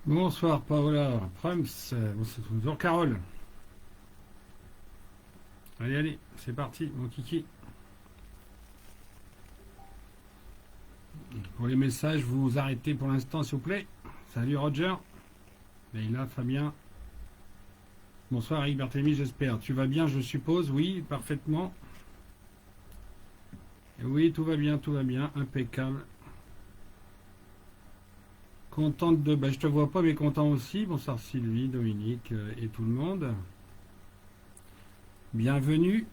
Bonsoir Paola, Prums, bonjour Carole. Allez, allez, c'est parti, mon kiki. Pour les messages, vous vous arrêtez pour l'instant, s'il vous plaît. Salut Roger. Leïla, Fabien. Bonsoir Eric Berthélemy, j'espère. Tu vas bien, je suppose? Oui, parfaitement. Oui, tout va bien, impeccable. Contente de... Bah, je te vois pas, mais content aussi. Bonsoir Sylvie, Dominique et tout le monde. Bienvenue.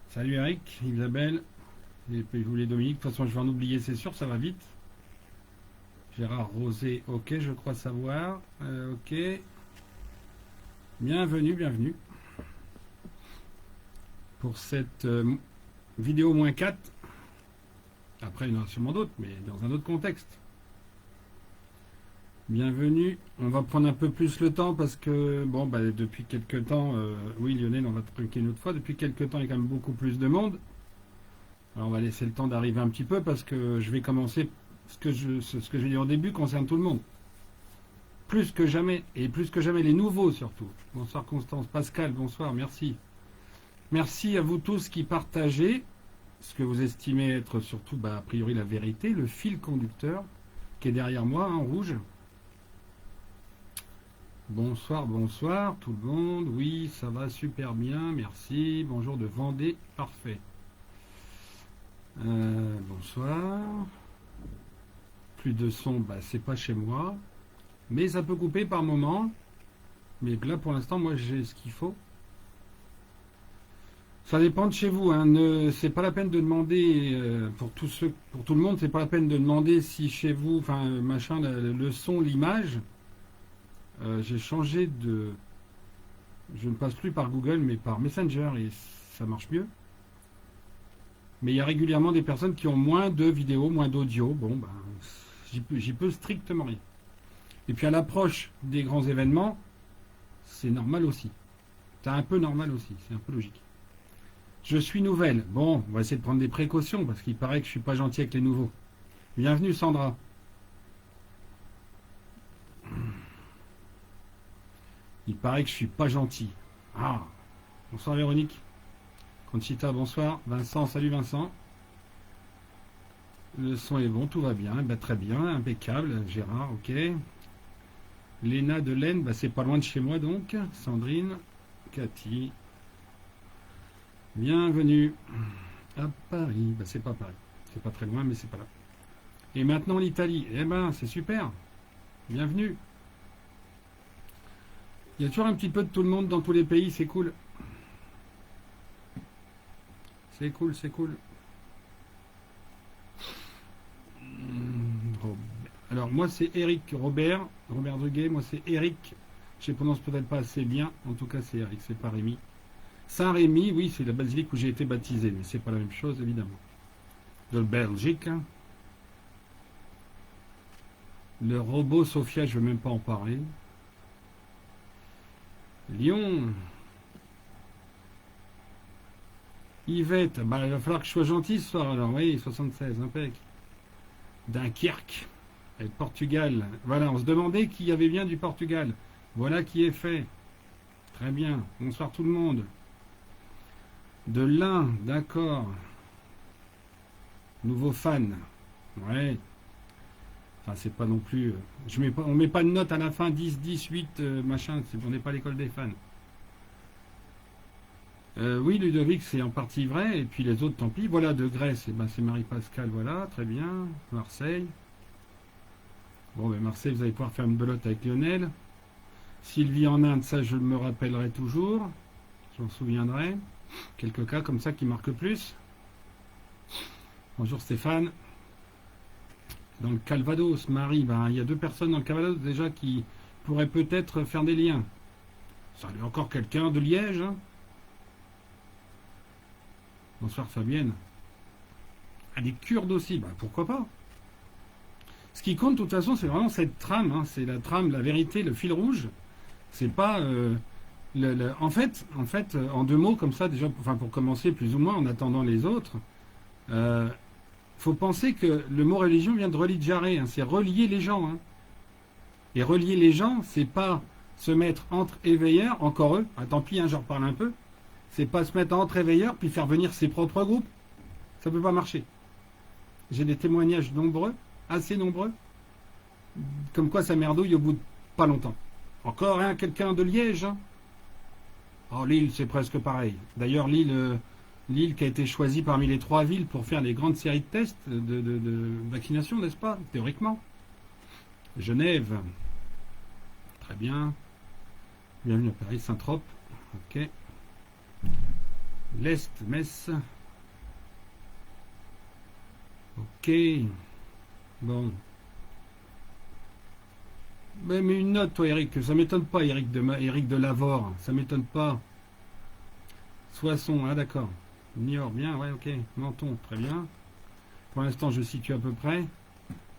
Salut Eric, Isabelle. Et puis je voulais Dominique. De toute façon, je vais en oublier, c'est sûr, ça va vite. Gérard Rosé, ok, je crois savoir. Ok. Bienvenue, bienvenue. Pour cette vidéo -4. Après, il y en a sûrement d'autres, mais dans un autre contexte. Bienvenue. On va prendre un peu plus le temps parce que, bon, bah, depuis quelques temps, oui, Lionel, on va te truquer une autre fois. Depuis quelques temps, il y a quand même beaucoup plus de monde. Alors, on va laisser le temps d'arriver un petit peu parce que je vais commencer. Ce que je vais dire au début concerne tout le monde. Plus que jamais, et plus que jamais les nouveaux surtout. Bonsoir Constance. Pascal, bonsoir, merci. Merci à vous tous qui partagez ce que vous estimez être surtout, bah, a priori, la vérité, le fil conducteur qui est derrière moi, en rouge. Bonsoir, bonsoir tout le monde. Oui, ça va super bien, merci. Bonjour de Vendée, parfait. Bonsoir. Plus de son, bah, c'est pas chez moi. Mais ça peut couper par moment. Mais là, pour l'instant, moi, j'ai ce qu'il faut. Ça dépend de chez vous. Hein. C'est pas la peine de demander pour tout le monde. C'est pas la peine de demander si chez vous, enfin, machin, le son, l'image. J'ai changé de. Je ne passe plus par Google, mais par Messenger et ça marche mieux. Mais il y a régulièrement des personnes qui ont moins de vidéos, moins d'audio. Bon, ben, j'y peux strictement rien. Et puis à l'approche des grands événements, c'est normal aussi. C'est un peu normal aussi, c'est un peu logique. Je suis nouvelle. Bon, on va essayer de prendre des précautions parce qu'il paraît que je suis pas gentil avec les nouveaux. Bienvenue Sandra. Il paraît que je suis pas gentil. Ah, bonsoir Véronique. Conchita, bonsoir. Vincent, salut Vincent. Le son est bon, tout va bien. Ben, très bien, impeccable. Gérard, ok. Léna de Laine, ben, c'est pas loin de chez moi donc. Sandrine, Cathy. Bienvenue à Paris. Ben, c'est pas Paris. C'est pas très loin, mais c'est pas là. Et maintenant l'Italie. Eh ben, c'est super. Bienvenue. Il y a toujours un petit peu de tout le monde dans tous les pays, c'est cool. C'est cool, c'est cool. Alors moi c'est Eric Robert Druguet, moi c'est Eric. Je ne prononce peut-être pas assez bien, en tout cas c'est Eric, c'est pas Rémi. Saint-Rémy, oui, c'est la basilique où j'ai été baptisé, mais c'est pas la même chose évidemment. De Belgique. Hein. Le robot Sophia, je ne veux même pas en parler. Lyon. Yvette, bah, il va falloir que je sois gentil ce soir alors, oui, 76, impec. Dunkerque, et Portugal. Voilà, on se demandait qui y avait bien du Portugal. Voilà qui est fait. Très bien, bonsoir tout le monde. De l'Ain, d'accord. Nouveau fan. Ouais. Enfin, c'est pas non plus. On met pas de note à la fin, 10, 10, 8, machin. On n'est pas l'école des fans. Oui, Ludovic, c'est en partie vrai. Et puis les autres, tant pis. Voilà, de Grèce, eh ben, c'est Marie-Pascale, voilà, très bien. Marseille. Bon, ben Marseille, vous allez pouvoir faire une belote avec Lionel. Sylvie en Inde, ça, je me rappellerai toujours. J'en souviendrai. Quelques cas comme ça qui marquent plus. Bonjour Stéphane. Dans le Calvados, Marie, ben, il y a 2 personnes dans le Calvados déjà qui pourraient peut-être faire des liens. Salut, encore quelqu'un de Liège. Hein. Bonsoir Fabienne. Ah, des Kurdes aussi, ben, pourquoi pas. Ce qui compte de toute façon, c'est vraiment cette trame. Hein. C'est la trame, la vérité, le fil rouge. C'est pas... en fait, en 2 mots comme ça, déjà, enfin, pour commencer plus ou moins, en attendant les autres, faut penser que le mot religion vient de religiare, hein, c'est relier les gens. Hein. Et relier les gens, c'est pas se mettre entre éveilleurs, encore eux, ah, tant pis, hein, j'en reparle un peu, c'est pas se mettre entre éveilleurs puis faire venir ses propres groupes. Ça peut pas marcher. J'ai des témoignages nombreux, assez nombreux, comme quoi ça merdouille au bout de pas longtemps. Encore hein, quelqu'un de Liège. Hein. Oh, Lille, c'est presque pareil. D'ailleurs, Lille qui a été choisie parmi les 3 villes pour faire les grandes séries de tests de vaccination, n'est-ce pas, théoriquement. Genève. Très bien. Bienvenue à Paris, Saint-Trope. Ok. L'Est, Metz. Ok. Bon. Mais une note, toi, Eric. Ça m'étonne pas, Eric de Lavore. Ça m'étonne pas. Soissons, ah d'accord. Niort, bien, ouais, ok. Menton, très bien. Pour l'instant, je situe à peu près.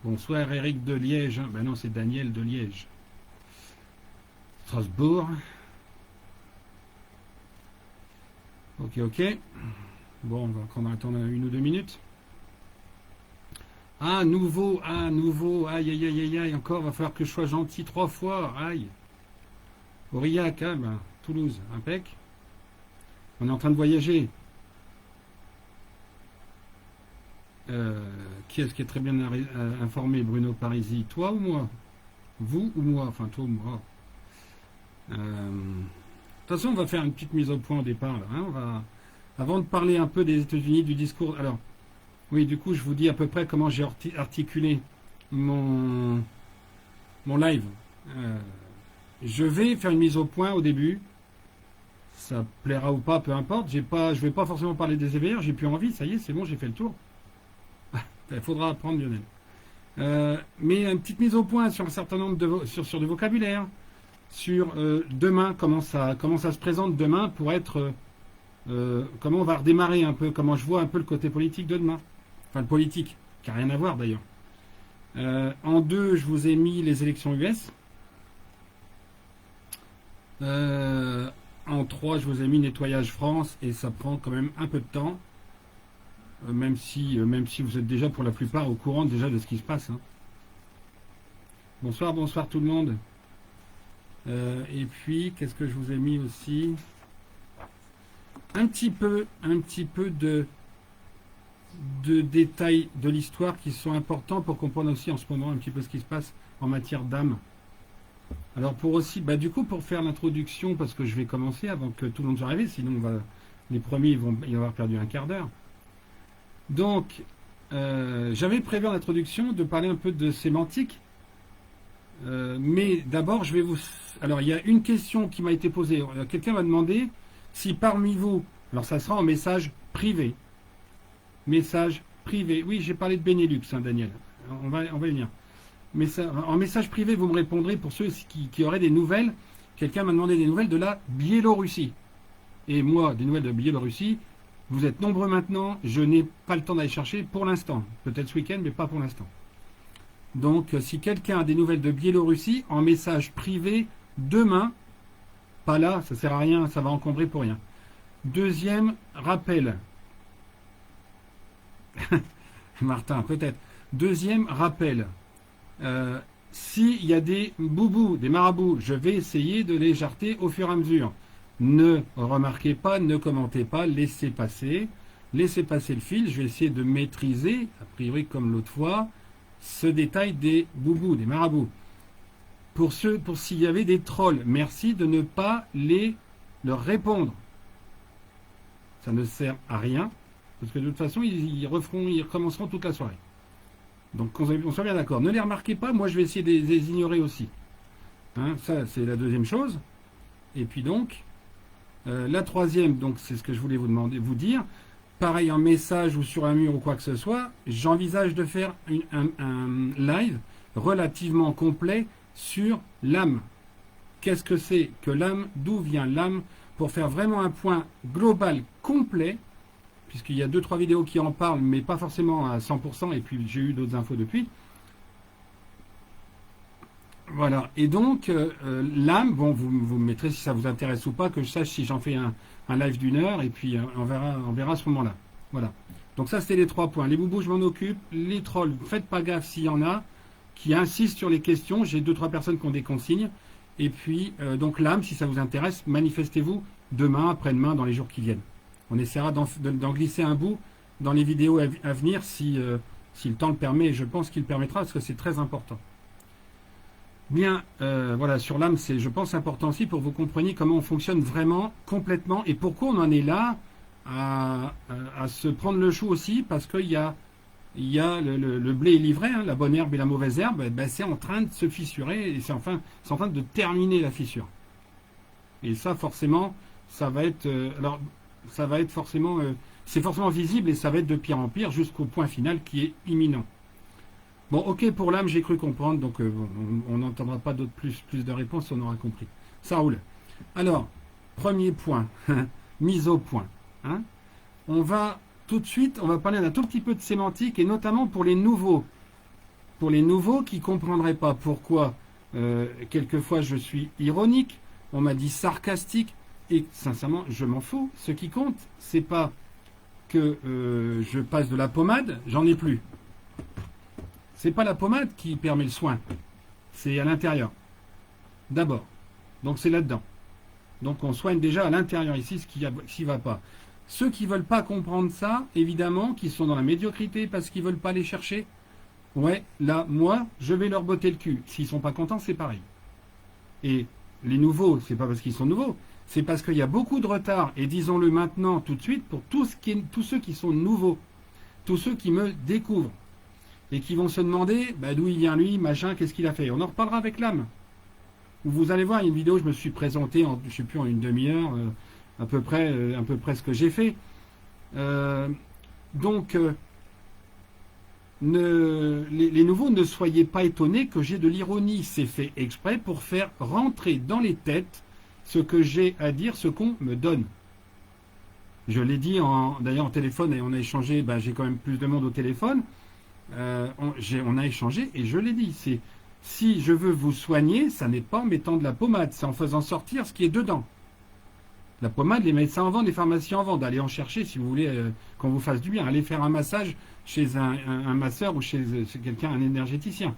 Bonsoir, Eric de Liège. Hein. Ben non, c'est Daniel de Liège. Strasbourg. Ok, ok. Bon, on va encore attendre 1 ou 2 minutes. Ah, nouveau, aïe, aïe, aïe, aïe, aïe, encore, va falloir que je sois gentil 3 fois, aïe. Aurillac, hein, ben, Toulouse, impec. On est en train de voyager. Qui est-ce qui est très bien informé, Bruno Parisi? Toi ou moi? Vous ou moi? Enfin, toi ou moi. De toute façon, on va faire une petite mise au point au départ. Là, hein. Avant de parler un peu des États-Unis, du discours. Alors, oui, du coup, je vous dis à peu près comment j'ai articulé mon live. Je vais faire une mise au point au début. Ça plaira ou pas, peu importe. Je vais pas forcément parler des éveilleurs. J'ai plus envie. Ça y est, c'est bon, j'ai fait le tour. Il faudra apprendre, Lionel. Mais une petite mise au point sur un certain nombre sur du vocabulaire, sur demain, comment ça se présente demain pour être, comment on va redémarrer un peu, comment je vois un peu le côté politique de demain. Enfin, le politique, qui n'a rien à voir d'ailleurs. En 2, je vous ai mis les élections US. En 3, je vous ai mis nettoyage France, et ça prend quand même un peu de temps. Même si vous êtes déjà pour la plupart au courant déjà de ce qui se passe. Hein. Bonsoir tout le monde. Et puis, qu'est-ce que je vous ai mis aussi? Un petit peu de détails de l'histoire qui sont importants pour comprendre aussi en ce moment un petit peu ce qui se passe en matière d'âme. Alors pour aussi, du coup pour faire l'introduction, parce que je vais commencer avant que tout le monde soit arrivé, sinon les premiers ils vont avoir perdu un quart d'heure. Donc, j'avais prévu en introduction de parler un peu de sémantique, mais d'abord, je vais vous... Alors, il y a une question qui m'a été posée. Quelqu'un m'a demandé si parmi vous... Alors, ça sera en message privé. Message privé. Oui, j'ai parlé de Benelux, hein, Daniel. On va y venir. Mais en message privé, vous me répondrez pour ceux qui auraient des nouvelles. Quelqu'un m'a demandé des nouvelles de la Biélorussie. Et moi, des nouvelles de Biélorussie... Vous êtes nombreux maintenant, je n'ai pas le temps d'aller chercher pour l'instant. Peut-être ce week-end, mais pas pour l'instant. Donc, si quelqu'un a des nouvelles de Biélorussie, en message privé, demain, pas là, ça ne sert à rien, ça va encombrer pour rien. Deuxième rappel. Martin, peut-être. Deuxième rappel. S'il y a des boubous, des marabouts, je vais essayer de les jarter au fur et à mesure. Ne remarquez pas, ne commentez pas, laissez passer le fil. Je vais essayer de maîtriser, a priori comme l'autre fois, ce détail des boubous, des marabouts. Pour s'il y avait des trolls, merci de ne pas leur répondre. Ça ne sert à rien, parce que de toute façon, ils recommenceront toute la soirée. Donc on soit bien d'accord. Ne les remarquez pas, moi je vais essayer de les ignorer aussi. Hein, ça, c'est la deuxième chose. Et puis donc... la troisième, donc c'est ce que je voulais vous dire. Pareil en message ou sur un mur ou quoi que ce soit, j'envisage de faire un live relativement complet sur l'âme. Qu'est-ce que c'est que l'âme? D'où vient l'âme? Pour faire vraiment un point global complet, puisqu'il y a 2-3 vidéos qui en parlent, mais pas forcément à 100%, et puis j'ai eu d'autres infos depuis. Voilà, et donc l'âme, bon, vous me mettrez si ça vous intéresse ou pas, que je sache si j'en fais un live d'1 heure, et puis on verra à ce moment-là. Voilà. Donc ça, c'était les 3 points. Les boubous, je m'en occupe. Les trolls, faites pas gaffe s'il y en a qui insistent sur les questions. J'ai 2-3 personnes qui ont des consignes. Et puis, donc l'âme, si ça vous intéresse, manifestez-vous demain, après-demain, dans les jours qui viennent. On essaiera d'en glisser un bout dans les vidéos à venir si le temps le permet. Et je pense qu'il le permettra parce que c'est très important. Bien, voilà, sur l'âme, c'est, je pense, important aussi pour que vous compreniez comment on fonctionne vraiment, complètement, et pourquoi on en est là à se prendre le chou aussi, parce qu'il y a le blé est livré, hein, la bonne herbe et la mauvaise herbe, ben, c'est en train de se fissurer, et c'est en train de terminer la fissure. Et ça, forcément, ça va être forcément, c'est forcément visible, et ça va être de pire en pire, jusqu'au point final qui est imminent. Bon, ok, pour l'âme, j'ai cru comprendre, donc on n'entendra pas d'autres plus de réponses, on aura compris. Ça roule. Alors, premier point, mise au point. Hein. On va tout de suite, on va parler d'un tout petit peu de sémantique, et notamment pour les nouveaux. Pour les nouveaux qui ne comprendraient pas pourquoi, quelquefois, je suis ironique, on m'a dit sarcastique, et sincèrement, je m'en fous. Ce qui compte, c'est pas que je passe de la pommade, j'en ai plus. C'est pas la pommade qui permet le soin, c'est à l'intérieur. D'abord. Donc c'est là-dedans. Donc on soigne déjà à l'intérieur ici ce qui ne va pas. Ceux qui ne veulent pas comprendre ça, évidemment, qui sont dans la médiocrité parce qu'ils ne veulent pas les chercher, ouais, là, moi, je vais leur botter le cul. S'ils ne sont pas contents, c'est pareil. Et les nouveaux, c'est pas parce qu'ils sont nouveaux, c'est parce qu'il y a beaucoup de retard, et disons-le maintenant, tout de suite, pour tous ceux qui sont nouveaux, tous ceux qui me découvrent. Et qui vont se demander bah, d'où il vient lui, machin, qu'est-ce qu'il a fait. On en reparlera avec l'âme. Vous allez voir, il y a une vidéo, je me suis présenté, je ne sais plus, en une demi-heure, à peu près ce que j'ai fait. Donc, les nouveaux, ne soyez pas étonnés que j'ai de l'ironie. C'est fait exprès pour faire rentrer dans les têtes ce que j'ai à dire, ce qu'on me donne. Je l'ai dit d'ailleurs en téléphone, et on a échangé, bah, j'ai quand même plus de monde au téléphone. On a échangé et je l'ai dit, si je veux vous soigner, ça n'est pas en mettant de la pommade, c'est en faisant sortir ce qui est dedans. La pommade, les médecins en vendent, les pharmaciens en vendent. Allez en chercher si vous voulez qu'on vous fasse du bien. Allez faire un massage chez un masseur ou chez quelqu'un, un énergéticien.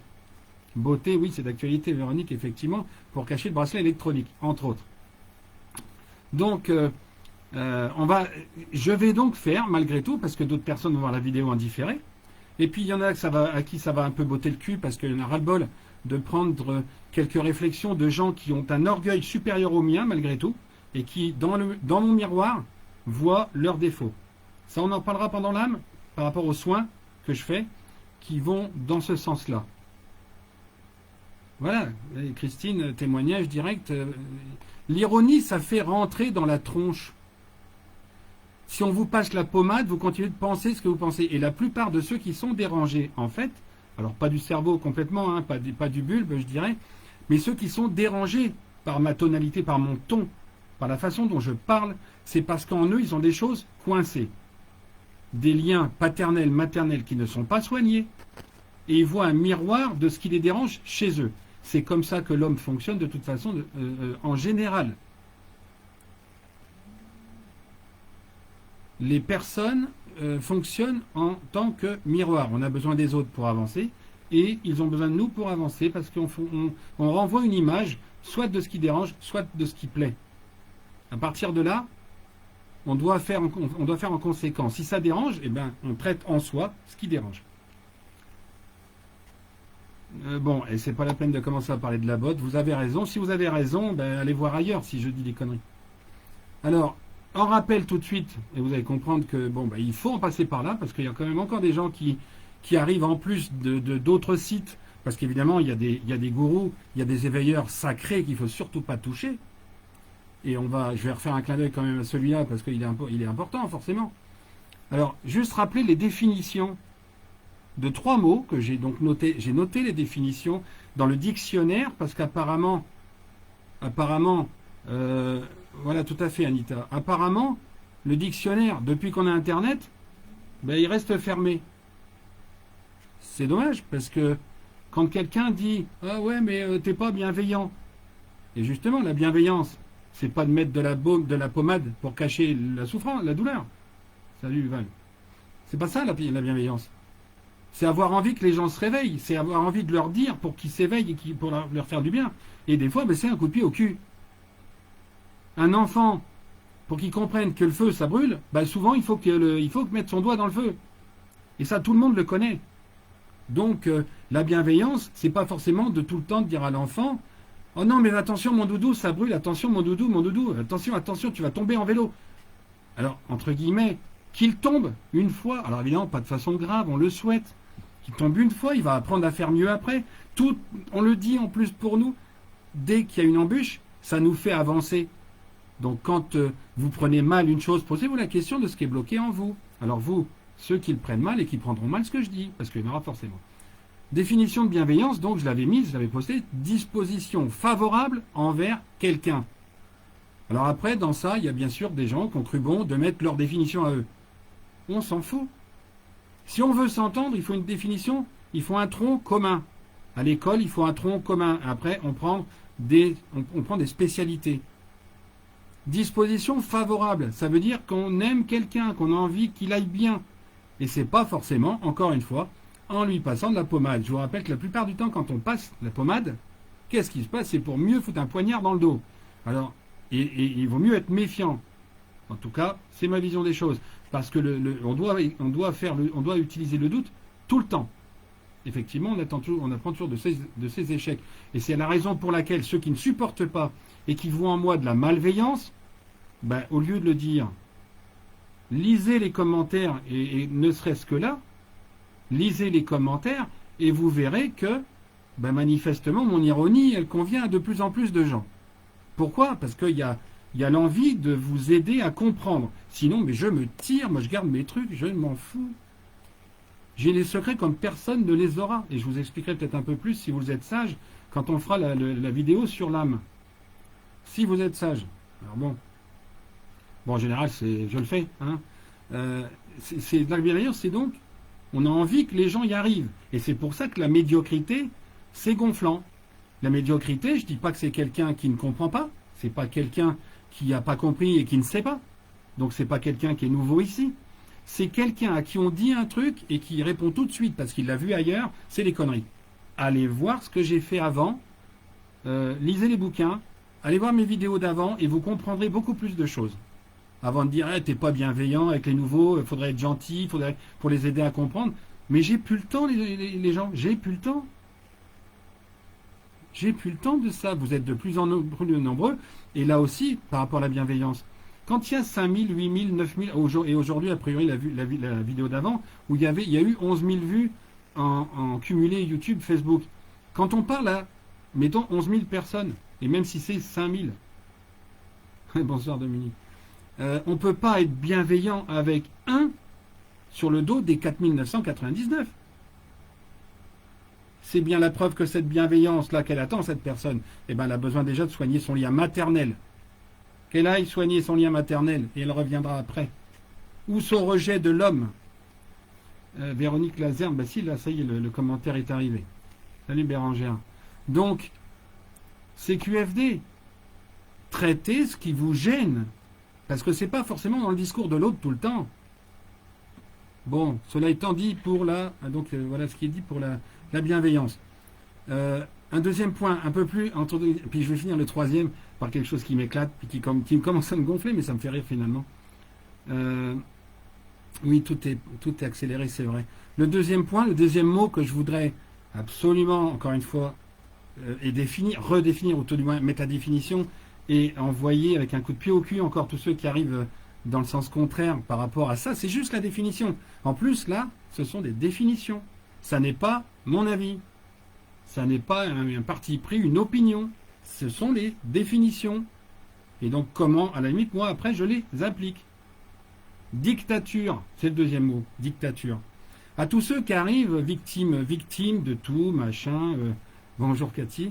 Beauté, oui, c'est d'actualité, Véronique, effectivement, pour cacher le bracelet électronique, entre autres. Donc, je vais donc faire, malgré tout, parce que d'autres personnes vont voir la vidéo en différé. Et puis il y en a à qui ça va un peu botter le cul parce qu'il y en a ras-le-bol de prendre quelques réflexions de gens qui ont un orgueil supérieur au mien malgré tout et qui dans mon miroir voient leurs défauts. Ça on en parlera pendant l'âme par rapport aux soins que je fais qui vont dans ce sens-là. Voilà, et Christine, témoignage direct. L'ironie, ça fait rentrer dans la tronche. Si on vous passe la pommade, vous continuez de penser ce que vous pensez. Et la plupart de ceux qui sont dérangés, en fait, alors pas du cerveau complètement, hein, pas du bulbe, je dirais, mais ceux qui sont dérangés par ma tonalité, par mon ton, par la façon dont je parle, c'est parce qu'en eux, ils ont des choses coincées. Des liens paternels, maternels qui ne sont pas soignés. Et ils voient un miroir de ce qui les dérange chez eux. C'est comme ça que l'homme fonctionne de toute façon, en général. Les personnes fonctionnent en tant que miroir. On a besoin des autres pour avancer et ils ont besoin de nous pour avancer parce qu'on renvoie une image soit de ce qui dérange, soit de ce qui plaît. À partir de là, on doit faire en conséquence. Si ça dérange, eh ben, on traite en soi ce qui dérange. Bon, et c'est pas la peine de commencer à parler de la botte. Vous avez raison. Si vous avez raison, ben, allez voir ailleurs si je dis des conneries. Alors, en rappel tout de suite, et vous allez comprendre que bon, ben, il faut en passer par là, parce qu'il y a quand même encore des gens qui arrivent en plus d'autres sites, parce qu'évidemment, il y a des gourous, il y a des éveilleurs sacrés qu'il ne faut surtout pas toucher. Et je vais refaire un clin d'œil quand même à celui-là, parce qu'il est important, forcément. Alors, juste rappeler les définitions de 3 mots que j'ai donc noté. J'ai noté les définitions dans le dictionnaire, parce qu'apparemment, voilà, tout à fait, Anita. Apparemment, le dictionnaire, depuis qu'on a Internet, ben, il reste fermé. C'est dommage, parce que quand quelqu'un dit « Ah ouais, mais t'es pas bienveillant », et justement, la bienveillance, c'est pas de mettre de la pommade pour cacher la souffrance, la douleur. Salut, Val. C'est pas ça la bienveillance. C'est avoir envie que les gens se réveillent. C'est avoir envie de leur dire pour qu'ils s'éveillent et pour leur faire du bien. Et des fois, ben, c'est un coup de pied au cul. Un enfant, pour qu'il comprenne que le feu, ça brûle, ben, souvent, il faut mettre son doigt dans le feu. Et ça, tout le monde le connaît. Donc, la bienveillance, c'est pas forcément de tout le temps dire à l'enfant, oh non, mais attention, mon doudou, ça brûle, attention, mon doudou, attention, attention, tu vas tomber en vélo. Alors, entre guillemets, qu'il tombe une fois, alors évidemment, pas de façon grave, on le souhaite. Qu'il tombe une fois, il va apprendre à faire mieux après. Tout, on le dit en plus pour nous, dès qu'il y a une embûche, ça nous fait avancer. Donc, quand vous prenez mal une chose, posez-vous la question de ce qui est bloqué en vous. Alors, vous, ceux qui le prennent mal et qui prendront mal ce que je dis, parce qu'il y en aura forcément. Définition de bienveillance, donc je l'avais mise, je l'avais postée, disposition favorable envers quelqu'un. Alors après, dans ça, il y a bien sûr des gens qui ont cru bon de mettre leur définition à eux. On s'en fout. Si on veut s'entendre, il faut une définition, il faut un tronc commun. À l'école, il faut un tronc commun. Après, on prend des spécialités. Disposition favorable, ça veut dire qu'on aime quelqu'un, qu'on a envie qu'il aille bien. Et c'est pas forcément, encore une fois, en lui passant de la pommade. Je vous rappelle que la plupart du temps, quand on passe la pommade, qu'est-ce qui se passe? C'est pour mieux foutre un poignard dans le dos. Alors, et il vaut mieux être méfiant. En tout cas, c'est ma vision des choses. Parce que on doit utiliser le doute tout le temps. Effectivement, on apprend toujours de ses échecs. Et c'est la raison pour laquelle ceux qui ne supportent pas et qui voient en moi de la malveillance, ben, au lieu de le dire, lisez les commentaires, et ne serait-ce que là, lisez les commentaires, et vous verrez que, ben, manifestement, mon ironie, elle convient à de plus en plus de gens. Pourquoi? Parce qu'il y a l'envie de vous aider à comprendre. Sinon, mais je me tire, moi je garde mes trucs, je m'en fous. J'ai les secrets comme personne ne les aura. Et je vous expliquerai peut-être un peu plus, si vous êtes sage, quand on fera la vidéo sur l'âme. Si vous êtes sage. Alors bon. Bon, en général, je le fais. Hein. La bienveillance, c'est donc, on a envie que les gens y arrivent. Et c'est pour ça que la médiocrité, c'est gonflant. La médiocrité, je ne dis pas que c'est quelqu'un qui ne comprend pas. C'est pas quelqu'un qui n'a pas compris et qui ne sait pas. Donc c'est pas quelqu'un qui est nouveau ici. C'est quelqu'un à qui on dit un truc et qui répond tout de suite parce qu'il l'a vu ailleurs, c'est des conneries. Allez voir ce que j'ai fait avant, lisez les bouquins, allez voir mes vidéos d'avant et vous comprendrez beaucoup plus de choses. Avant de dire, hey, t'es pas bienveillant avec les nouveaux, il faudrait être gentil, pour les aider à comprendre. Mais j'ai plus le temps, les gens, j'ai plus le temps. J'ai plus le temps de ça. Vous êtes de plus en plus nombreux. Et là aussi, par rapport à la bienveillance, quand il y a 5000, 8000, 9000, et aujourd'hui, a priori, la vidéo d'avant, où il y a eu 11 000 vues en cumulé YouTube, Facebook. Quand on parle à, mettons, 11 000 personnes, et même si c'est 5000, bonsoir Dominique, on ne peut pas être bienveillant avec un sur le dos des 4999. C'est bien la preuve que cette bienveillance-là qu'elle attend, cette personne, eh ben, elle a besoin déjà de soigner son lien maternel. Qu'elle aille soigner son lien maternel, et elle reviendra après. Ou son rejet de l'homme. Véronique Lazerne, ben si, là, ça y est, le commentaire est arrivé. Salut Bérangère. Donc, c'est QFD. Traitez ce qui vous gêne. Parce que c'est pas forcément dans le discours de l'autre tout le temps. Bon, cela étant dit pour donc voilà ce qui est dit pour la bienveillance. Un deuxième point, un peu plus, puis je vais finir le troisième par quelque chose qui m'éclate, puis qui commence à me gonfler, mais ça me fait rire finalement. Oui, tout est accéléré, c'est vrai. Le deuxième point, le deuxième mot que je voudrais absolument, encore une fois, redéfinir, ou tout du moins mettre à définition, et envoyer avec un coup de pied au cul encore tous ceux qui arrivent dans le sens contraire par rapport à ça, c'est juste la définition. En plus, là, ce sont des définitions. Ça n'est pas mon avis. Ça n'est pas un parti pris, une opinion. Ce sont les définitions. Et donc, comment, à la limite, moi, après, je les applique. Dictature, c'est le deuxième mot, dictature. À tous ceux qui arrivent victimes de tout, machin, bonjour Cathy.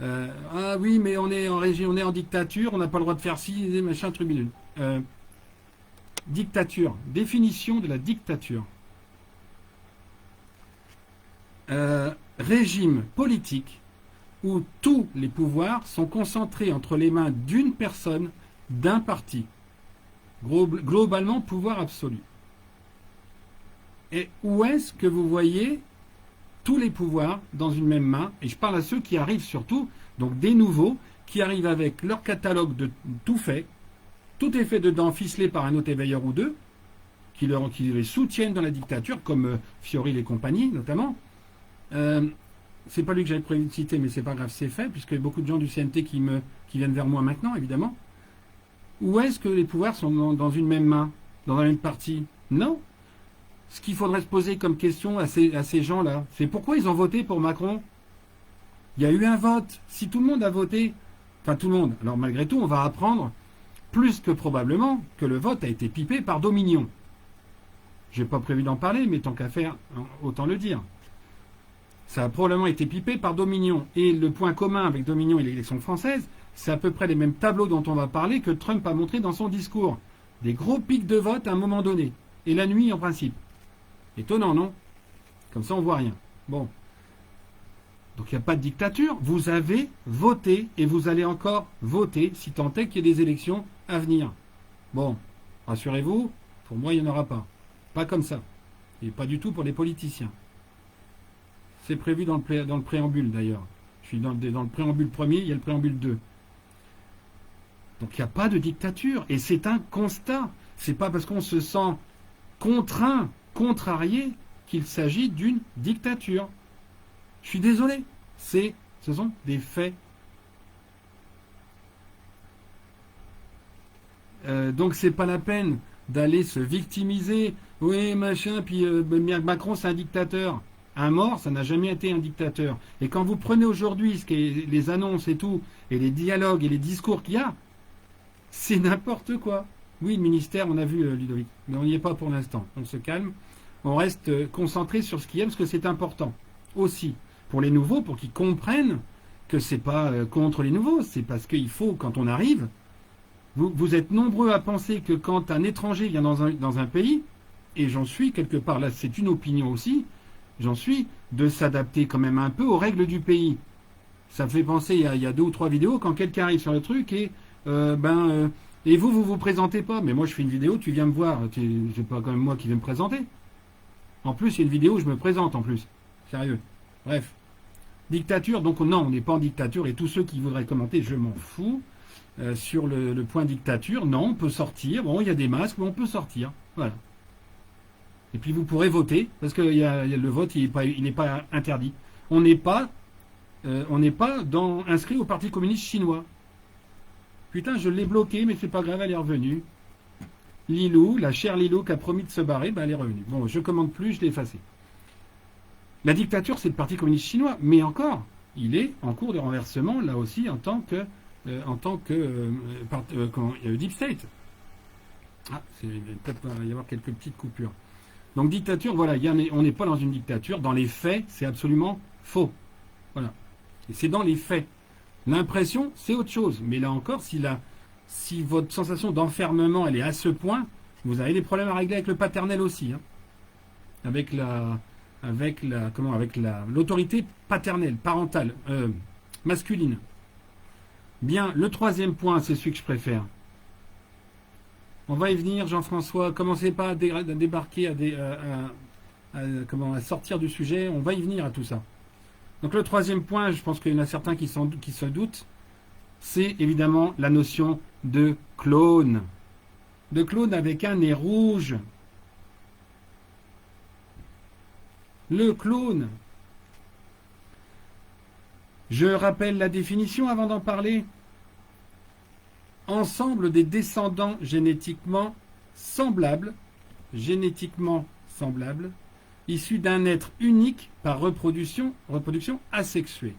Ah oui, mais on est en régie, on est en dictature, on n'a pas le droit de faire ci, machin, truc bidule. Dictature, définition de la dictature. Régime politique où tous les pouvoirs sont concentrés entre les mains d'une personne, d'un parti. Globalement, pouvoir absolu. Et où est-ce que vous voyez tous les pouvoirs dans une même main? Et je parle à ceux qui arrivent surtout, donc des nouveaux, qui arrivent avec leur catalogue de tout fait. Tout est fait dedans, ficelé par un autre éveilleur ou deux, qui les soutiennent dans la dictature, comme Fioril et compagnie, notamment. C'est pas lui que j'avais prévu de citer, mais c'est pas grave, c'est fait, puisque beaucoup de gens du CNT qui viennent vers moi maintenant, évidemment. Où est-ce que les pouvoirs sont dans une même main, dans la même partie? Non. Ce qu'il faudrait se poser comme question à ces gens-là, c'est pourquoi ils ont voté pour Macron? Il y a eu un vote. Si tout le monde a voté, enfin tout le monde, alors malgré tout, on va apprendre plus que probablement que le vote a été pipé par Dominion. J'ai pas prévu d'en parler, mais tant qu'à faire, autant le dire. Ça a probablement été pipé par Dominion. Et le point commun avec Dominion et l'élection française, c'est à peu près les mêmes tableaux dont on va parler que Trump a montré dans son discours. Des gros pics de vote à un moment donné. Et la nuit en principe. Étonnant, non? Comme ça, on voit rien. Bon. Donc il n'y a pas de dictature. Vous avez voté et vous allez encore voter si tant est qu'il y ait des élections à venir. Bon, rassurez-vous, pour moi, il n'y en aura pas. Pas comme ça. Et pas du tout pour les politiciens. C'est prévu dans le préambule, d'ailleurs. Je suis dans le préambule premier, il y a le préambule 2. Donc il n'y a pas de dictature. Et c'est un constat. C'est pas parce qu'on se sent contraint, contrarié, qu'il s'agit d'une dictature. Je suis désolé. Ce sont des faits. Donc c'est pas la peine d'aller se victimiser. Oui, machin, puis Macron c'est un dictateur. Un mort, ça n'a jamais été un dictateur. Et quand vous prenez aujourd'hui ce qui est les annonces et tout, et les dialogues et les discours qu'il y a, c'est n'importe quoi. Oui, le ministère, on a vu Ludovic, mais on n'y est pas pour l'instant. On se calme, on reste concentré sur ce qu'il y a parce que c'est important aussi pour les nouveaux, pour qu'ils comprennent que c'est pas contre les nouveaux, c'est parce qu'il faut, quand on arrive, vous êtes nombreux à penser que quand un étranger vient dans un pays, et j'en suis quelque part, là c'est une opinion aussi, j'en suis, de s'adapter quand même un peu aux règles du pays. Ça me fait penser, il y a 2 ou 3 vidéos, quand quelqu'un arrive sur le truc et et vous présentez pas. Mais moi je fais une vidéo, tu viens me voir, c'est pas quand même moi qui vais me présenter. En plus, il y a une vidéo où je me présente en plus. Sérieux. Bref. Dictature, donc non, on n'est pas en dictature, et tous ceux qui voudraient commenter, je m'en fous. Sur le point dictature, non, on peut sortir. Bon, il y a des masques, mais on peut sortir. Voilà. Et puis vous pourrez voter, parce que le vote, il n'est pas interdit. On n'est pas inscrit au Parti communiste chinois. Putain, je l'ai bloqué, mais c'est pas grave, elle est revenue. Lilou, la chère Lilou qui a promis de se barrer, elle est revenue. Bon, je commande plus, je l'ai effacé. La dictature, c'est le Parti communiste chinois, mais encore, il est en cours de renversement, là aussi, en tant que Deep State. Ah, peut-être va y avoir quelques petites coupures. Donc dictature, voilà, on n'est pas dans une dictature. Dans les faits, c'est absolument faux. Voilà. Et c'est dans les faits. L'impression, c'est autre chose. Mais là encore, si votre sensation d'enfermement, elle est à ce point, vous avez des problèmes à régler avec le paternel aussi. Hein. Avec l'autorité paternelle, parentale, masculine. Bien, le 3e point, c'est celui que je préfère. On va y venir, Jean-François. Commencez pas à débarquer, à sortir du sujet. On va y venir à tout ça. Donc le 3e point, je pense qu'il y en a certains qui se doutent, c'est évidemment la notion de clone. De clone avec un nez rouge. Le clone. Je rappelle la définition avant d'en parler. Ensemble des descendants génétiquement semblables, issus d'un être unique par reproduction asexuée.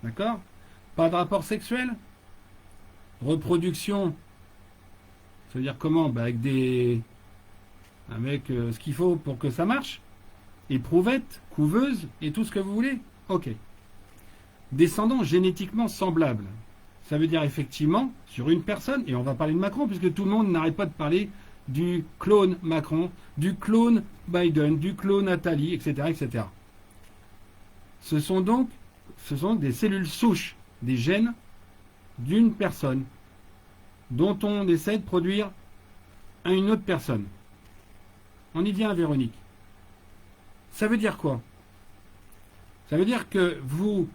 D'accord? Pas de rapport sexuel? Reproduction, ça veut dire comment? Avec ce qu'il faut pour que ça marche. Éprouvette, couveuse et tout ce que vous voulez. Ok. Descendants génétiquement semblables. Ça veut dire effectivement, sur une personne, et on va parler de Macron, puisque tout le monde n'arrête pas de parler du clone Macron, du clone Biden, du clone Attali, etc., etc. Ce sont des cellules souches, des gènes d'une personne, dont on essaie de produire une autre personne. On y vient, Véronique. Ça veut dire quoi? Ça veut dire que vous,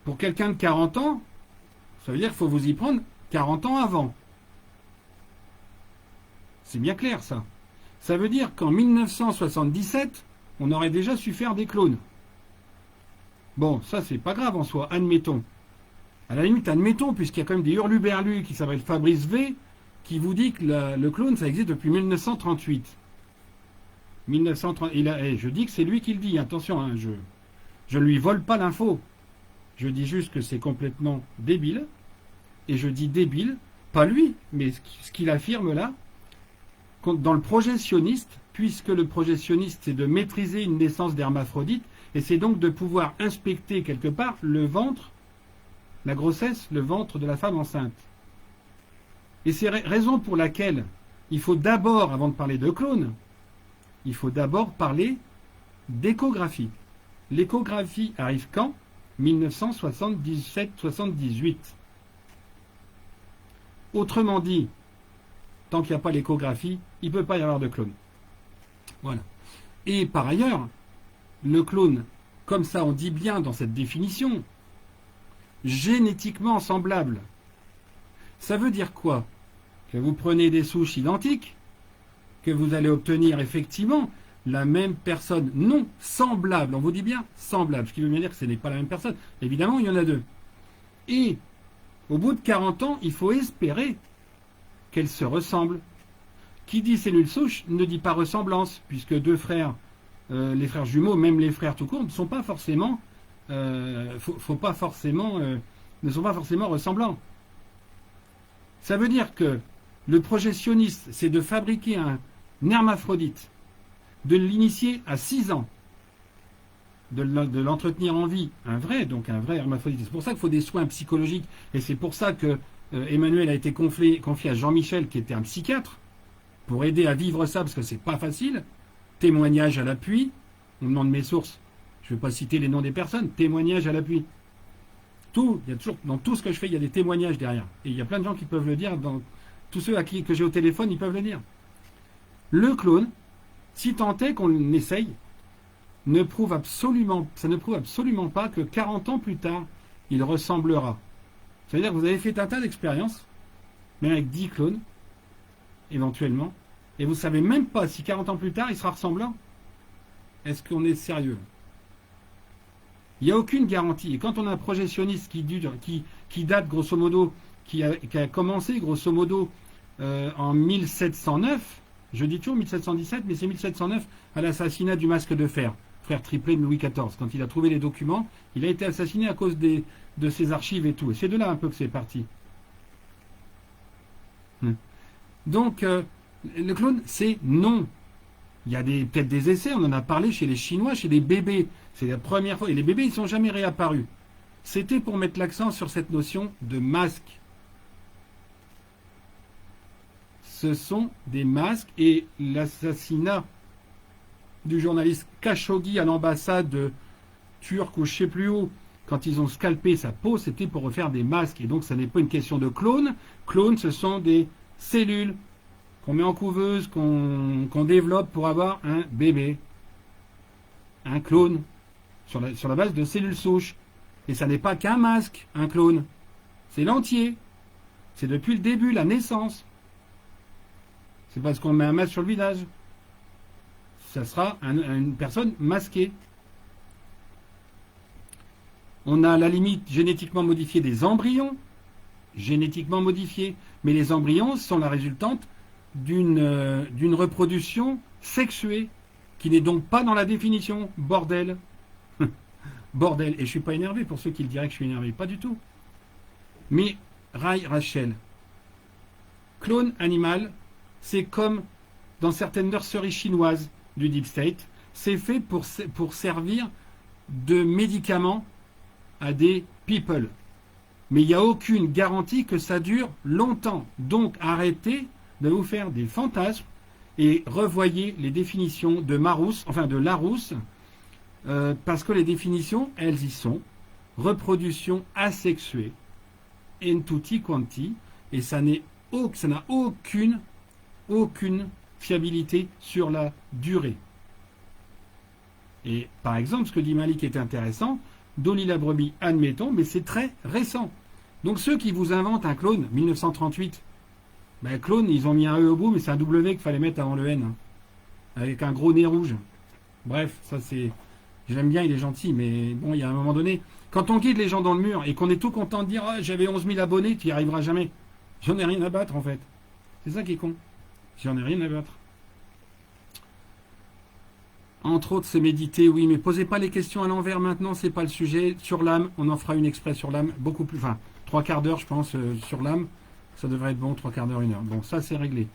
pour quelqu'un de 40 ans, ça veut dire qu'il faut vous y prendre 40 ans avant. C'est bien clair, ça. Ça veut dire qu'en 1977, on aurait déjà su faire des clones. Bon, ça, c'est pas grave en soi, admettons. À la limite, admettons, puisqu'il y a quand même des hurluberlus qui s'appellent Fabrice V, qui vous dit que le clone, ça existe depuis 1938. 1930, je dis que c'est lui qui le dit, attention, hein, je ne lui vole pas l'info. Je dis juste que c'est complètement débile, et je dis débile, pas lui, mais ce qu'il affirme là, dans le projet sioniste, puisque le projet sioniste, c'est de maîtriser une naissance d'hermaphrodite, et c'est donc de pouvoir inspecter quelque part le ventre, la grossesse, le ventre de la femme enceinte. Et c'est raison pour laquelle il faut d'abord, avant de parler de clone, il faut d'abord parler d'échographie. L'échographie arrive quand? 1977-78. Autrement dit, tant qu'il n'y a pas l'échographie, il ne peut pas y avoir de clone. Voilà. Et par ailleurs, le clone, comme ça on dit bien dans cette définition, génétiquement semblable. Ça veut dire quoi? Que vous prenez des souches identiques, que vous allez obtenir effectivement la même personne, non semblable, on vous dit bien semblable, ce qui veut bien dire que ce n'est pas la même personne. Évidemment, il y en a deux. Et au bout de 40 ans, il faut espérer qu'elles se ressemblent. Qui dit cellule souche ne dit pas ressemblance, puisque deux frères, les frères jumeaux, même les frères tout court, ne sont pas forcément, ne sont pas forcément ressemblants. Ça veut dire que le projet sioniste, c'est de fabriquer un hermaphrodite, de l'initier à 6 ans, de l'entretenir en vie, un vrai hermaphrodite. C'est pour ça qu'il faut des soins psychologiques, et c'est pour ça que Emmanuel a été confié à Jean-Michel, qui était un psychiatre, pour aider à vivre ça, parce que c'est pas facile. Témoignage à l'appui, on demande mes sources, je ne vais pas citer les noms des personnes, témoignage à l'appui. Il y a toujours, dans tout ce que je fais, il y a des témoignages derrière. Et il y a plein de gens qui peuvent le dire, dans tous ceux que j'ai au téléphone, ils peuvent le dire. Le clone, si tant est qu'on essaye, ça ne prouve absolument pas que 40 ans plus tard, il ressemblera. C'est-à-dire que vous avez fait un tas d'expériences, même avec 10 clones, éventuellement, et vous ne savez même pas si 40 ans plus tard, il sera ressemblant. Est-ce qu'on est sérieux? Il n'y a aucune garantie. Et quand on a un projet sioniste qui date grosso modo, qui a commencé grosso modo en 1709, je dis toujours 1717, mais c'est 1709 à l'assassinat du masque de fer, frère triplé de Louis XIV. Quand il a trouvé les documents, il a été assassiné à cause de ses archives et tout. Et c'est de là un peu que c'est parti. Donc, le clone, c'est non. Il y a peut-être des essais, on en a parlé chez les Chinois, chez les bébés. C'est la première fois. Et les bébés, ils ne sont jamais réapparus. C'était pour mettre l'accent sur cette notion de masque. Ce sont des masques, et l'assassinat du journaliste Khashoggi à l'ambassade turque ou je ne sais plus où, quand ils ont scalpé sa peau, c'était pour refaire des masques. Et donc, ça n'est pas une question de clone. Clones, ce sont des cellules qu'on met en couveuse, qu'on développe pour avoir un bébé. Un clone, sur la base de cellules souches. Et ça n'est pas qu'un masque, un clone. C'est l'entier. C'est depuis le début, la naissance. C'est parce qu'on met un masque sur le visage. Ça sera une personne masquée. On a à la limite génétiquement modifié des embryons, génétiquement modifiés, mais les embryons sont la résultante d'une reproduction sexuée, qui n'est donc pas dans la définition. Bordel. Bordel. Et je ne suis pas énervé pour ceux qui le diraient que je suis énervé. Pas du tout. Mais Rachel, clone animal, c'est comme dans certaines nurseries chinoises du Deep State, c'est fait pour servir de médicament à des people. Mais il n'y a aucune garantie que ça dure longtemps. Donc arrêtez de vous faire des fantasmes et revoyez les définitions de Larousse, parce que les définitions, elles y sont. Reproduction asexuée, en tutti quanti, et ça n'a aucune fiabilité sur la durée. Et par exemple, ce que dit Malik est intéressant, Dolly la brebis, admettons, mais c'est très récent. Donc ceux qui vous inventent un clone, 1938, ben, clone, ils ont mis un E au bout, mais c'est un W qu'il fallait mettre avant le N, hein, avec un gros nez rouge. Bref, ça c'est... Je l'aime bien, il est gentil, mais bon, il y a un moment donné, quand on guide les gens dans le mur et qu'on est tout content de dire ah, j'avais 11 000 abonnés, tu n'y arriveras jamais. J'en ai rien à battre en fait. C'est ça qui est con. J'en ai rien à battre. Entre autres, c'est méditer, oui, mais posez pas les questions à l'envers maintenant, c'est pas le sujet. Sur l'âme, on en fera une exprès sur l'âme, beaucoup plus, enfin, 3/4 d'heure, je pense, sur l'âme. Ça devrait être bon, 3/4 d'heure, 1 heure. Bon, ça c'est réglé.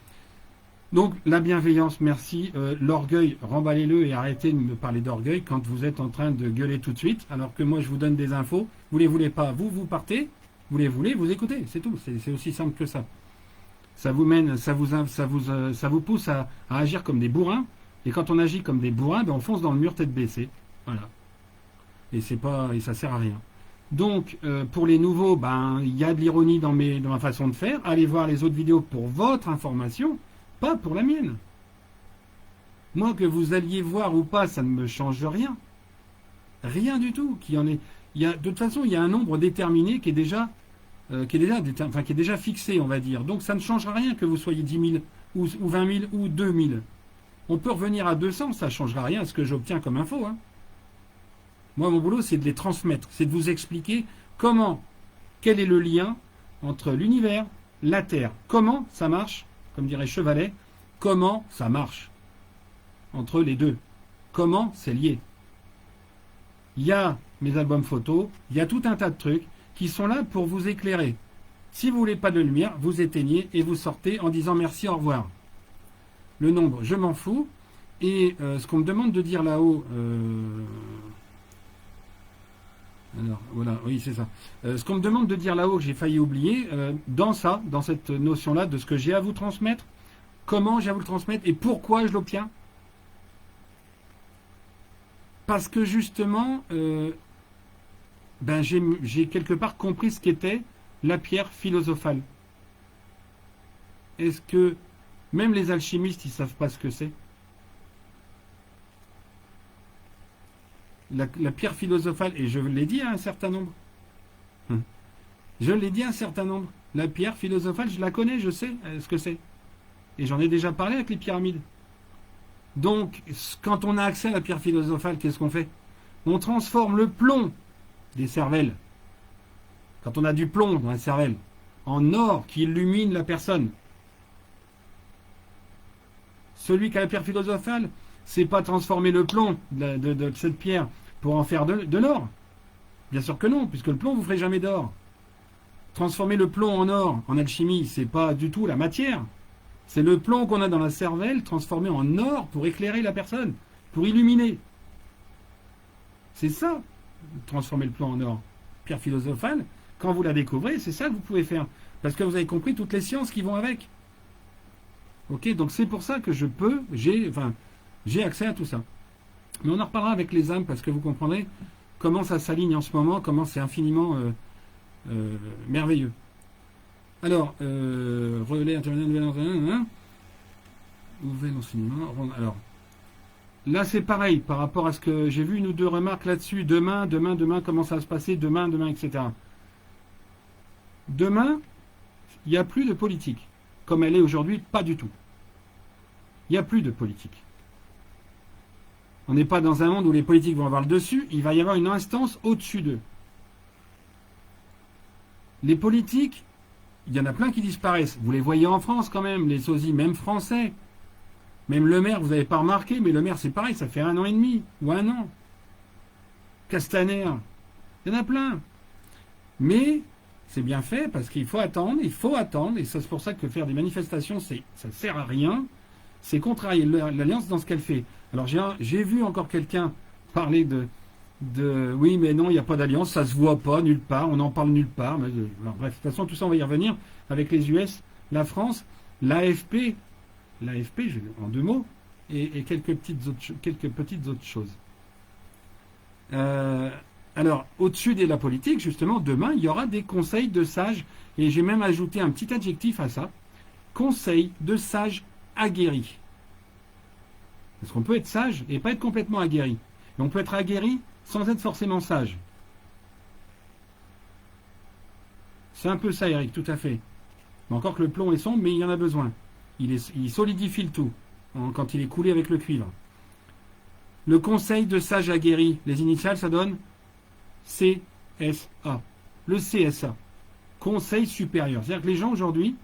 Donc, la bienveillance, merci. L'orgueil, remballez-le et arrêtez de me parler d'orgueil quand vous êtes en train de gueuler tout de suite, alors que moi je vous donne des infos. Vous les voulez pas, vous partez. Vous les voulez, vous écoutez, c'est tout. C'est aussi simple que ça. Ça vous mène, ça vous pousse à agir comme des bourrins. Et quand on agit comme des bourrins, ben on fonce dans le mur tête baissée. Voilà. Et ça sert à rien. Donc, pour les nouveaux, ben il y a de l'ironie dans ma façon de faire. Allez voir les autres vidéos pour votre information, pas pour la mienne. Moi, que vous alliez voir ou pas, ça ne me change rien. Rien du tout. De toute façon, il y a un nombre déterminé qui est déjà fixé, on va dire. Donc, ça ne changera rien que vous soyez 10 000 ou 20 000 ou 2 000. On peut revenir à 200, ça ne changera rien à ce que j'obtiens comme info. Hein. Moi, mon boulot, c'est de les transmettre. C'est de vous expliquer quel est le lien entre l'univers, la Terre. Comment ça marche, comme dirait Chevalet, comment ça marche entre les deux. Comment c'est lié. Il y a mes albums photos, il y a tout un tas de trucs qui sont là pour vous éclairer. Si vous voulez pas de lumière, vous éteignez et vous sortez en disant merci, au revoir. Le nombre, je m'en fous. Et ce qu'on me demande de dire là-haut... alors, voilà, oui, c'est ça. Ce qu'on me demande de dire là-haut, que j'ai failli oublier, dans cette notion-là de ce que j'ai à vous transmettre, comment j'ai à vous le transmettre et pourquoi je l'obtiens. Parce que justement, j'ai quelque part compris ce qu'était la pierre philosophale. Est-ce que même les alchimistes, ils ne savent pas ce que c'est? La pierre philosophale, et je l'ai dit à un certain nombre. Je l'ai dit à un certain nombre. La pierre philosophale, je la connais, je sais ce que c'est. Et j'en ai déjà parlé avec les pyramides. Donc, quand on a accès à la pierre philosophale, qu'est-ce qu'on fait? On transforme le plomb des cervelles. Quand on a du plomb dans la cervelle, en or qui illumine la personne. Celui qui a la pierre philosophale, c'est pas transformer le plomb de cette pierre pour en faire de l'or. Bien sûr que non, puisque le plomb, vous ne ferez jamais d'or. Transformer le plomb en or, en alchimie, c'est pas du tout la matière. C'est le plomb qu'on a dans la cervelle transformé en or pour éclairer la personne, pour illuminer. C'est ça, transformer le plomb en or. Pierre philosophale, quand vous la découvrez, c'est ça que vous pouvez faire. Parce que vous avez compris toutes les sciences qui vont avec. Ok, donc c'est pour ça que j'ai accès à tout ça. Mais on en reparlera avec les âmes, parce que vous comprendrez comment ça s'aligne en ce moment, comment c'est infiniment merveilleux. Alors, relais intermédiaire, nouvel enseignement. Alors, là c'est pareil, par rapport à ce que j'ai vu une ou deux remarques là-dessus. Demain, comment ça va se passer, demain, etc. Demain, il n'y a plus de politique. Comme elle est aujourd'hui, pas du tout. Il n'y a plus de politique. On n'est pas dans un monde où les politiques vont avoir le dessus, il va y avoir une instance au-dessus d'eux. Les politiques, il y en a plein qui disparaissent. Vous les voyez en France quand même, les sosies, même français. Même le maire, vous n'avez pas remarqué, mais le maire c'est pareil, ça fait 1 an et demi, ou 1 an. Castaner, il y en a plein. Mais c'est bien fait parce qu'il faut attendre, et c'est pour ça que faire des manifestations, ça ne sert à rien. C'est contrarier l'alliance dans ce qu'elle fait. Alors j'ai vu encore quelqu'un parler de oui mais non, il n'y a pas d'alliance, ça se voit pas nulle part, on en parle nulle part. Mais, alors, bref, de toute façon tout ça on va y revenir avec les US, la France, l'AFP, en 2 mots, et quelques petites autres choses. Alors, au-dessus de la politique, justement, demain, il y aura des conseils de sages, et j'ai même ajouté un petit adjectif à ça, conseils de sages aguerris. Parce qu'on peut être sage et pas être complètement aguerri. Et Mais on peut être aguerri sans être forcément sage. C'est un peu ça, Eric, tout à fait. Mais encore que le plomb est sombre, mais il y en a besoin. Il solidifie le tout quand il est coulé avec le cuivre. Le conseil de sage aguerri, les initiales, ça donne CSA. Le CSA, Conseil supérieur. C'est-à-dire que les gens aujourd'hui,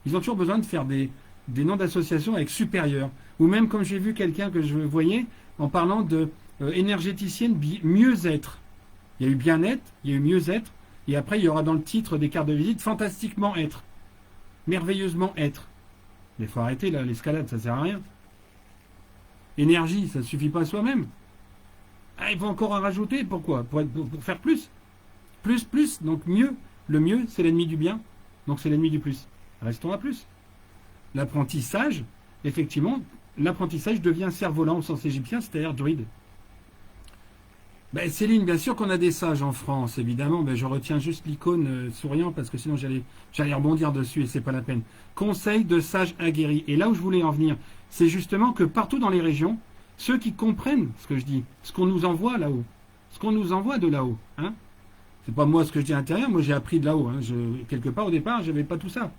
ils ont toujours besoin de faire des noms d'associations avec supérieur. Ou même, comme j'ai vu quelqu'un que je voyais, en parlant de énergéticienne mieux-être. Il y a eu bien-être, il y a eu mieux-être, et après il y aura dans le titre des cartes de visite fantastiquement être. Merveilleusement être. Mais il faut arrêter là, l'escalade, ça sert à rien. Énergie, ça ne suffit pas à soi-même. Ah, il faut encore en rajouter, pourquoi pour faire plus. Plus, donc mieux. Le mieux, c'est l'ennemi du bien, donc c'est l'ennemi du plus. Restons à plus. L'apprentissage, effectivement, l'apprentissage devient cerf-volant au sens égyptien, c'est-à-dire druide. Ben, Céline, bien sûr qu'on a des sages en France, évidemment. Ben, je retiens juste l'icône souriant parce que sinon j'allais rebondir dessus et c'est pas la peine. Conseil de sages aguerris. Et là où je voulais en venir, c'est justement que partout dans les régions, ceux qui comprennent ce que je dis, ce qu'on nous envoie là-haut, ce qu'on nous envoie de là-haut, hein, c'est pas moi ce que je dis à l'intérieur, moi j'ai appris de là-haut. Hein, quelque part au départ, j'avais pas tout ça.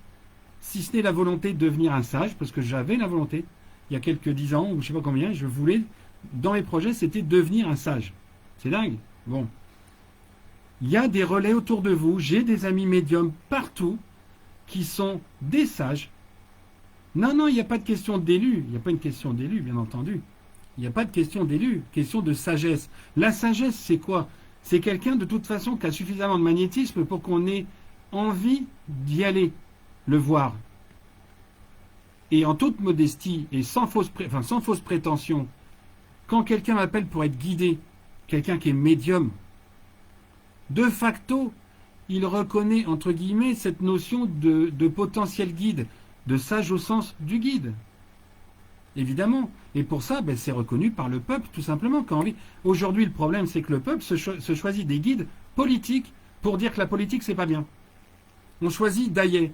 Si ce n'est la volonté de devenir un sage, parce que j'avais la volonté, il y a quelques 10 ans, ou je sais pas combien, je voulais, dans mes projets, c'était devenir un sage. C'est dingue. Bon. Il y a des relais autour de vous. J'ai des amis médiums partout qui sont des sages. Non, il n'y a pas de question d'élu. Il n'y a pas une question d'élu, bien entendu. Il n'y a pas de question d'élu. Question de sagesse. La sagesse, c'est quoi? C'est quelqu'un, de toute façon, qui a suffisamment de magnétisme pour qu'on ait envie d'y aller, le voir. Et en toute modestie et sans fausse prétention, quand quelqu'un m'appelle pour être guidé, quelqu'un qui est médium, de facto, il reconnaît, entre guillemets, cette notion de potentiel guide, de sage au sens du guide. Évidemment. Et pour ça, ben, c'est reconnu par le peuple, tout simplement. Aujourd'hui, le problème, c'est que le peuple se choisit des guides politiques pour dire que la politique, c'est pas bien. On choisit Daillet,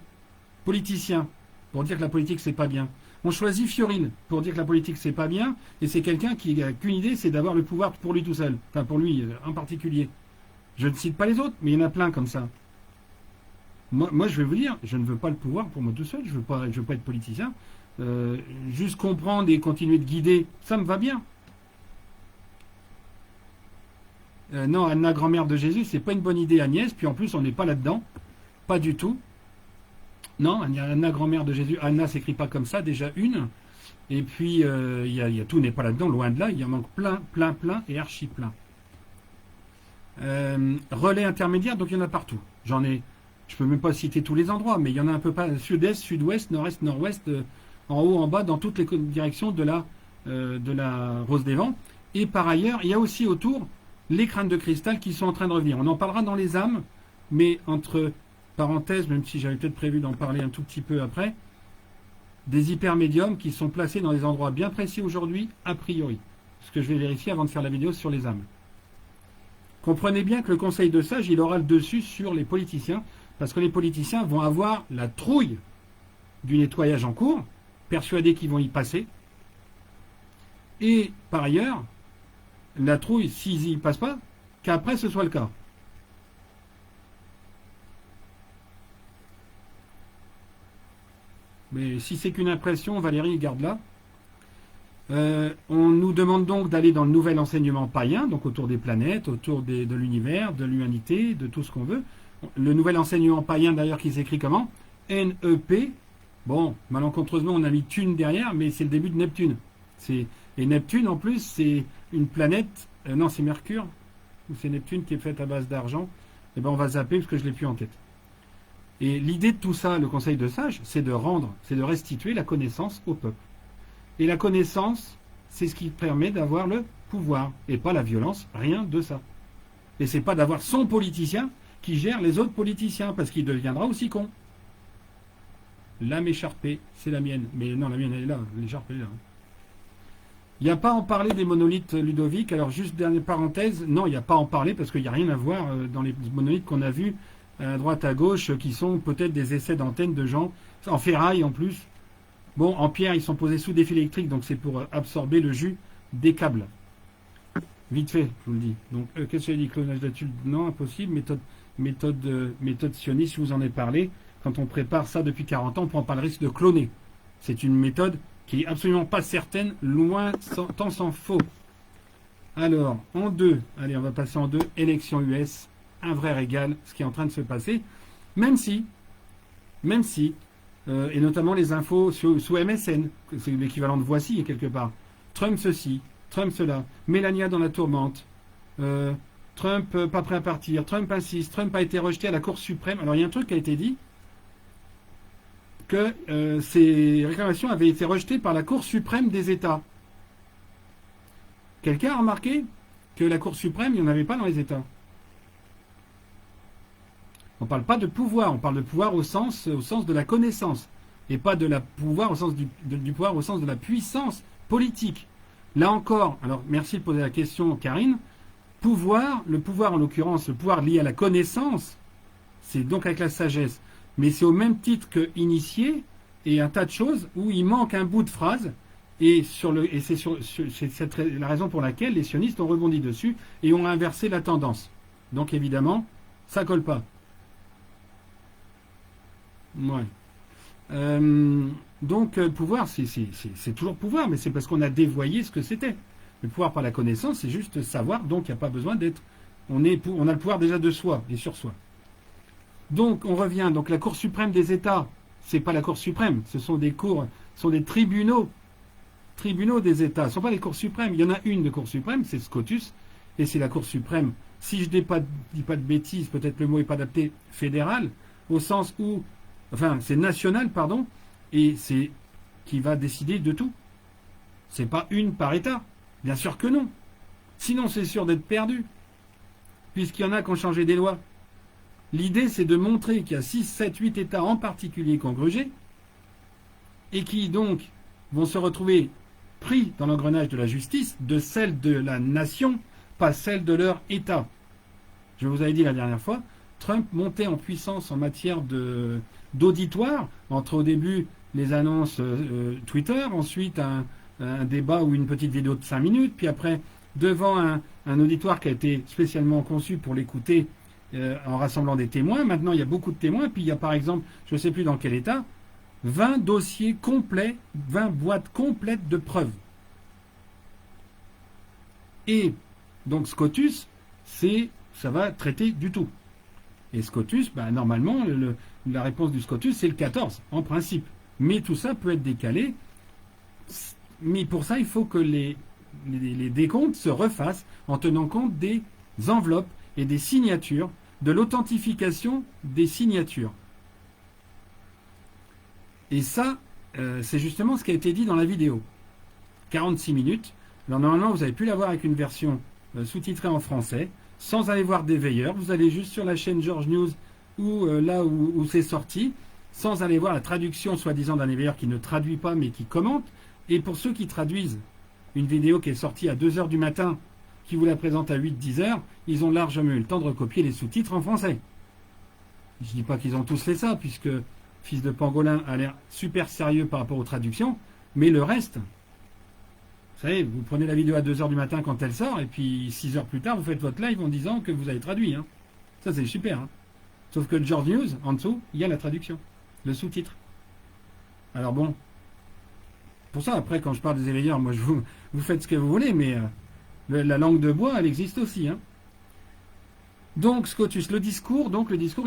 politicien, pour dire que la politique, c'est pas bien. On choisit Fiorine pour dire que la politique, c'est pas bien, et c'est quelqu'un qui n'a qu'une idée, c'est d'avoir le pouvoir pour lui tout seul. Enfin, pour lui en particulier. Je ne cite pas les autres, mais il y en a plein comme ça. Moi, je vais vous dire, je ne veux pas le pouvoir pour moi tout seul, je veux pas être politicien. Juste comprendre et continuer de guider, ça me va bien. Non, Anna, grand-mère de Jésus, c'est pas une bonne idée, Agnès, puis en plus, on n'est pas là-dedans. Pas du tout. Non, Anna, grand-mère de Jésus. Anna s'écrit pas comme ça, déjà une. Et puis, tout n'est pas là-dedans, loin de là. Il y en manque plein, et archi plein. Relais intermédiaire, donc il y en a partout. Je peux même pas citer tous les endroits, mais il y en a un peu pas. Sud-est, sud-ouest, nord-est, nord-ouest, en haut, en bas, dans toutes les directions de la Rose des Vents. Et par ailleurs, il y a aussi autour les crânes de cristal qui sont en train de revenir. On en parlera dans les âmes, mais entre parenthèses, même si j'avais peut-être prévu d'en parler un tout petit peu après, des hypermédiums qui sont placés dans des endroits bien précis aujourd'hui, a priori. Ce que je vais vérifier avant de faire la vidéo sur les âmes. Comprenez bien que le conseil de sage, il aura le dessus sur les politiciens, parce que les politiciens vont avoir la trouille du nettoyage en cours, persuadés qu'ils vont y passer. Et par ailleurs, la trouille, s'ils n'y passent pas, qu'après ce soit le cas. Mais si c'est qu'une impression, Valérie, garde-la. On nous demande donc d'aller dans le nouvel enseignement païen, donc autour des planètes, autour de l'univers, de l'humanité, de tout ce qu'on veut. Le nouvel enseignement païen, d'ailleurs, qui s'écrit comment? NEP. Bon, malencontreusement, on a mis Thune derrière, mais c'est le début de Neptune. Et Neptune, en plus, c'est une planète... non, c'est Mercure, ou c'est Neptune qui est faite à base d'argent. Eh bien, on va zapper parce que je ne l'ai plus en tête. Et l'idée de tout ça, le conseil de sage, c'est de restituer la connaissance au peuple. Et la connaissance, c'est ce qui permet d'avoir le pouvoir, et pas la violence, rien de ça. Et c'est pas d'avoir son politicien qui gère les autres politiciens, parce qu'il deviendra aussi con. L'âme écharpée, c'est la mienne. Mais non, la mienne, elle est là, l'écharpe, elle est là. Il n'y a pas à en parler des monolithes Ludovic. Alors, juste dernière parenthèse, non, il n'y a pas à en parler, parce qu'il n'y a rien à voir dans les monolithes qu'on a vus à droite, à gauche, qui sont peut-être des essais d'antennes de gens, en ferraille en plus. Bon, en pierre, ils sont posés sous des fils électriques, donc c'est pour absorber le jus des câbles. Vite fait, je vous le dis. Donc, qu'est-ce que j'ai dit? Clonage d'adulte? Non, impossible. Méthode sioniste, je vous en ai parlé. Quand on prépare ça depuis 40 ans, on ne prend pas le risque de cloner. C'est une méthode qui est absolument pas certaine, loin, tant s'en faut. Alors, en deux, allez, on va passer en deux. Élection US, un vrai régal, ce qui est en train de se passer. Même si, et notamment les infos sous MSN, c'est l'équivalent de Voici, quelque part. Trump ceci, Trump cela, Mélania dans la tourmente, Trump pas prêt à partir, Trump insiste, Trump a été rejeté à la Cour suprême. Alors il y a un truc qui a été dit, que ces réclamations avaient été rejetées par la Cour suprême des États. Quelqu'un a remarqué que la Cour suprême, il n'y en avait pas dans les États. On ne parle pas de pouvoir, on parle de pouvoir au sens de la connaissance, et pas de la pouvoir au sens du pouvoir au sens de la puissance politique. Là encore, alors merci de poser la question, Karine. Le pouvoir en l'occurrence, le pouvoir lié à la connaissance, c'est donc avec la sagesse. Mais c'est au même titre que initié et un tas de choses où il manque un bout de phrase. Et c'est la raison pour laquelle les sionistes ont rebondi dessus et ont inversé la tendance. Donc évidemment, ça colle pas. Ouais. Donc pouvoir, c'est toujours pouvoir, mais c'est parce qu'on a dévoyé ce que c'était. Le pouvoir par la connaissance, c'est juste savoir, donc il n'y a pas besoin d'être... On a le pouvoir déjà de soi et sur soi. Donc on revient, donc la Cour suprême des États, c'est pas la Cour suprême, ce sont des tribunaux des États, ce ne sont pas les cours suprêmes. Il y en a une de Cour suprême, c'est SCOTUS, et c'est la Cour suprême, si je dis pas de bêtises, peut-être le mot n'est pas adapté, fédéral, au sens où, enfin c'est national, pardon, et c'est qui va décider de tout. C'est pas une par État, bien sûr que non. Sinon c'est sûr d'être perdu, puisqu'il y en a qui ont changé des lois. L'idée c'est de montrer qu'il y a 6, 7, 8 États en particulier qui ont grugé, et qui donc vont se retrouver pris dans l'engrenage de la justice, de celle de la nation, pas celle de leur État. Je vous avais dit la dernière fois, Trump montait en puissance en matière d'auditoire, entre au début les annonces Twitter, ensuite un débat ou une petite vidéo de 5 minutes, puis après devant un auditoire qui a été spécialement conçu pour l'écouter en rassemblant des témoins. Maintenant il y a beaucoup de témoins, puis il y a par exemple, je ne sais plus dans quel État, 20 dossiers complets, 20 boîtes complètes de preuves. Et donc SCOTUS, ça va traiter du tout. Et SCOTUS, normalement, la réponse du SCOTUS, c'est le 14, en principe. Mais tout ça peut être décalé. Mais pour ça, il faut que les décomptes se refassent en tenant compte des enveloppes et des signatures, de l'authentification des signatures. Et ça, c'est justement ce qui a été dit dans la vidéo. 46 minutes. Alors normalement, vous avez pu l'avoir avec une version sous-titrée en français, sans aller voir des veilleurs. Vous allez juste sur la chaîne George News, ou là où c'est sorti, sans aller voir la traduction soi-disant d'un veilleur qui ne traduit pas, mais qui commente. Et pour ceux qui traduisent une vidéo qui est sortie à 2 h du matin, qui vous la présente à 8-10 h, ils ont largement eu le temps de recopier les sous-titres en français. Je ne dis pas qu'ils ont tous fait ça, puisque Fils de Pangolin a l'air super sérieux par rapport aux traductions, mais le reste, vous savez, vous prenez la vidéo à 2 h du matin quand elle sort, et puis 6 heures plus tard, vous faites votre live en disant que vous avez traduit. Hein. Ça, c'est super. Hein. Sauf que le George News, en dessous, il y a la traduction, le sous-titre. Alors bon, pour ça, après, quand je parle des éveilleurs, moi, vous faites ce que vous voulez, mais la langue de bois, elle existe aussi. Hein. Donc, SCOTUS, le discours,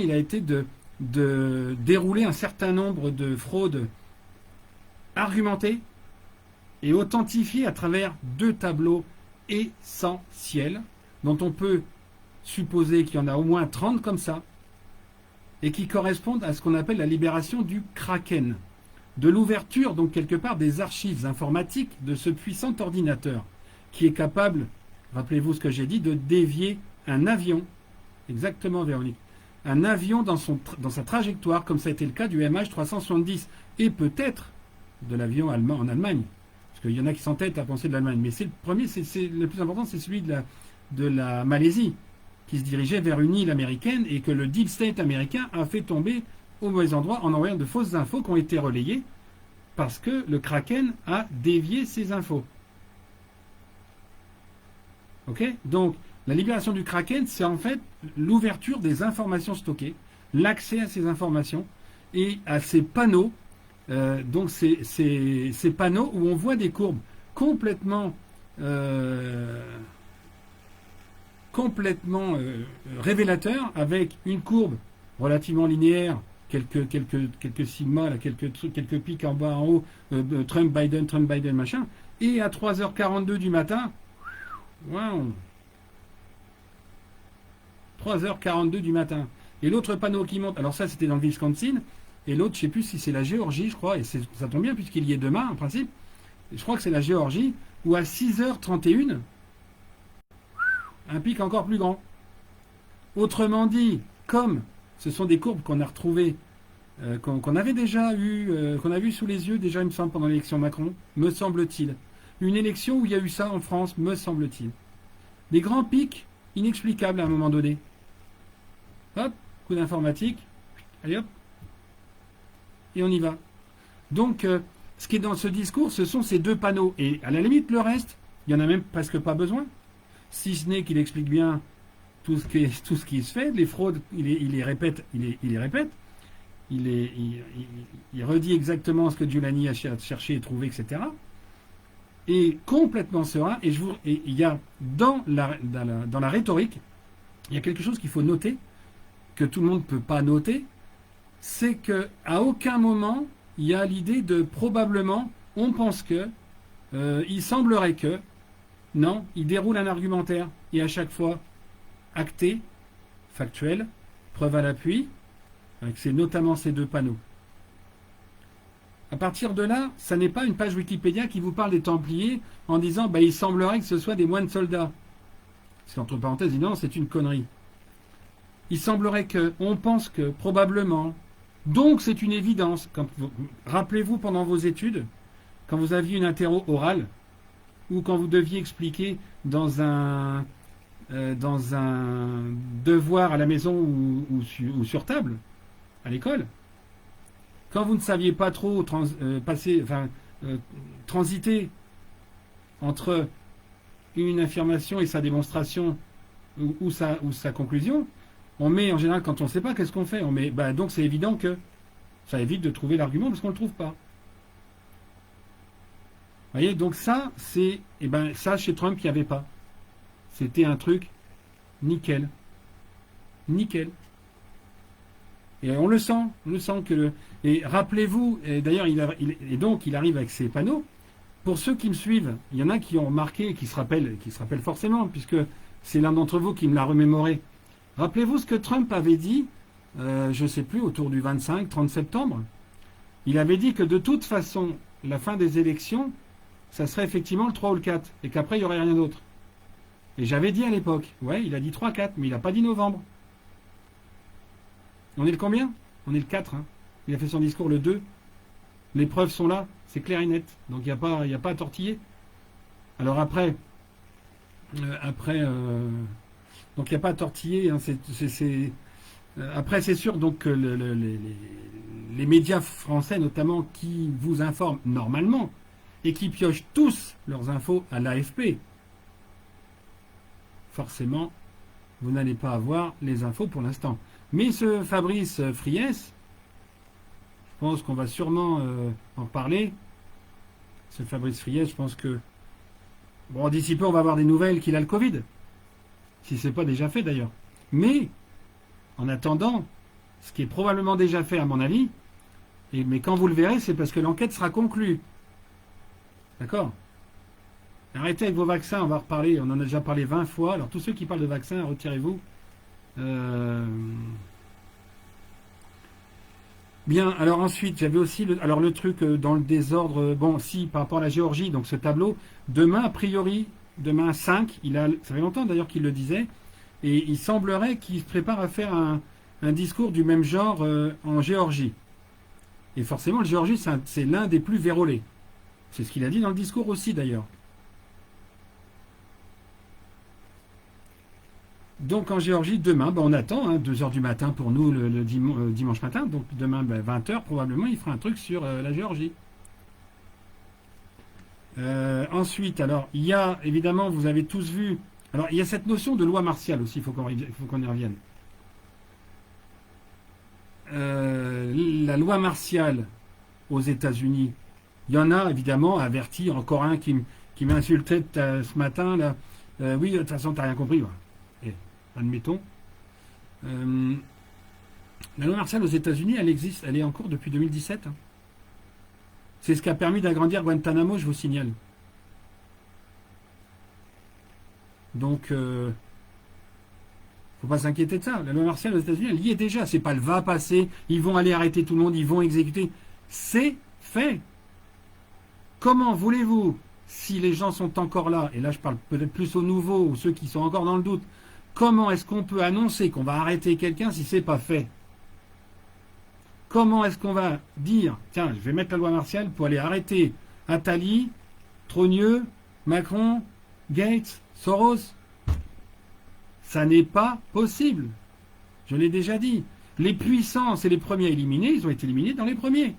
il a été de dérouler un certain nombre de fraudes argumentées et authentifiées à travers 2 tableaux essentiels dont on peut supposer qu'il y en a au moins 30 comme ça et qui correspondent à ce qu'on appelle la libération du Kraken, de l'ouverture donc quelque part des archives informatiques de ce puissant ordinateur qui est capable, rappelez-vous ce que j'ai dit, de dévier un avion, exactement Véronique, un avion dans sa trajectoire, comme ça a été le cas du MH370, et peut-être de l'avion allemand en Allemagne. Parce qu'il y en a qui s'entêtent à penser de l'Allemagne. Mais c'est le premier, le plus important, c'est celui de la Malaisie, qui se dirigeait vers une île américaine et que le Deep State américain a fait tomber au mauvais endroit en envoyant de fausses infos qui ont été relayées parce que le Kraken a dévié ces infos. Ok? Donc, la libération du Kraken, c'est en fait l'ouverture des informations stockées, l'accès à ces informations et à ces panneaux. Donc, ces panneaux où on voit des courbes complètement, euh, complètement révélateurs, avec une courbe relativement linéaire, quelques sigma, là, quelques pics en bas, en haut, Trump, Biden, machin. Et à 3h42 du matin, waouh, 3h42 du matin. Et l'autre panneau qui monte, alors ça c'était dans le Wisconsin, et l'autre, je ne sais plus si c'est la Géorgie, je crois, et ça tombe bien puisqu'il y est demain en principe. Je crois que c'est la Géorgie, où à 6h31, un pic encore plus grand. Autrement dit, comme ce sont des courbes qu'on a retrouvées, qu'on avait déjà eu, qu'on a vu sous les yeux déjà, il me semble, pendant l'élection Macron, me semble-t-il. Une élection où il y a eu ça en France, me semble-t-il. Des grands pics inexplicables à un moment donné. Hop, coup d'informatique, allez hop, et on y va. Donc, ce qui est dans ce discours, ce sont ces deux panneaux. Et à la limite, le reste, il n'y en a même presque pas besoin. Si ce n'est qu'il explique bien tout ce qui se fait, les fraudes, il les répète, il les répète. Il redit exactement ce que Giuliani a cherché et trouvé, etc. Et complètement serein. Et il y a dans la rhétorique, il y a quelque chose qu'il faut noter, que tout le monde ne peut pas noter, c'est qu'à aucun moment, il y a l'idée de probablement, on pense que, il semblerait que, non, il déroule un argumentaire, et à chaque fois, acté, factuel, preuve à l'appui, avec notamment ces deux panneaux. À partir de là, ça n'est pas une page Wikipédia qui vous parle des Templiers en disant bah, il semblerait que ce soit des moines soldats. Parce qu'entre parenthèses, non, c'est une connerie. Il semblerait que, on pense que, probablement, donc c'est une évidence. Rappelez-vous pendant vos études, quand vous aviez une interro orale, ou quand vous deviez expliquer dans un devoir à la maison ou sur table, à l'école, quand vous ne saviez pas trop transiter entre une affirmation et sa démonstration ou sa conclusion, on met en général, quand on ne sait pas, qu'est-ce qu'on fait? On met, donc c'est évident que ça évite de trouver l'argument parce qu'on ne le trouve pas. Vous voyez, donc ça, ça chez Trump, il n'y avait pas. C'était un truc nickel. Nickel. Et on le sent que et rappelez-vous, et d'ailleurs il arrive avec ses panneaux. Pour ceux qui me suivent, il y en a qui ont remarqué et qui se rappellent forcément, puisque c'est l'un d'entre vous qui me l'a remémoré. Rappelez-vous ce que Trump avait dit, je ne sais plus, autour du 25-30 septembre. Il avait dit que de toute façon, la fin des élections, ça serait effectivement le 3 ou le 4, et qu'après il n'y aurait rien d'autre. Et j'avais dit à l'époque, ouais, il a dit 3-4, mais il n'a pas dit novembre. On est le combien? On est le 4. Hein. Il a fait son discours le 2. Les preuves sont là, c'est clair et net. Donc il n'y a pas à tortiller. Alors après, donc il n'y a pas à tortiller. Hein, après, c'est sûr donc que les médias français, notamment, qui vous informent normalement et qui piochent tous leurs infos à l'AFP, forcément, vous n'allez pas avoir les infos pour l'instant. Mais ce Fabrice Friès, je pense qu'on va sûrement en parler. Ce Fabrice Friès, je pense que, bon, d'ici peu, on va avoir des nouvelles qu'il a le Covid. Si ce n'est pas déjà fait d'ailleurs. Mais, en attendant, ce qui est probablement déjà fait à mon avis, mais quand vous le verrez, c'est parce que l'enquête sera conclue. D'accord? Arrêtez avec vos vaccins, on va reparler. On en a déjà parlé 20 fois. Alors tous ceux qui parlent de vaccins, retirez-vous. Bien, alors ensuite, j'avais aussi le truc dans le désordre. Bon, si, par rapport à la Géorgie, donc ce tableau, demain, a priori, demain 5, ça fait longtemps d'ailleurs qu'il le disait, et il semblerait qu'il se prépare à faire un discours du même genre en Géorgie. Et forcément, le Géorgie, c'est l'un des plus vérolés. C'est ce qu'il a dit dans le discours aussi d'ailleurs. Donc en Géorgie, demain, on attend, 2h du matin pour nous le dimanche matin, donc demain 20h probablement il fera un truc sur la Géorgie. Ensuite, alors il y a évidemment, vous avez tous vu Alors, il y a cette notion de loi martiale aussi, il faut qu'on y revienne. La loi martiale aux États-Unis, il y en a évidemment averti, encore un qui m'a insulté ce matin, là. Oui, de toute façon, t'as rien compris. Ouais. Et, admettons. Euh, la loi martiale aux États-Unis, elle existe, elle est en cours depuis 2017. Hein. C'est ce qui a permis d'agrandir Guantanamo, je vous signale. Donc, faut pas s'inquiéter de ça. La loi martiale aux États-Unis, elle y est déjà. C'est pas le va passer, ils vont aller arrêter tout le monde, ils vont exécuter. C'est fait. Comment voulez-vous, si les gens sont encore là, et là je parle peut-être plus aux nouveaux ou ceux qui sont encore dans le doute, comment est-ce qu'on peut annoncer qu'on va arrêter quelqu'un si c'est pas fait? Comment est-ce qu'on va dire, tiens, je vais mettre la loi martiale pour aller arrêter Attali, Trogneux, Macron, Gates, Soros? Ça n'est pas possible. Je l'ai déjà dit. Les puissants, c'est les premiers éliminés, ils ont été éliminés dans les premiers.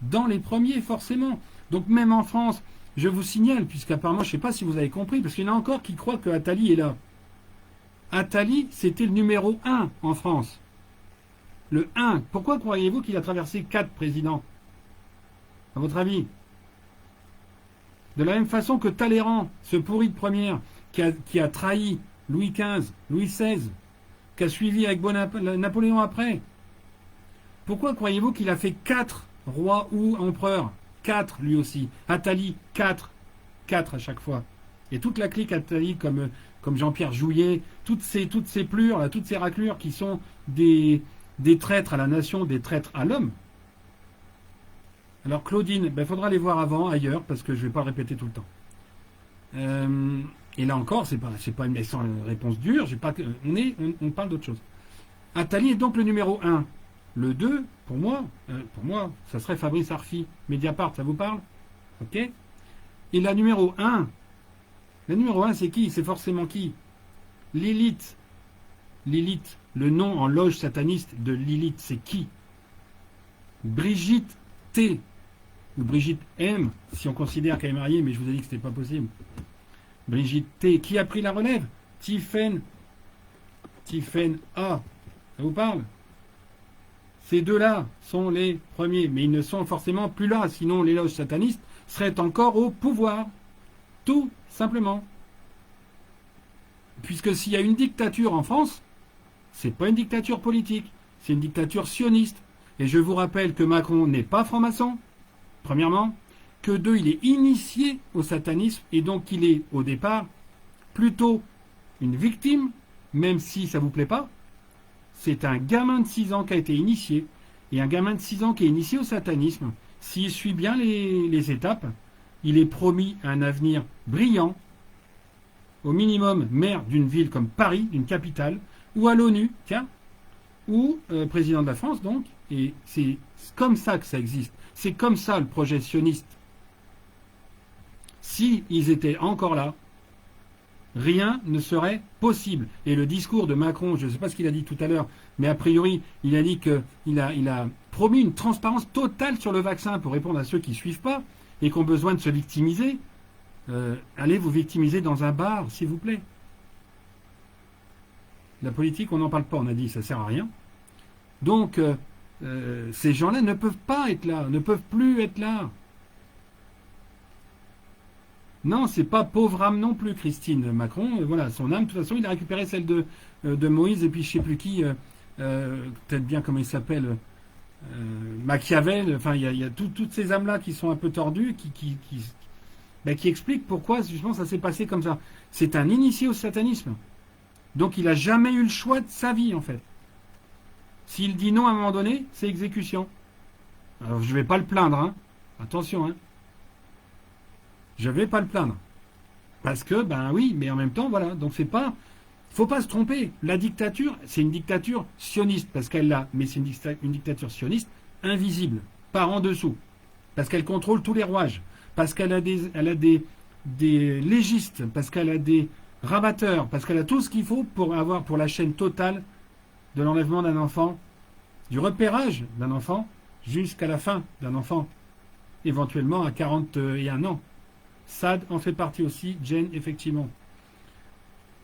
Dans les premiers, forcément. Donc même en France, je vous signale, puisqu'apparemment, je ne sais pas si vous avez compris, parce qu'il y en a encore qui croient que Attali est là. Attali, c'était le numéro 1 en France. Le 1. Pourquoi croyez-vous qu'il a traversé 4 présidents? À votre avis? De la même façon que Talleyrand, ce pourri de première, qui a trahi Louis XV, Louis XVI, qui a suivi avec Napoléon après. Pourquoi croyez-vous qu'il a fait 4 rois ou empereurs? 4 lui aussi. Attali, 4. 4 à chaque fois. Et toute la clique Attali, comme Jean-Pierre Jouyet, toutes ces plures, là, toutes ces raclures qui sont des traîtres à la nation, des traîtres à l'homme. Alors Claudine, il faudra les voir avant, ailleurs, parce que je ne vais pas le répéter tout le temps. Et là encore, c'est pas une réponse dure, on parle d'autre chose. Attali est donc le numéro 1. Le 2, pour moi, ça serait Fabrice Arfi. Mediapart, ça vous parle? Ok. Et la numéro 1, c'est qui? C'est forcément qui? Lilith. Lilith, le nom en loge sataniste de Lilith, c'est qui? Brigitte T. Ou Brigitte M, si on considère qu'elle est mariée, mais je vous ai dit que c'était pas possible. Brigitte T. Qui a pris la relève? Tiphaine A. Ça vous parle? Ces deux-là sont les premiers, mais ils ne sont forcément plus là, sinon les loges satanistes seraient encore au pouvoir. Tout simplement. Puisque s'il y a une dictature en France, c'est pas une dictature politique, c'est une dictature sioniste. Et je vous rappelle que Macron n'est pas franc-maçon, premièrement, que 2, il est initié au satanisme, et donc il est, au départ, plutôt une victime, même si ça ne vous plaît pas. C'est un gamin de 6 ans qui a été initié, et un gamin de 6 ans qui est initié au satanisme, s'il suit bien les étapes, il est promis un avenir brillant, au minimum maire d'une ville comme Paris, d'une capitale, ou à l'ONU, tiens, ou président de la France, donc, et c'est comme ça que ça existe. C'est comme ça le projet sioniste. Si ils étaient encore là, rien ne serait possible. Et le discours de Macron, je ne sais pas ce qu'il a dit tout à l'heure, mais a priori, il a dit qu'il a promis une transparence totale sur le vaccin pour répondre à ceux qui ne suivent pas et qui ont besoin de se victimiser. Allez vous victimiser dans un bar, s'il vous plaît. La politique, on n'en parle pas, on a dit, ça ne sert à rien. Donc, ces gens-là ne peuvent pas être là, ne peuvent plus être là. Non, c'est pas pauvre âme non plus, Christine. Macron, voilà, son âme, de toute façon, il a récupéré celle de Moïse et puis je sais plus qui, peut-être bien comment il s'appelle, Machiavel. Enfin, il y a toutes ces âmes-là qui sont un peu tordues, qui expliquent pourquoi justement ça s'est passé comme ça. C'est un initié au satanisme. Donc il n'a jamais eu le choix de sa vie, en fait. S'il dit non à un moment donné, c'est exécution. Alors je ne vais pas le plaindre, hein. Attention, hein. Je ne vais pas le plaindre. Parce que, oui, mais en même temps, voilà. Donc c'est pas... faut pas se tromper. La dictature, c'est une dictature sioniste, parce qu'elle l'a, mais c'est une dictature sioniste invisible, par en dessous. Parce qu'elle contrôle tous les rouages. Parce qu'elle a des légistes, parce qu'elle a des rabatteurs, parce qu'elle a tout ce qu'il faut pour la chaîne totale de l'enlèvement d'un enfant, du repérage d'un enfant, jusqu'à la fin d'un enfant, éventuellement à 41 ans. Sad en fait partie aussi, Jane, effectivement.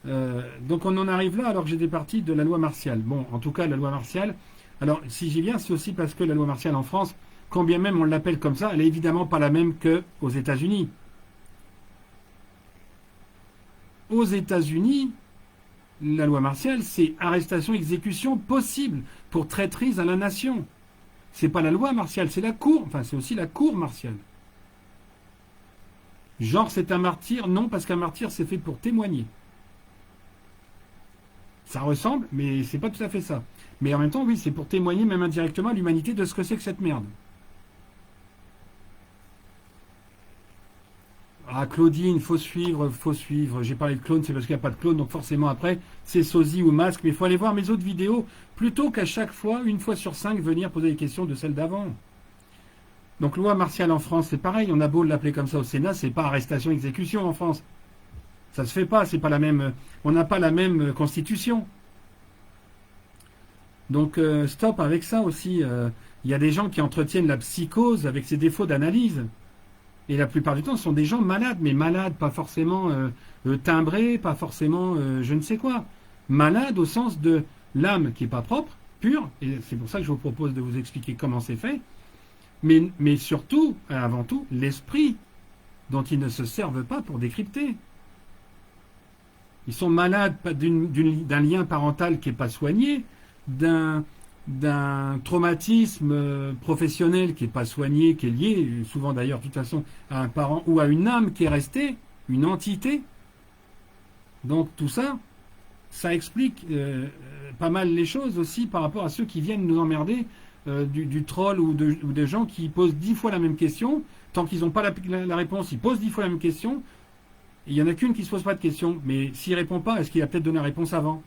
Donc on en arrive là alors que j'étais parti de la loi martiale. Bon, en tout cas, la loi martiale, alors si j'y viens, c'est aussi parce que la loi martiale en France, quand bien même on l'appelle comme ça, elle est évidemment pas la même qu'aux États-Unis. Aux États-Unis, la loi martiale, c'est arrestation, exécution possible pour traîtrise à la nation. C'est pas la loi martiale, c'est la cour. Enfin, c'est aussi la cour martiale. Genre, c'est un martyr? Non, parce qu'un martyr, c'est fait pour témoigner. Ça ressemble, mais c'est pas tout à fait ça. Mais en même temps, oui, c'est pour témoigner, même indirectement, à l'humanité de ce que c'est que cette merde. Ah, Claudine, faut suivre, faut suivre. J'ai parlé de clone, c'est parce qu'il n'y a pas de clone, donc forcément après, c'est sosie ou masque. Mais il faut aller voir mes autres vidéos, plutôt qu'à chaque fois, une fois sur 5, venir poser des questions de celles d'avant. Donc loi martiale en France, c'est pareil. On a beau l'appeler comme ça au Sénat, c'est pas arrestation-exécution en France. Ça se fait pas, c'est pas la même. On n'a pas la même constitution. Donc stop avec ça aussi. Il y a des gens qui entretiennent la psychose avec ses défauts d'analyse. Et la plupart du temps, ce sont des gens malades, mais malades, pas forcément timbrés, pas forcément je ne sais quoi. Malades au sens de l'âme qui n'est pas propre, pure, et c'est pour ça que je vous propose de vous expliquer comment c'est fait, mais surtout, avant tout, l'esprit dont ils ne se servent pas pour décrypter. Ils sont malades d'un lien parental qui n'est pas soigné, d'un traumatisme professionnel qui n'est pas soigné, qui est lié, souvent d'ailleurs, de toute façon, à un parent ou à une âme qui est restée, une entité. Donc tout ça, ça explique pas mal les choses aussi par rapport à ceux qui viennent nous emmerder, du troll ou de gens qui posent 10 fois la même question. Tant qu'ils n'ont pas la réponse, ils posent 10 fois la même question. Il n'y en a qu'une qui ne se pose pas de question. Mais s'il ne répond pas, est-ce qu'il a peut-être donné la réponse avant?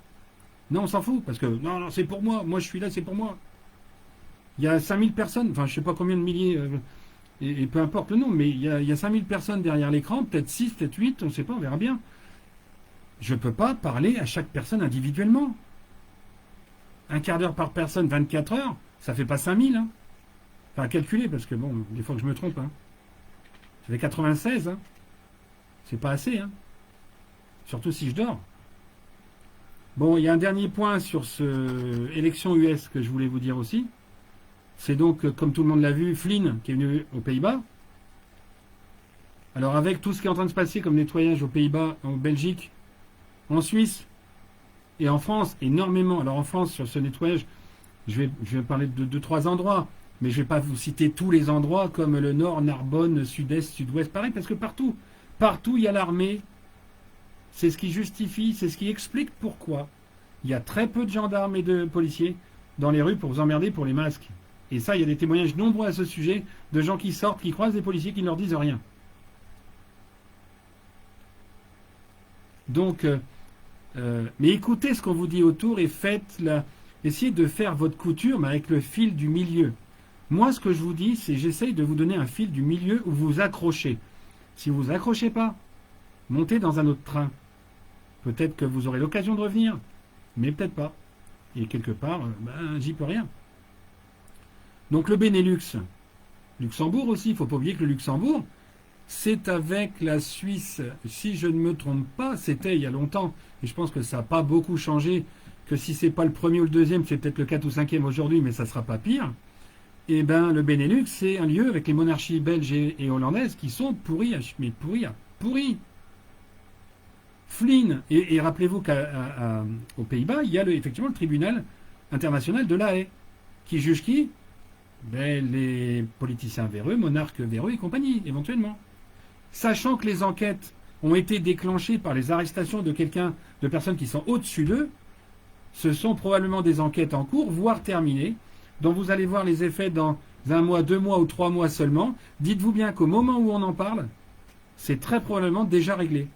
Non, on s'en fout, parce que non, c'est pour moi. Moi, je suis là, c'est pour moi. Il y a 5000 personnes, enfin, je ne sais pas combien de milliers, et peu importe le nombre, mais il y a 5000 personnes derrière l'écran, peut-être 6, peut-être 8, on ne sait pas, on verra bien. Je ne peux pas parler à chaque personne individuellement. Un quart d'heure par personne, 24 heures, ça fait pas 5000. Hein. Enfin, à calculer, parce que bon, des fois que je me trompe. Hein. Ça fait 96. Hein. C'est pas assez. Hein. Surtout si je dors. Bon, il y a un dernier point sur ce élection US que je voulais vous dire aussi. C'est donc, comme tout le monde l'a vu, Flynn qui est venu aux Pays-Bas. Alors avec tout ce qui est en train de se passer comme nettoyage aux Pays-Bas, en Belgique, en Suisse et en France, énormément. Alors en France, sur ce nettoyage, je vais parler de 2-3 endroits, mais je ne vais pas vous citer tous les endroits comme le Nord, Narbonne, Sud-Est, Sud-Ouest, pareil, parce que partout, il y a l'armée. C'est ce qui justifie, c'est ce qui explique pourquoi il y a très peu de gendarmes et de policiers dans les rues pour vous emmerder pour les masques. Et ça, il y a des témoignages nombreux à ce sujet de gens qui sortent, qui croisent des policiers qui ne leur disent rien. Donc, mais écoutez ce qu'on vous dit autour et essayez de faire votre couture, mais avec le fil du milieu. Moi, ce que je vous dis, c'est j'essaye de vous donner un fil du milieu où vous vous accrochez. Si vous vous accrochez pas, montez dans un autre train. Peut-être que vous aurez l'occasion de revenir, mais peut-être pas. Et quelque part, j'y peux rien. Donc le Benelux, Luxembourg aussi, il ne faut pas oublier que le Luxembourg, c'est avec la Suisse, si je ne me trompe pas, c'était il y a longtemps, et je pense que ça n'a pas beaucoup changé, que si c'est pas le premier ou le deuxième, c'est peut-être le 4 ou 5e aujourd'hui, mais ça ne sera pas pire. Et bien le Benelux, c'est un lieu avec les monarchies belges et hollandaises qui sont pourries, mais pourries. Flynn, et rappelez-vous qu'aux Pays-Bas, il y a effectivement le tribunal international de La Haye, qui juge qui? Les politiciens véreux, monarques véreux et compagnie, éventuellement. Sachant que les enquêtes ont été déclenchées par les arrestations de personnes qui sont au-dessus d'eux, ce sont probablement des enquêtes en cours, voire terminées, dont vous allez voir les effets dans 1 mois, 2 mois ou 3 mois seulement. Dites-vous bien qu'au moment où on en parle, c'est très probablement déjà réglé.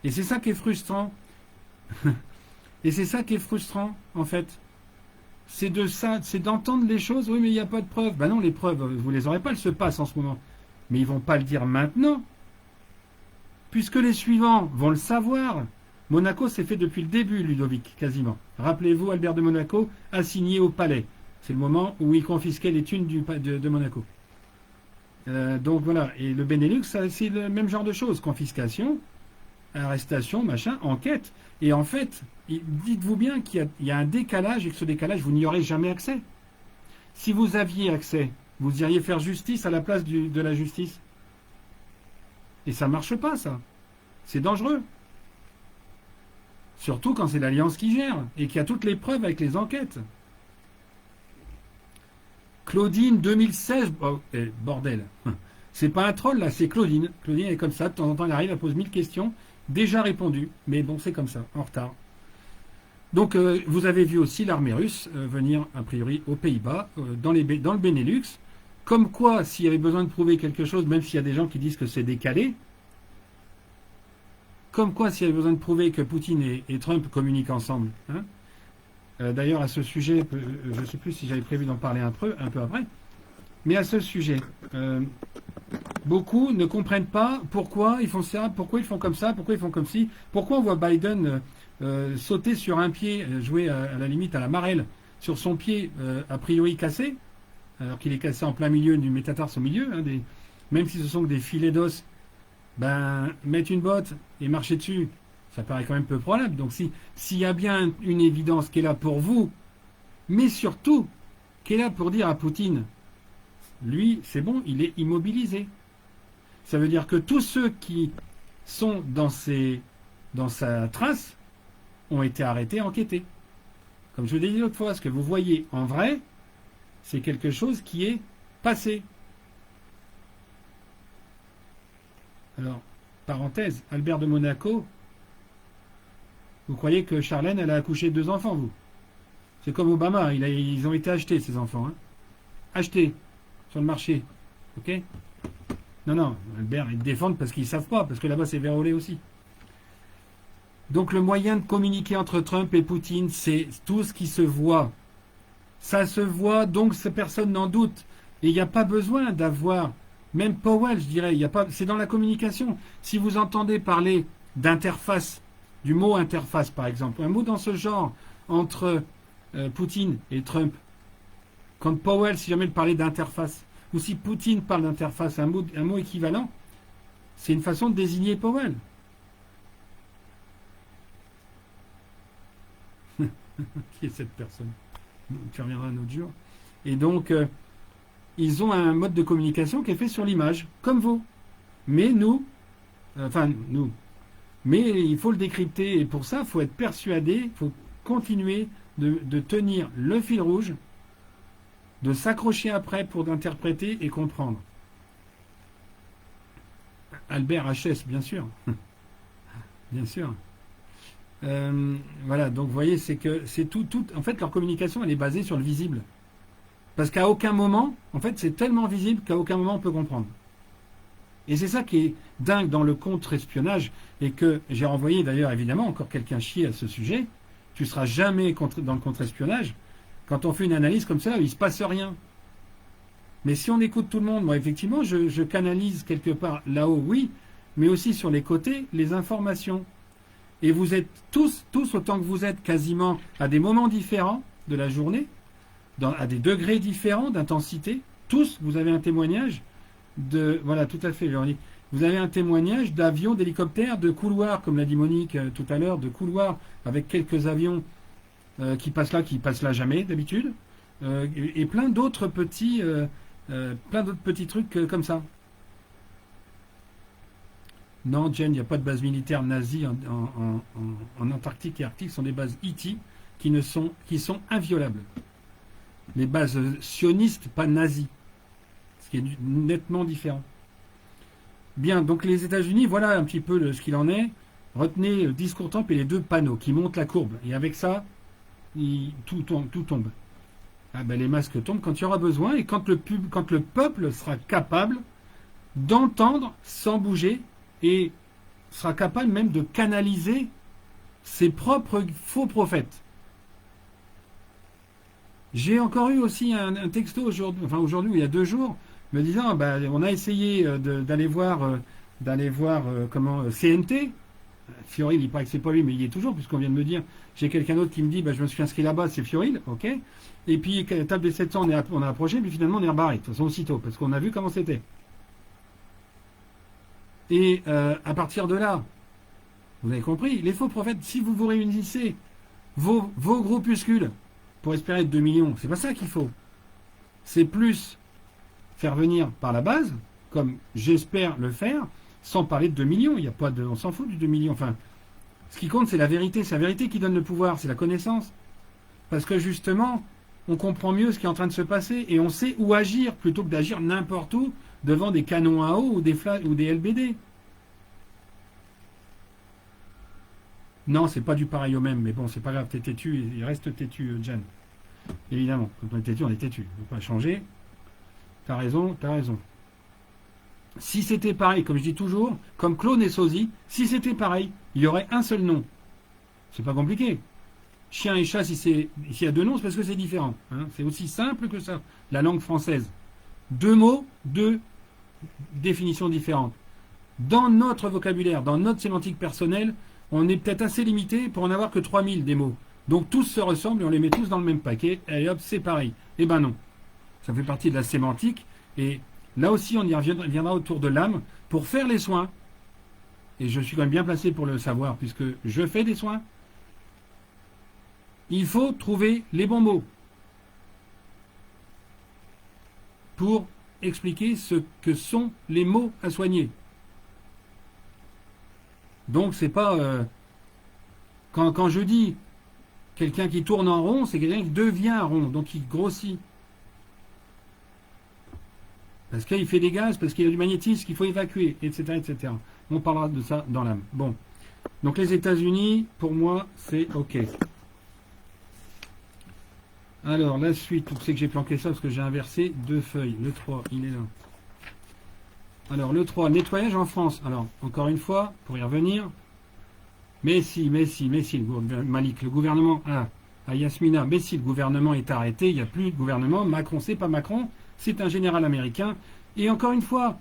Et c'est ça qui est frustrant. Et c'est ça qui est frustrant, en fait. C'est d'entendre les choses. Oui, mais il n'y a pas de preuves. Ben non, les preuves, vous les aurez pas, elles se passent en ce moment. Mais ils vont pas le dire maintenant. Puisque les suivants vont le savoir. Monaco s'est fait depuis le début, Ludovic, quasiment. Rappelez-vous, Albert de Monaco assigné au palais. C'est le moment où il confisquait les thunes de Monaco. Donc voilà, et le Benelux, c'est le même genre de choses, confiscation, arrestation, machin, enquête. Et en fait, dites-vous bien qu'il y a un décalage et que ce décalage, vous n'y aurez jamais accès. Si vous aviez accès, vous iriez faire justice à la place de la justice. Et ça marche pas, ça. C'est dangereux. Surtout quand c'est l'Alliance qui gère et qu'il y a toutes les preuves avec les enquêtes. Claudine 2016, oh, bordel. C'est pas un troll là, c'est Claudine. Claudine est comme ça, de temps en temps elle arrive, elle pose 1000 questions, déjà répondues, mais bon c'est comme ça, en retard. Donc vous avez vu aussi l'armée russe venir a priori aux Pays-Bas, dans le Benelux, comme quoi s'il y avait besoin de prouver quelque chose, même s'il y a des gens qui disent que c'est décalé, comme quoi s'il y avait besoin de prouver que Poutine et Trump communiquent ensemble, hein. D'ailleurs, à ce sujet, je ne sais plus si j'avais prévu d'en parler un peu après, mais à ce sujet, beaucoup ne comprennent pas pourquoi ils font ça, pourquoi ils font comme ça, pourquoi ils font comme ci, pourquoi on voit Biden sauter sur un pied, jouer à la limite à la marelle, sur son pied a priori cassé, alors qu'il est cassé en plein milieu du métatarse au milieu, hein, même si ce sont que des filets d'os, ben, mettre une botte et marcher dessus, ça paraît quand même peu probable. Donc s'il y a bien une évidence qui est là pour vous, mais surtout qui est là pour dire à Poutine, lui, c'est bon, il est immobilisé. Ça veut dire que tous ceux qui sont dans sa trace ont été arrêtés, enquêtés. Comme je vous l'ai dit l'autre fois, ce que vous voyez en vrai, c'est quelque chose qui est passé. Alors, parenthèse, Albert de Monaco, vous croyez que Charlène, elle a accouché 2 enfants, vous? C'est comme Obama, ils ont été achetés, ces enfants. Hein. Achetés sur le marché. Ok? Non, Albert, ils défendent parce qu'ils ne savent pas, parce que là-bas, c'est vérolé aussi. Donc, le moyen de communiquer entre Trump et Poutine, c'est tout ce qui se voit. Ça se voit, donc personne n'en doute. Et il n'y a pas besoin d'avoir, même Powell, je dirais, c'est dans la communication. Si vous entendez parler d'interface, du mot interface par exemple, un mot dans ce genre entre Poutine et Trump, quand Powell, si jamais il parlait d'interface, ou si Poutine parle d'interface, un mot équivalent, c'est une façon de désigner Powell. Qui est cette personne? Tu reviendras un autre jour. Et donc, ils ont un mode de communication qui est fait sur l'image, comme vous. Mais nous, mais il faut le décrypter, et pour ça, il faut être persuadé, il faut continuer de tenir le fil rouge, de s'accrocher après pour interpréter et comprendre. Albert HS, bien sûr. Bien sûr. Voilà, donc vous voyez, c'est tout. En fait, leur communication, elle est basée sur le visible. Parce qu'à aucun moment, en fait, c'est tellement visible qu'à aucun moment on peut comprendre. Et c'est ça qui est dingue dans le contre-espionnage, et que j'ai renvoyé d'ailleurs évidemment encore quelqu'un chier à ce sujet. Tu ne seras jamais dans le contre-espionnage quand on fait une analyse comme ça, il ne se passe rien. Mais si on écoute tout le monde, moi effectivement, je canalise quelque part là-haut, oui, mais aussi sur les côtés, les informations. Et vous êtes tous autant que vous êtes, quasiment à des moments différents de la journée, à des degrés différents d'intensité, tous, vous avez un témoignage voilà, tout à fait, Véronique. Vous avez un témoignage d'avions, d'hélicoptères, de couloirs, comme l'a dit Monique tout à l'heure, de couloirs avec quelques avions qui passent là jamais d'habitude, et plein d'autres petits trucs comme ça. Non, Jen, il n'y a pas de base militaire nazie en Antarctique et Arctique, ce sont des bases IT qui sont inviolables. Les bases sionistes, pas nazies, ce qui est nettement différent. Bien, donc les États-Unis, voilà un petit peu ce qu'il en est. Retenez le discours Trump et les 2 panneaux qui montent la courbe. Et avec ça, tout tombe. Ah ben, les masques tombent quand il y aura besoin et quand le peuple sera capable d'entendre sans bouger et sera capable même de canaliser ses propres faux prophètes. J'ai encore eu aussi un texto aujourd'hui ou il y a 2 jours, me disant on a essayé d'aller voir comment CNT. Fioril, il paraît que c'est pas lui, mais il y est toujours, puisqu'on vient de me dire, j'ai quelqu'un d'autre qui me dit je me suis inscrit là-bas, c'est Fioril, ok. Et puis table des 700, on a approché, mais finalement on est rebarré, de toute façon aussitôt, parce qu'on a vu comment c'était. Et à partir de là, vous avez compris, les faux prophètes, si vous vous réunissez, vos groupuscules, pour espérer 2 millions, c'est pas ça qu'il faut. C'est plus faire venir par la base, comme j'espère le faire, sans parler de 2 millions. Il y a pas de, on s'en fout du 2 millions. Enfin, ce qui compte, c'est la vérité. C'est la vérité qui donne le pouvoir, c'est la connaissance. Parce que justement, on comprend mieux ce qui est en train de se passer et on sait où agir plutôt que d'agir n'importe où devant des canons à eau ou des LBD. Non, c'est pas du pareil au même, mais bon, c'est pas grave, t'es têtu, il reste têtu, Jen. Évidemment, quand on est têtu, on est têtu. On ne peut pas changer. T'as raison, t'as raison. Si c'était pareil, comme je dis toujours, comme clone et sosie, si c'était pareil, il y aurait un seul nom. C'est pas compliqué. Chien et chat, s'il y a 2 noms, c'est parce que c'est différent. Hein. C'est aussi simple que ça, la langue française. 2 mots, 2 définitions différentes. Dans notre vocabulaire, dans notre sémantique personnelle, on est peut-être assez limité pour en avoir que 3000 des mots. Donc tous se ressemblent et on les met tous dans le même paquet, et hop, c'est pareil. Eh ben non. Ça fait partie de la sémantique, et là aussi on y reviendra autour de l'âme pour faire les soins. Et je suis quand même bien placé pour le savoir, puisque je fais des soins. Il faut trouver les bons mots pour expliquer ce que sont les mots à soigner. Donc c'est pas quand je dis quelqu'un qui tourne en rond, c'est quelqu'un qui devient rond, donc qui grossit. Parce qu'il fait des gaz, parce qu'il y a du magnétisme qu'il faut évacuer, etc., etc. On parlera de ça dans l'âme. Bon. Donc les États-Unis, pour moi, c'est OK. Alors, la suite, où c'est que j'ai planqué ça parce que j'ai inversé 2 feuilles. Le 3, il est là. Alors, le 3, nettoyage en France. Alors, encore une fois, pour y revenir. Mais si, Malik, le gouvernement, Yasmina, mais si le gouvernement est arrêté, il n'y a plus de gouvernement. Macron, c'est pas Macron, c'est un général américain. Et encore une fois,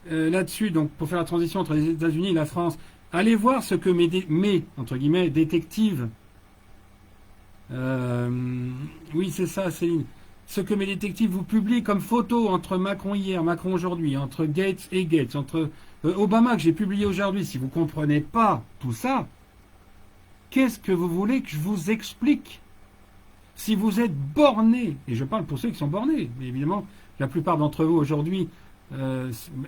là-dessus, donc pour faire la transition entre les États-Unis et la France, allez voir ce que mes entre guillemets, détectives, oui, c'est ça, Céline. Ce que mes détectives vous publient comme photo entre Macron hier, Macron aujourd'hui, entre Gates et Gates, entre Obama que j'ai publié aujourd'hui. Si vous ne comprenez pas tout ça, qu'est-ce que vous voulez que je vous explique? Si vous êtes bornés, et je parle pour ceux qui sont bornés, mais évidemment, la plupart d'entre vous aujourd'hui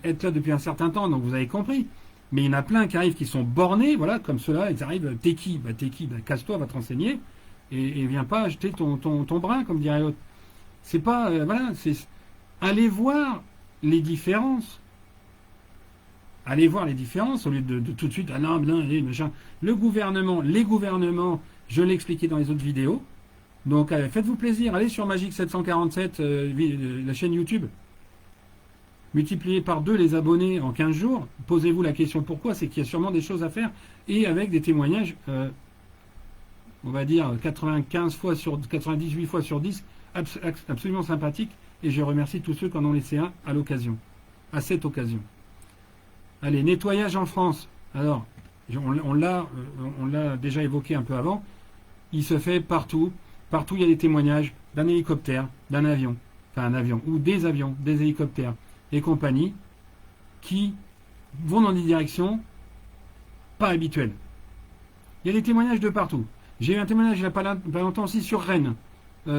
êtes là depuis un certain temps, donc vous avez compris. Mais il y en a plein qui arrivent qui sont bornés, voilà, comme ceux-là, ils arrivent, t'es qui? Casse-toi, va te renseigner. Et viens pas acheter ton brin, comme dirait l'autre. C'est pas. Voilà, c'est. Allez voir les différences. Allez voir les différences au lieu de tout de suite. Ah non, machin. Le gouvernement, les gouvernements, je l'ai expliqué dans les autres vidéos. Donc faites-vous plaisir. Allez sur Magic 747, la chaîne YouTube. Multipliez par 2 les abonnés en 15 jours. Posez-vous la question pourquoi. C'est qu'il y a sûrement des choses à faire. Et avec des témoignages. On va dire 95 fois sur 98 fois sur 10, absolument sympathique, et je remercie tous ceux qui en ont laissé un à l'occasion, à cette occasion. Allez, nettoyage en France. Alors, on l'a déjà évoqué un peu avant, il se fait partout. Partout, il y a des témoignages d'un hélicoptère, d'un avion, enfin un avion, ou des avions, des hélicoptères et compagnie, qui vont dans des directions pas habituelles. Il y a des témoignages de partout. J'ai eu un témoignage il n'y a pas longtemps aussi sur Rennes.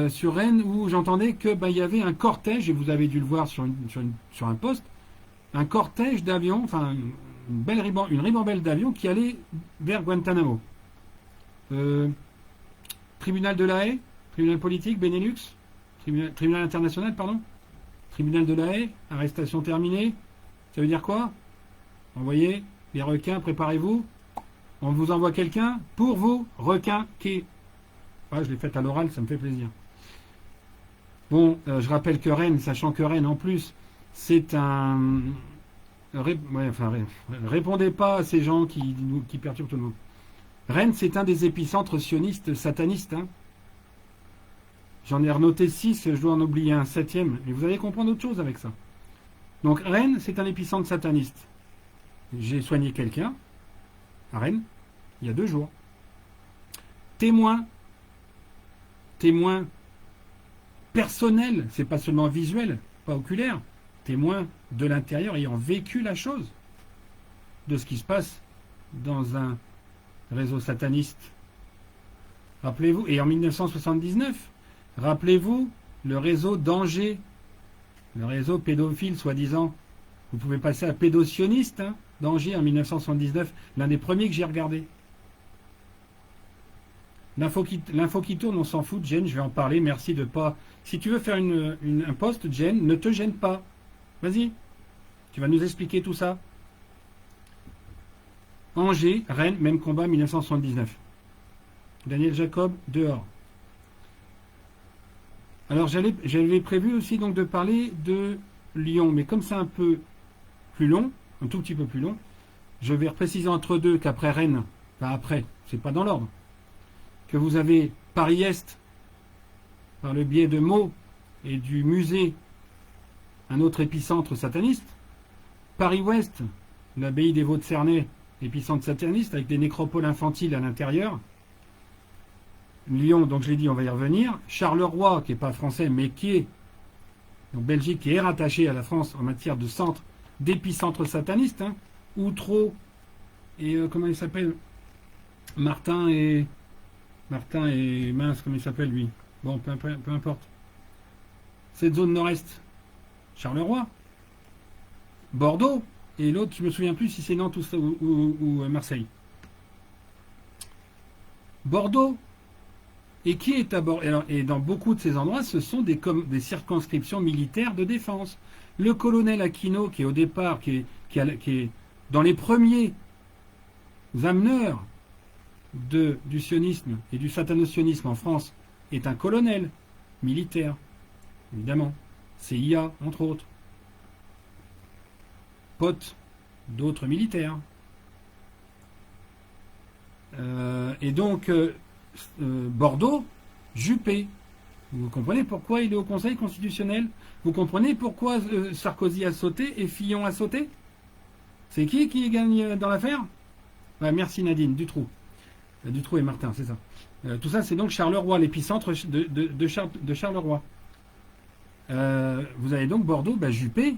Sur Rennes où j'entendais que il y avait un cortège, et vous avez dû le voir sur un poste, un cortège d'avions, enfin une ribambelle d'avions qui allait vers Guantanamo. Tribunal de la Haye, tribunal politique, Benelux, tribunal international, pardon. Tribunal de la Haye, arrestation terminée. Ça veut dire quoi? Envoyez les requins, préparez-vous. On vous envoie quelqu'un pour vous requinquer. Ah, je l'ai fait à l'oral, ça me fait plaisir. Bon, je rappelle que Rennes, sachant que Rennes en plus, c'est un... répondez pas à ces gens qui perturbent tout le monde. Rennes, c'est un des épicentres sionistes satanistes. Hein. J'en ai renoté 6, je dois en oublier un 7e. Mais vous allez comprendre autre chose avec ça. Donc Rennes, c'est un épicentre sataniste. J'ai soigné quelqu'un à Rennes, il y a 2 jours. Témoin personnel, c'est pas seulement visuel, pas oculaire, témoin de l'intérieur ayant vécu la chose. de ce qui se passe dans un réseau sataniste. Rappelez-vous, et en 1979, rappelez-vous le réseau d'Angers, le réseau pédophile soi-disant. Vous pouvez passer à pédotioniste hein, d'Angers en 1979, l'un des premiers que j'ai regardé. L'info qui tourne, on s'en fout, Jen, je vais en parler, merci de pas... Si tu veux faire un post, Jen, ne te gêne pas. Vas-y, tu vas nous expliquer tout ça. Angers, Rennes, même combat 1979. Daniel Jacob, dehors. Alors j'avais prévu aussi donc de parler de Lyon, mais comme c'est un peu plus long, un tout petit peu plus long, je vais préciser entre deux qu'après Rennes, enfin après, c'est pas dans l'ordre, que vous avez Paris-Est, par le biais de Meaux et du musée, un autre épicentre sataniste, Paris-Ouest, l'abbaye des Vaux de Cernay, épicentre sataniste, avec des nécropoles infantiles à l'intérieur, Lyon, donc je l'ai dit, on va y revenir, Charleroi, qui n'est pas français, mais qui est, donc Belgique, qui est rattaché à la France en matière de centre, d'épicentre sataniste, hein, Outreau, et comment il s'appelle, Martin et mince, comment il s'appelle lui. Bon, peu importe. Cette zone nord-est, Charleroi, Bordeaux, et l'autre, je me souviens plus si c'est Nantes ou Marseille. Bordeaux. Et qui est à Bordeaux? Et dans beaucoup de ces endroits, ce sont des circonscriptions militaires de défense. Le colonel Aquino, qui est au départ, qui est dans les premiers ameneurs du sionisme et du satanosionisme en France, est un colonel militaire, évidemment. CIA, entre autres. Pote d'autres militaires. Et donc, Bordeaux, Juppé. Vous comprenez pourquoi il est au Conseil constitutionnel? Vous comprenez pourquoi Sarkozy a sauté et Fillon a sauté? C'est qui gagne dans l'affaire? Ouais, merci Nadine, Dutroux. Dutroux et Martin, c'est ça. Tout ça, c'est donc Charleroi, l'épicentre de Charleroi. Vous avez donc Bordeaux, Juppé,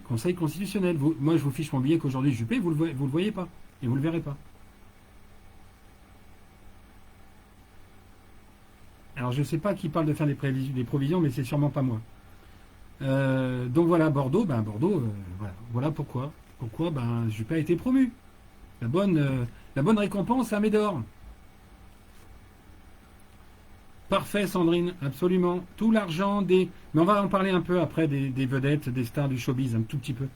Conseil constitutionnel. Moi, je vous fiche mon billet qu'aujourd'hui, Juppé, vous le voyez pas. Et vous le verrez pas. Alors, je ne sais pas qui parle de faire des provisions, mais c'est sûrement pas moi. Donc voilà, Bordeaux, voilà pourquoi. Pourquoi Juppé a été promu. La bonne récompense à Médor. Parfait, Sandrine, absolument. Tout l'argent des... Mais on va en parler un peu après des vedettes, des stars du showbiz, un tout petit peu.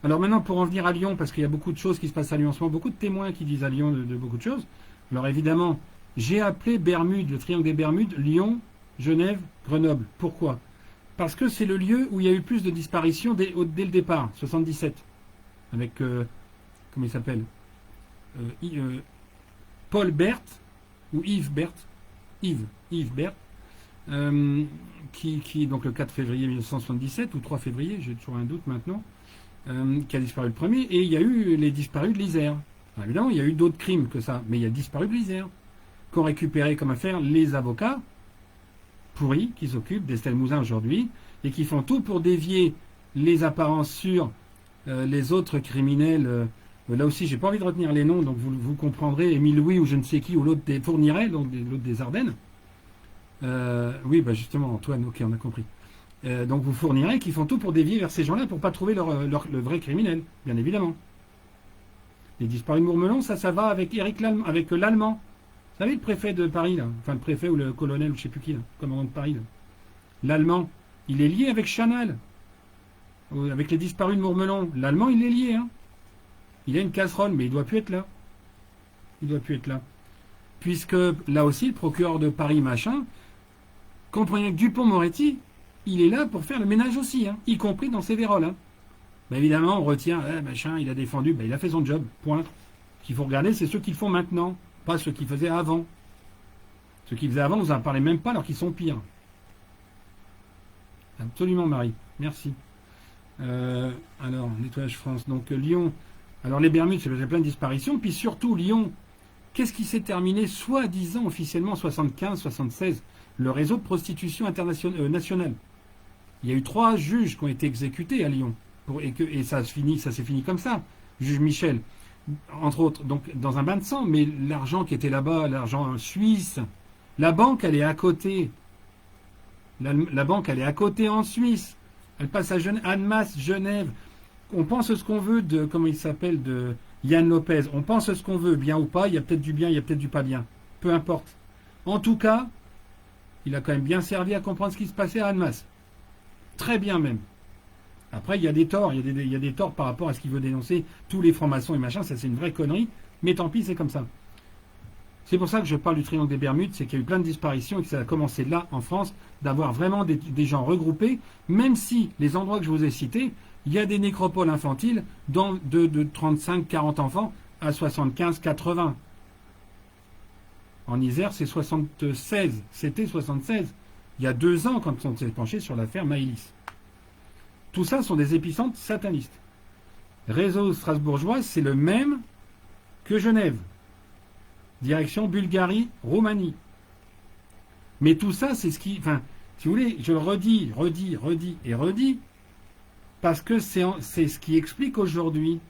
Alors maintenant, pour en venir à Lyon, parce qu'il y a beaucoup de choses qui se passent à Lyon en ce moment, beaucoup de témoins qui disent à Lyon de beaucoup de choses. Alors évidemment, j'ai appelé Bermude, le triangle des Bermudes, Lyon, Genève, Grenoble. Pourquoi? Parce que c'est le lieu où il y a eu plus de disparitions dès le départ, 77. Avec, comment il s'appelle Paul Berthe, ou Yves Berthe, Yves Berthe, qui donc le 4 février 1977, ou 3 février, j'ai toujours un doute maintenant, qui a disparu le premier, et il y a eu les disparus de l'Isère. Alors, évidemment, il y a eu d'autres crimes que ça, mais il y a disparu de l'Isère, qu'ont récupéré comme affaire les avocats pourris qui s'occupent d'Estelle Mouzin aujourd'hui, et qui font tout pour dévier les apparences sur les autres criminels. Là aussi, j'ai pas envie de retenir les noms, donc vous comprendrez, Émile Louis ou je ne sais qui, ou l'autre des Fourniret, donc l'autre des Ardennes. Oui, justement, Antoine, ok, on a compris. Donc vous Fourniret qui font tout pour dévier vers ces gens-là pour pas trouver le vrai criminel, bien évidemment. Les disparus de Mourmelon, ça va avec avec l'Allemand. Vous savez, le préfet de Paris, là, enfin le préfet ou le colonel, ou je sais plus qui, là, le commandant de Paris, là. L'Allemand, il est lié avec Chanel, avec les disparus de Mourmelon. L'Allemand, il est lié, hein. Il a une casserole, mais il ne doit plus être là. Il ne doit plus être là. Puisque, là aussi, le procureur de Paris, comprenez que Dupond-Moretti, il est là pour faire le ménage aussi, hein, y compris dans ses véroles. Hein. Évidemment, on retient, il a défendu, il a fait son job, point. Ce qu'il faut regarder, c'est ceux qui le font maintenant, pas ceux qui faisaient avant. Ceux qui faisaient avant, on n'en parlait même pas, alors qu'ils sont pires. Absolument, Marie. Merci. Alors, Nettoyage France. Donc, Lyon... Alors les Bermudes, c'est plein de disparitions. Puis surtout, Lyon, qu'est-ce qui s'est terminé, soi-disant officiellement, 75-76? Le réseau de prostitution nationale. Il y a eu 3 juges qui ont été exécutés à Lyon. Et ça s'est fini comme ça. juge Michel, entre autres, donc dans un bain de sang, mais l'argent qui était là-bas, l'argent suisse, la banque, elle est à côté. La banque, elle est à côté en Suisse. Elle passe à Annemasse, Genève. On pense ce qu'on veut de, comment il s'appelle, de Yann Lopez. On pense ce qu'on veut, bien ou pas. Il y a peut-être du bien, il y a peut-être du pas bien. Peu importe. En tout cas, il a quand même bien servi à comprendre ce qui se passait à Annemasse. Très bien même. Après, il y a des torts. Il y a des torts par rapport à ce qu'il veut dénoncer tous les francs-maçons et machin. Ça, c'est une vraie connerie. Mais tant pis, c'est comme ça. C'est pour ça que je parle du triangle des Bermudes, c'est qu'il y a eu plein de disparitions et que ça a commencé là, en France, d'avoir vraiment des gens regroupés, même si les endroits que je vous ai cités, il y a des nécropoles infantiles de 35-40 enfants à 75-80. En Isère, c'est 76. C'était 76. Il y a 2 ans, quand on s'est penché sur l'affaire Maëlys. Tout ça sont des épicentres satanistes. Réseau strasbourgeois, c'est le même que Genève. Direction Bulgarie, Roumanie. Mais tout ça, c'est ce qui... Enfin, si vous voulez, je le redis et redis, parce que c'est ce qui explique aujourd'hui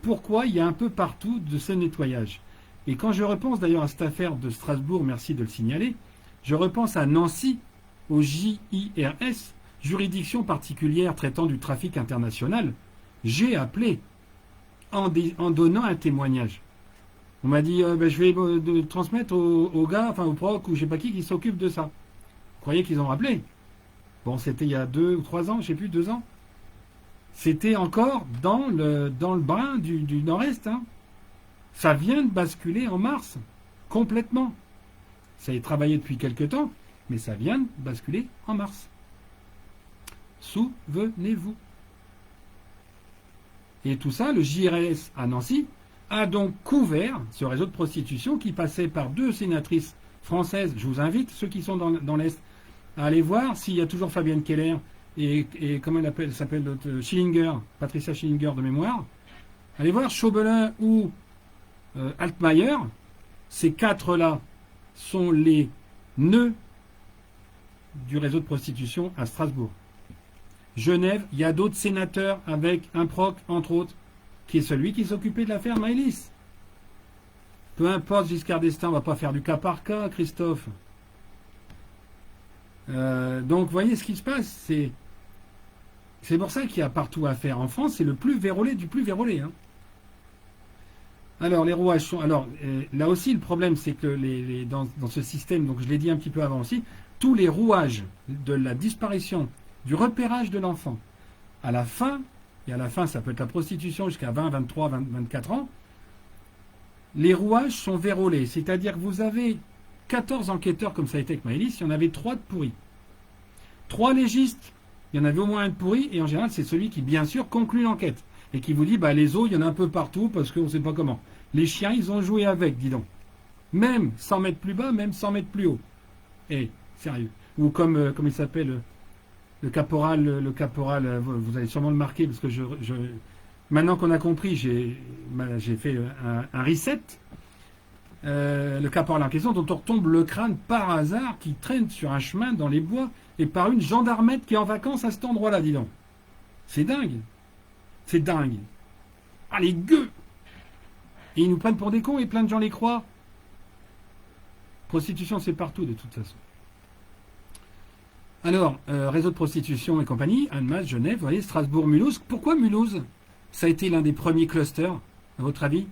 pourquoi il y a un peu partout de ce nettoyage. Et quand je repense d'ailleurs à cette affaire de Strasbourg, merci de le signaler, je repense à Nancy, au JIRS, juridiction particulière traitant du trafic international. J'ai appelé en donnant un témoignage. On m'a dit, je vais transmettre aux gars, enfin aux procs ou je sais pas qui s'occupe de ça. Vous croyez qu'ils ont rappelé? Bon, c'était il y a 2 ou 3 ans, je sais plus, 2 ans. C'était encore dans le brin du nord-est. Hein. Ça vient de basculer en mars, complètement. Ça a travaillé depuis quelque temps, mais ça vient de basculer en mars. Souvenez-vous. Et tout ça, le JRS à Nancy a donc couvert ce réseau de prostitution qui passait par 2 sénatrices françaises. Je vous invite, ceux qui sont dans l'Est, à aller voir s'il y a toujours Fabienne Keller et comment elle s'appelle Schillinger, Patricia Schillinger de mémoire. Allez voir Schobelin ou Altmaier. Ces 4-là sont les nœuds du réseau de prostitution à Strasbourg. Genève, il y a d'autres sénateurs avec un proc, entre autres, qui est celui qui s'occupait de l'affaire Maëlys. Peu importe, Giscard d'Estaing, on ne va pas faire du cas par cas, Christophe. Donc, vous voyez ce qui se passe. C'est pour ça qu'il y a partout à faire. En France, c'est le plus vérolé du plus vérolé. Hein. Alors, les rouages sont... Alors, là aussi, le problème, c'est que dans ce système, donc je l'ai dit un petit peu avant aussi, tous les rouages de la disparition, du repérage de l'enfant, à la fin... Et à la fin, ça peut être la prostitution jusqu'à 20, 23, 24 ans. Les rouages sont vérolés. C'est-à-dire que vous avez 14 enquêteurs, comme ça a été avec Maëlys, il y en avait 3 de pourris. 3 légistes, il y en avait au moins un de pourri, et en général, c'est celui qui, bien sûr, conclut l'enquête. Et qui vous dit, les os, il y en a un peu partout, parce qu'on ne sait pas comment. Les chiens, ils ont joué avec, dis donc. Même 100 mètres plus bas, même 100 mètres plus haut. Sérieux. Ou comme il s'appelle... Le caporal, vous allez sûrement le marquer parce que maintenant qu'on a compris, j'ai fait un reset. Le caporal en question dont on retombe le crâne par hasard qui traîne sur un chemin dans les bois et par une gendarmette qui est en vacances à cet endroit-là, dis donc. C'est dingue. C'est dingue. Ah, les gueux! Et ils nous prennent pour des cons et plein de gens les croient. Prostitution, c'est partout de toute façon. Alors, réseau de prostitution et compagnie, Annemasse, Genève, vous voyez, Strasbourg, Mulhouse. Pourquoi Mulhouse? Ça a été l'un des premiers clusters, à votre avis?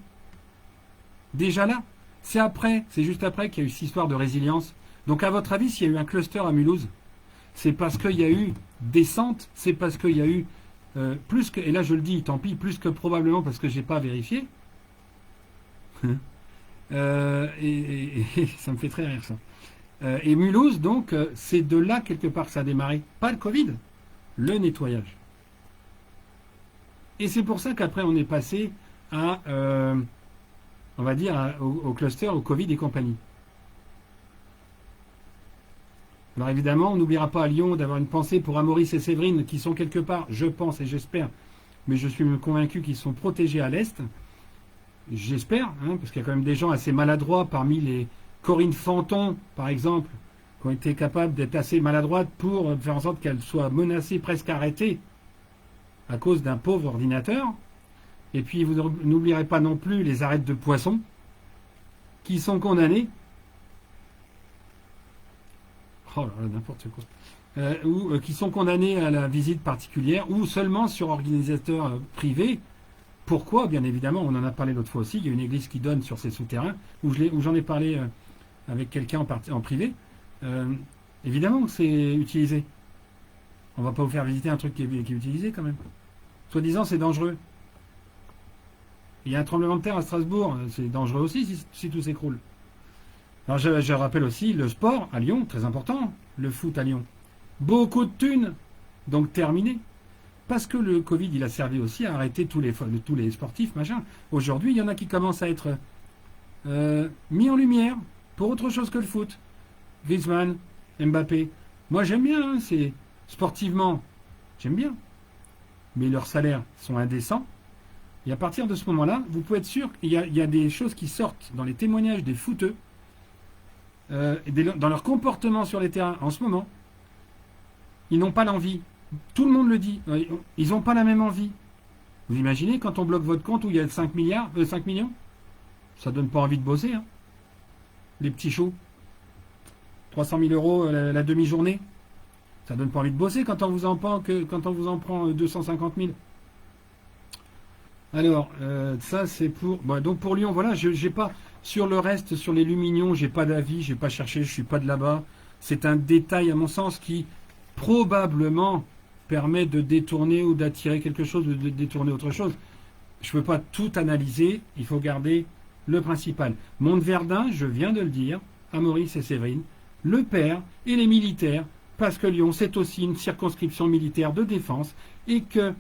Déjà là? C'est juste après qu'il y a eu cette histoire de résilience. Donc, à votre avis, s'il y a eu un cluster à Mulhouse, c'est parce qu'il y a eu descente, c'est parce qu'il y a eu plus que, et là je le dis, tant pis, plus que probablement parce que je n'ai pas vérifié. Et ça me fait très rire ça. Et Mulhouse, donc, c'est de là quelque part que ça a démarré. Pas le Covid, le nettoyage. Et c'est pour ça qu'après on est passé à, on va dire, au cluster, au Covid et compagnie. Alors évidemment, on n'oubliera pas à Lyon d'avoir une pensée pour Amaury et Séverine qui sont quelque part, je pense et j'espère, mais je suis convaincu qu'ils sont protégés à l'Est. J'espère, parce qu'il y a quand même des gens assez maladroits parmi les Corinne Fanton, par exemple, qui ont été capables d'être assez maladroites pour faire en sorte qu'elle soit menacée, presque arrêtée, à cause d'un pauvre ordinateur. Et puis vous n'oublierez pas non plus les arêtes de poissons qui sont condamnées. Oh là là, n'importe quoi. Qui sont condamnés à la visite particulière ou seulement sur organisateur privé. Pourquoi? Bien évidemment, on en a parlé l'autre fois aussi. Il y a une église qui donne sur ses souterrains où j'en ai parlé avec quelqu'un en privé. Évidemment que c'est utilisé. On va pas vous faire visiter un truc qui est utilisé quand même. Soi-disant, c'est dangereux. Il y a un tremblement de terre à Strasbourg, c'est dangereux aussi si tout s'écroule. Alors je rappelle aussi le sport à Lyon, très important, le foot à Lyon. Beaucoup de thunes, donc terminé. Parce que le Covid, il a servi aussi à arrêter tous les sportifs, machin. Aujourd'hui, il y en a qui commencent à être mis en lumière pour autre chose que le foot. Griezmann, Mbappé. Moi, j'aime bien, hein, c'est sportivement, j'aime bien. Mais leurs salaires sont indécents. Et à partir de ce moment-là, vous pouvez être sûr qu'il y a des choses qui sortent dans les témoignages des footeux, dans leur comportement sur les terrains en ce moment. Ils n'ont pas l'envie. Tout le monde le dit. Ils n'ont pas la même envie. Vous imaginez quand on bloque votre compte où il y a 5 millions? Ça donne pas envie de bosser. Hein. Les petits choux. 300 000 euros la demi-journée. Ça donne pas envie de bosser quand on vous en prend 250 000. Alors, ça c'est pour... Bon, donc pour Lyon, voilà, j'ai pas... Sur le reste, sur les Lumignons, j'ai pas d'avis, j'ai pas cherché, je suis pas de là-bas. C'est un détail, à mon sens, qui probablement permet de détourner ou d'attirer quelque chose, ou de détourner autre chose. Je ne peux pas tout analyser, il faut garder le principal. Montverdun, je viens de le dire, à Maurice et Séverine, le père et les militaires, parce que Lyon, c'est aussi une circonscription militaire de défense, et que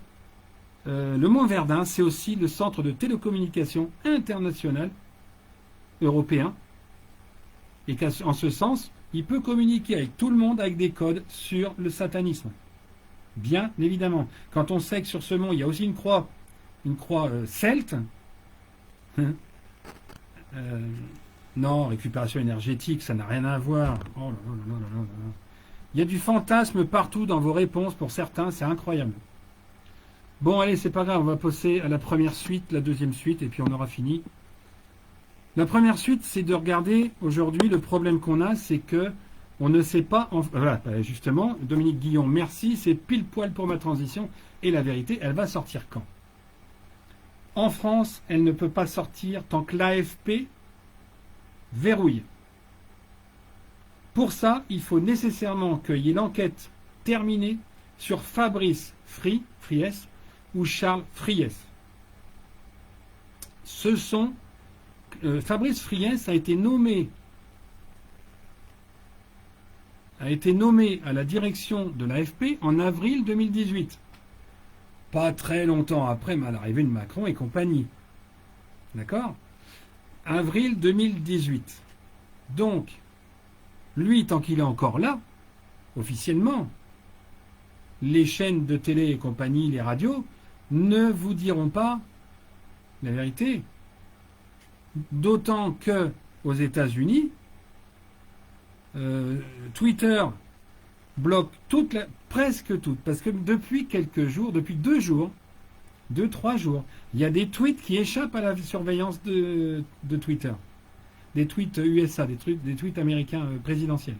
le Montverdun, c'est aussi le centre de télécommunication international européen, et qu'en ce sens, il peut communiquer avec tout le monde avec des codes sur le satanisme. Bien évidemment. Quand on sait que sur ce mont, il y a aussi une croix celte, non, récupération énergétique, ça n'a rien à voir. Oh là là là là là là. Il y a du fantasme partout dans vos réponses, pour certains, c'est incroyable. Bon, allez, c'est pas grave, on va passer à la première suite, la deuxième suite, et puis on aura fini. La première suite, c'est de regarder aujourd'hui, le problème qu'on a, c'est que on ne sait pas... Voilà, justement, Dominique Guillon, merci, c'est pile poil pour ma transition. Et la vérité, elle va sortir quand? En France, elle ne peut pas sortir tant que l'AFP verrouille. Pour ça, il faut nécessairement qu'il y ait l'enquête terminée sur Fabrice Friès ou Charles Friès. Fabrice Friès a été nommé à la direction de l'AFP en avril 2018. Pas très longtemps après l'arrivée de Macron et compagnie. D'accord? Avril 2018. Donc, lui, tant qu'il est encore là, officiellement, les chaînes de télé et compagnie, les radios, ne vous diront pas la vérité. D'autant que aux États-Unis, Twitter bloque presque toutes, parce que depuis quelques jours, depuis 2-3 jours, il y a des tweets qui échappent à la surveillance de Twitter. Des tweets USA, des tweets américains présidentiels.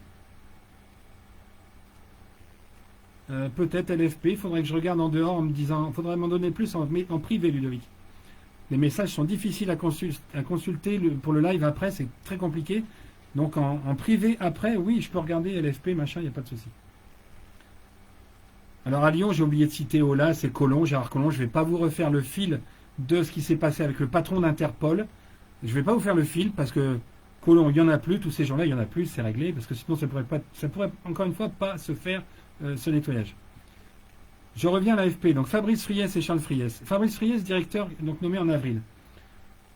Peut-être LFP, il faudrait que je regarde en dehors en me disant, il faudrait m'en donner plus en privé, Ludovic. Les messages sont difficiles à consulter pour le live après, c'est très compliqué. Donc en privé après, oui, je peux regarder LFP, machin, il n'y a pas de souci. Alors à Lyon, j'ai oublié de citer Ola, c'est Collomb, Gérard Collomb. Je ne vais pas vous refaire le fil de ce qui s'est passé avec le patron d'Interpol. Je ne vais pas vous faire le fil parce que Collomb, il n'y en a plus, tous ces gens-là, il n'y en a plus, c'est réglé, parce que sinon ça pourrait encore une fois pas se faire ce nettoyage. Je reviens à l'AFP, donc Fabrice Friès et Charles Friès. Fabrice Friès, directeur, donc nommé en avril.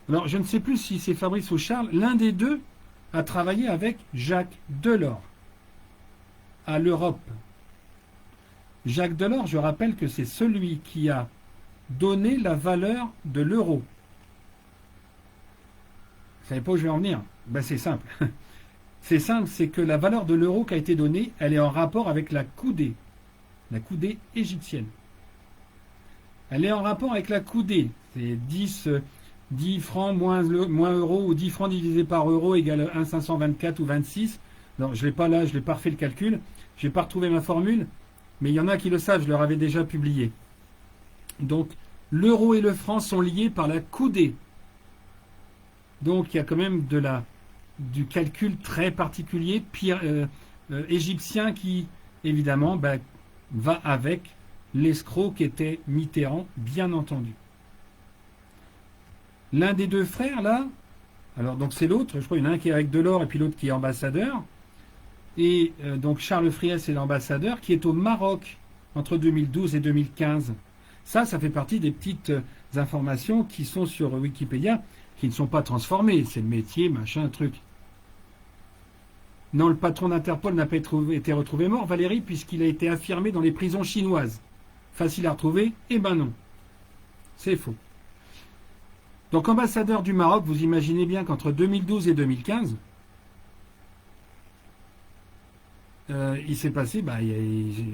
Alors je ne sais plus si c'est Fabrice ou Charles, l'un des deux a travaillé avec Jacques Delors à l'Europe. Jacques Delors, je rappelle que c'est celui qui a donné la valeur de l'euro. Vous savez pas où je vais en venir? Ben c'est simple. C'est simple, c'est que la valeur de l'euro qui a été donnée, elle est en rapport avec la coudée égyptienne. Elle est en rapport avec la coudée C'est 10 francs moins euros, ou 10 francs divisé par euro égale 1,524 ou 26. Non, je ne l'ai pas là, je n'ai pas refait le calcul. Je n'ai pas retrouvé ma formule, mais il y en a qui le savent, je leur avais déjà publié. Donc, l'euro et le franc sont liés par la coudée. Donc, il y a quand même du calcul très particulier, égyptien, qui, évidemment, va avec l'escroc qui était Mitterrand, bien entendu. L'un des deux frères, là, alors donc c'est l'autre, je crois qu'il y en a un qui est avec Delors et puis l'autre qui est ambassadeur. Et donc Charles Friès est l'ambassadeur qui est au Maroc entre 2012 et 2015. Ça fait partie des petites informations qui sont sur Wikipédia, qui ne sont pas transformées. C'est le métier, machin, truc. Non, le patron d'Interpol n'a pas été retrouvé mort, Valérie, puisqu'il a été affirmé dans les prisons chinoises. Facile à retrouver? Eh ben non. C'est faux. Donc, ambassadeur du Maroc, vous imaginez bien qu'entre 2012 et 2015, il s'est passé,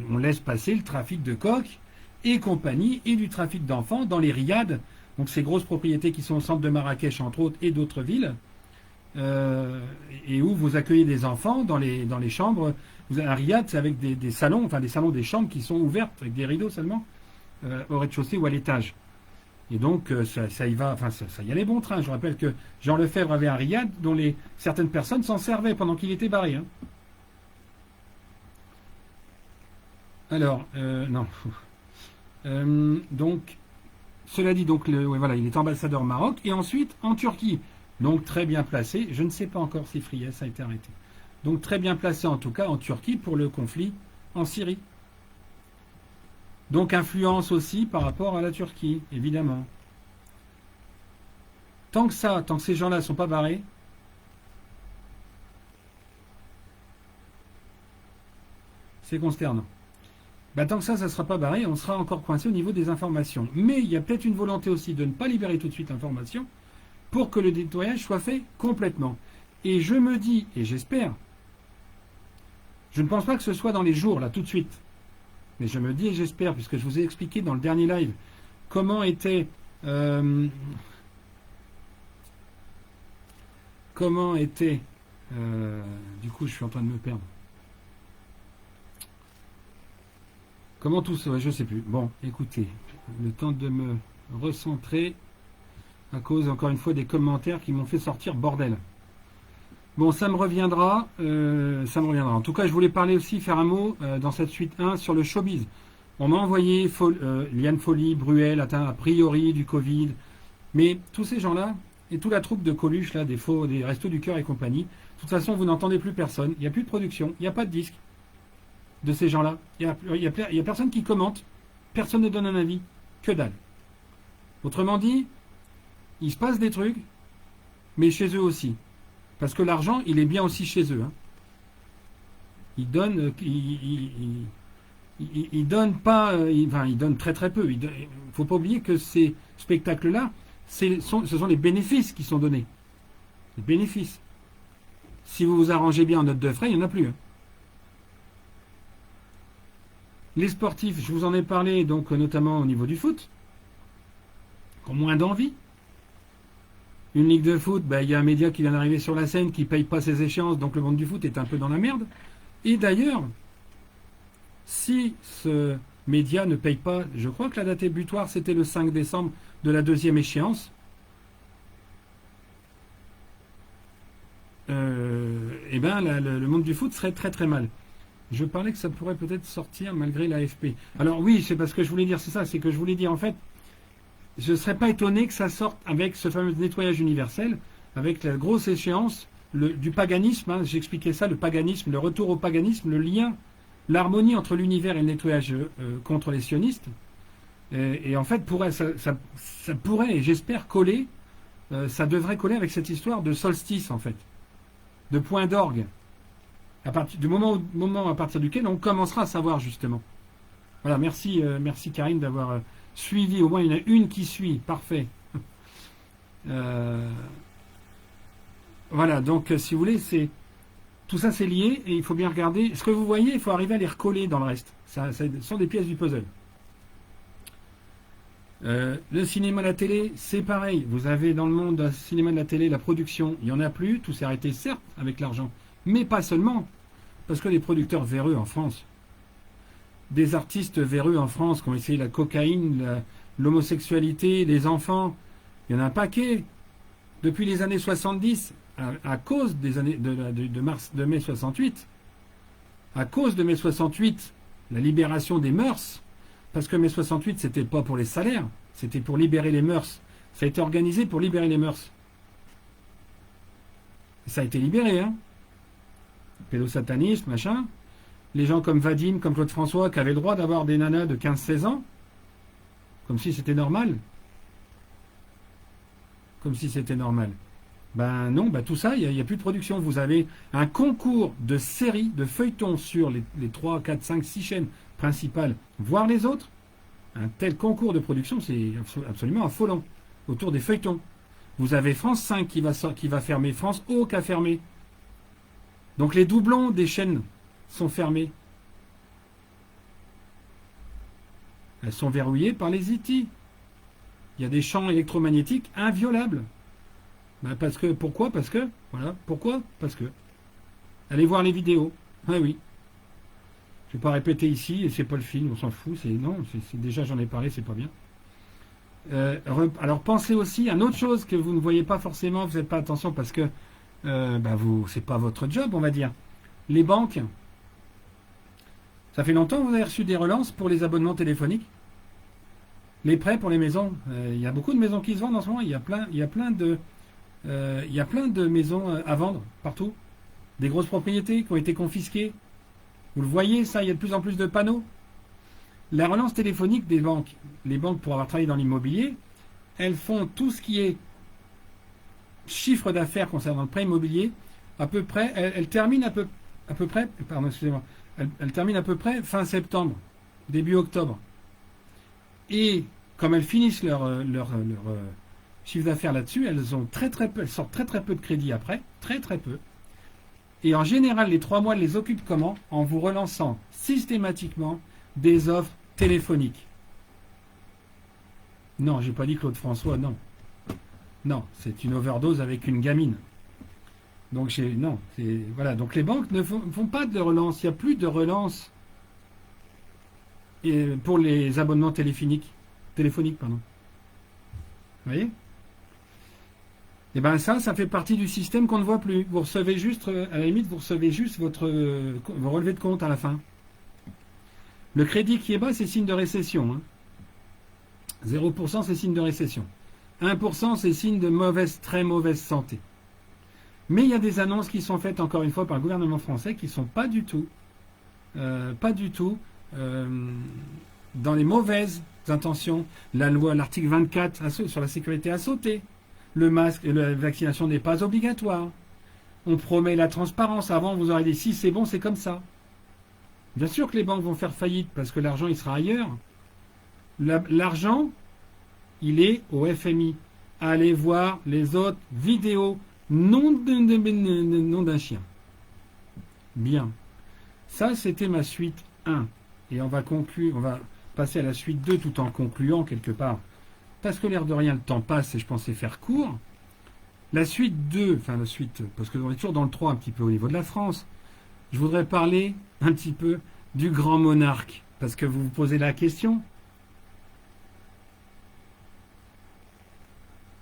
on laisse passer le trafic de coke et compagnie, et du trafic d'enfants dans les riads, donc ces grosses propriétés qui sont au centre de Marrakech, entre autres, et d'autres villes, et où vous accueillez des enfants dans les chambres. Un riad, c'est avec des salons, enfin des salons des chambres qui sont ouvertes, avec des rideaux seulement, au rez-de-chaussée ou à l'étage. Et donc, ça y va, enfin, ça y allait bon train. Je rappelle que Jean Lefebvre avait un riad dont certaines personnes s'en servaient pendant qu'il était barré. Hein. Alors, non. Donc, cela dit, donc, voilà, il est ambassadeur au Maroc et ensuite en Turquie. Donc, très bien placé. Je ne sais pas encore si Friès a été arrêté. Donc, très bien placé en tout cas en Turquie pour le conflit en Syrie. Donc influence aussi par rapport à la Turquie, évidemment. Tant que ces gens-là ne sont pas barrés, c'est consternant. Tant que ça ne sera pas barré, on sera encore coincé au niveau des informations. Mais il y a peut-être une volonté aussi de ne pas libérer tout de suite l'information pour que le nettoyage soit fait complètement. Et je me dis, et j'espère, je ne pense pas que ce soit dans les jours, là, tout de suite. Mais je me dis et j'espère, puisque je vous ai expliqué dans le dernier live comment était du coup je suis en train de me perdre. Comment tout ça, je sais plus. Bon, écoutez, le temps de me recentrer à cause encore une fois des commentaires qui m'ont fait sortir bordel. Bon, ça me reviendra. En tout cas, je voulais parler aussi, faire un mot dans cette suite 1 sur le showbiz. On m'a envoyé Liane Folly, Bruel, atteint a priori du Covid. Mais tous ces gens-là, et toute la troupe de Coluche, là, des Restos du Cœur et compagnie, de toute façon, vous n'entendez plus personne. Il n'y a plus de production, il n'y a pas de disque de ces gens-là. Il n'y a personne qui commente. Personne ne donne un avis. Que dalle. Autrement dit, il se passe des trucs, mais chez eux aussi. Parce que l'argent, il est bien aussi chez eux. Hein. Ils donnent, ils donnent pas, ils donnent très très peu. Il ne faut pas oublier que ces spectacles-là, ce sont les bénéfices qui sont donnés. Les bénéfices. Si vous vous arrangez bien en note de frais, il n'y en a plus. Hein. Les sportifs, je vous en ai parlé, donc notamment au niveau du foot, qui ont moins d'envie. Une ligue de foot, il y a un média qui vient d'arriver sur la scène qui ne paye pas ses échéances, donc le monde du foot est un peu dans la merde. Et d'ailleurs, si ce média ne paye pas, je crois que la date butoir c'était le 5 décembre de la deuxième échéance, le monde du foot serait très très mal. Je parlais que ça pourrait peut-être sortir malgré l'AFP. Alors oui, c'est parce que je voulais dire, c'est ça, c'est que je voulais dire en fait, je ne serais pas étonné que ça sorte avec ce fameux nettoyage universel, avec la grosse échéance du paganisme. Hein, j'expliquais ça, le paganisme, le retour au paganisme, le lien, l'harmonie entre l'univers et le nettoyage contre les sionistes. Et en fait, ça pourrait, et j'espère, coller, ça devrait coller avec cette histoire de solstice, en fait, de point d'orgue, du moment à partir duquel on commencera à savoir, justement. Voilà, merci Karine d'avoir suivi, au moins il y en a une qui suit, parfait. Voilà, donc si vous voulez, tout ça c'est lié et il faut bien regarder. Ce que vous voyez, il faut arriver à les recoller dans le reste. Ça sont des pièces du puzzle. Le cinéma, la télé, c'est pareil. Vous avez dans le monde du cinéma, de la télé, la production, il n'y en a plus. Tout s'est arrêté, certes, avec l'argent. Mais pas seulement. Parce que les producteurs véreux en France, des artistes véreux en France qui ont essayé la cocaïne, l'homosexualité, les enfants, il y en a un paquet. Depuis les années 70, à cause des années de mai 68, à cause de mai 68, la libération des mœurs, parce que mai 68, c'était pas pour les salaires, c'était pour libérer les mœurs. Ça a été organisé pour libérer les mœurs. Et ça a été libéré, hein. Pédosatanisme, machin. Les gens comme Vadim, comme Claude François, qui avaient le droit d'avoir des nanas de 15-16 ans, comme si c'était normal. Comme si c'était normal. Ben non, ben tout ça, il n'y a plus de production. Vous avez un concours de séries, de feuilletons sur les 3, 4, 5, 6 chaînes principales, voire les autres. Un tel concours de production, c'est absolument affolant. Autour des feuilletons. Vous avez France 5 qui va fermer, France O qui a fermé. Donc les doublons des chaînes sont fermées. Elles sont verrouillées par les IT. Il y a des champs électromagnétiques inviolables. Ben pourquoi? Parce que. Voilà. Pourquoi? Parce que. Allez voir les vidéos. Ah oui. Je ne vais pas répéter ici, et c'est pas le film, on s'en fout. Non, déjà j'en ai parlé, c'est pas bien. Alors pensez aussi à une autre chose que vous ne voyez pas forcément, vous faites pas attention parce que c'est pas votre job, on va dire. Les banques. Ça fait longtemps que vous avez reçu des relances pour les abonnements téléphoniques. Les prêts pour les maisons. Il y a beaucoup de maisons qui se vendent en ce moment. Il y a plein de maisons à vendre partout. Des grosses propriétés qui ont été confisquées. Vous le voyez, ça, il y a de plus en plus de panneaux. La relance téléphonique des banques. Les banques, pour avoir travaillé dans l'immobilier, elles font tout ce qui est chiffre d'affaires concernant le prêt immobilier. À peu près, elles terminent à peu près, pardon, excusez-moi, elles terminent à peu près fin septembre, début octobre. Et comme elles finissent leur chiffre d'affaires là-dessus, elles ont elles sortent très peu de crédit après, très peu. Et en général, les 3 mois, elles les occupent comment? En vous relançant systématiquement des offres téléphoniques. Non, j'ai pas dit Claude François, non. Non, c'est une overdose avec une gamine. Donc voilà. Donc les banques ne font pas de relance. Il n'y a plus de relance pour les abonnements téléphoniques, pardon. Vous voyez? Et bien ça fait partie du système qu'on ne voit plus. Vous recevez juste, à la limite, vous recevez juste vos relevés de compte à la fin. Le crédit qui est bas, c'est signe de récession. Hein. 0%, c'est signe de récession. 1%, c'est signe de très mauvaise santé. Mais il y a des annonces qui sont faites, encore une fois, par le gouvernement français qui ne sont pas du tout dans les mauvaises intentions. La loi, l'article 24 sur la sécurité a sauté. Le masque et la vaccination n'est pas obligatoire. On promet la transparence. Avant, vous aurez dit si c'est bon, c'est comme ça. Bien sûr que les banques vont faire faillite parce que l'argent, il sera ailleurs. L'argent, il est au FMI. Allez voir les autres vidéos. Nom d'un chien. Bien. Ça, c'était ma suite 1. Et on va passer à la suite 2 tout en concluant quelque part. Parce que l'air de rien, le temps passe et je pensais faire court. La suite 2, parce qu'on est toujours dans le 3 un petit peu au niveau de la France. Je voudrais parler un petit peu du grand monarque. Parce que vous vous posez la question.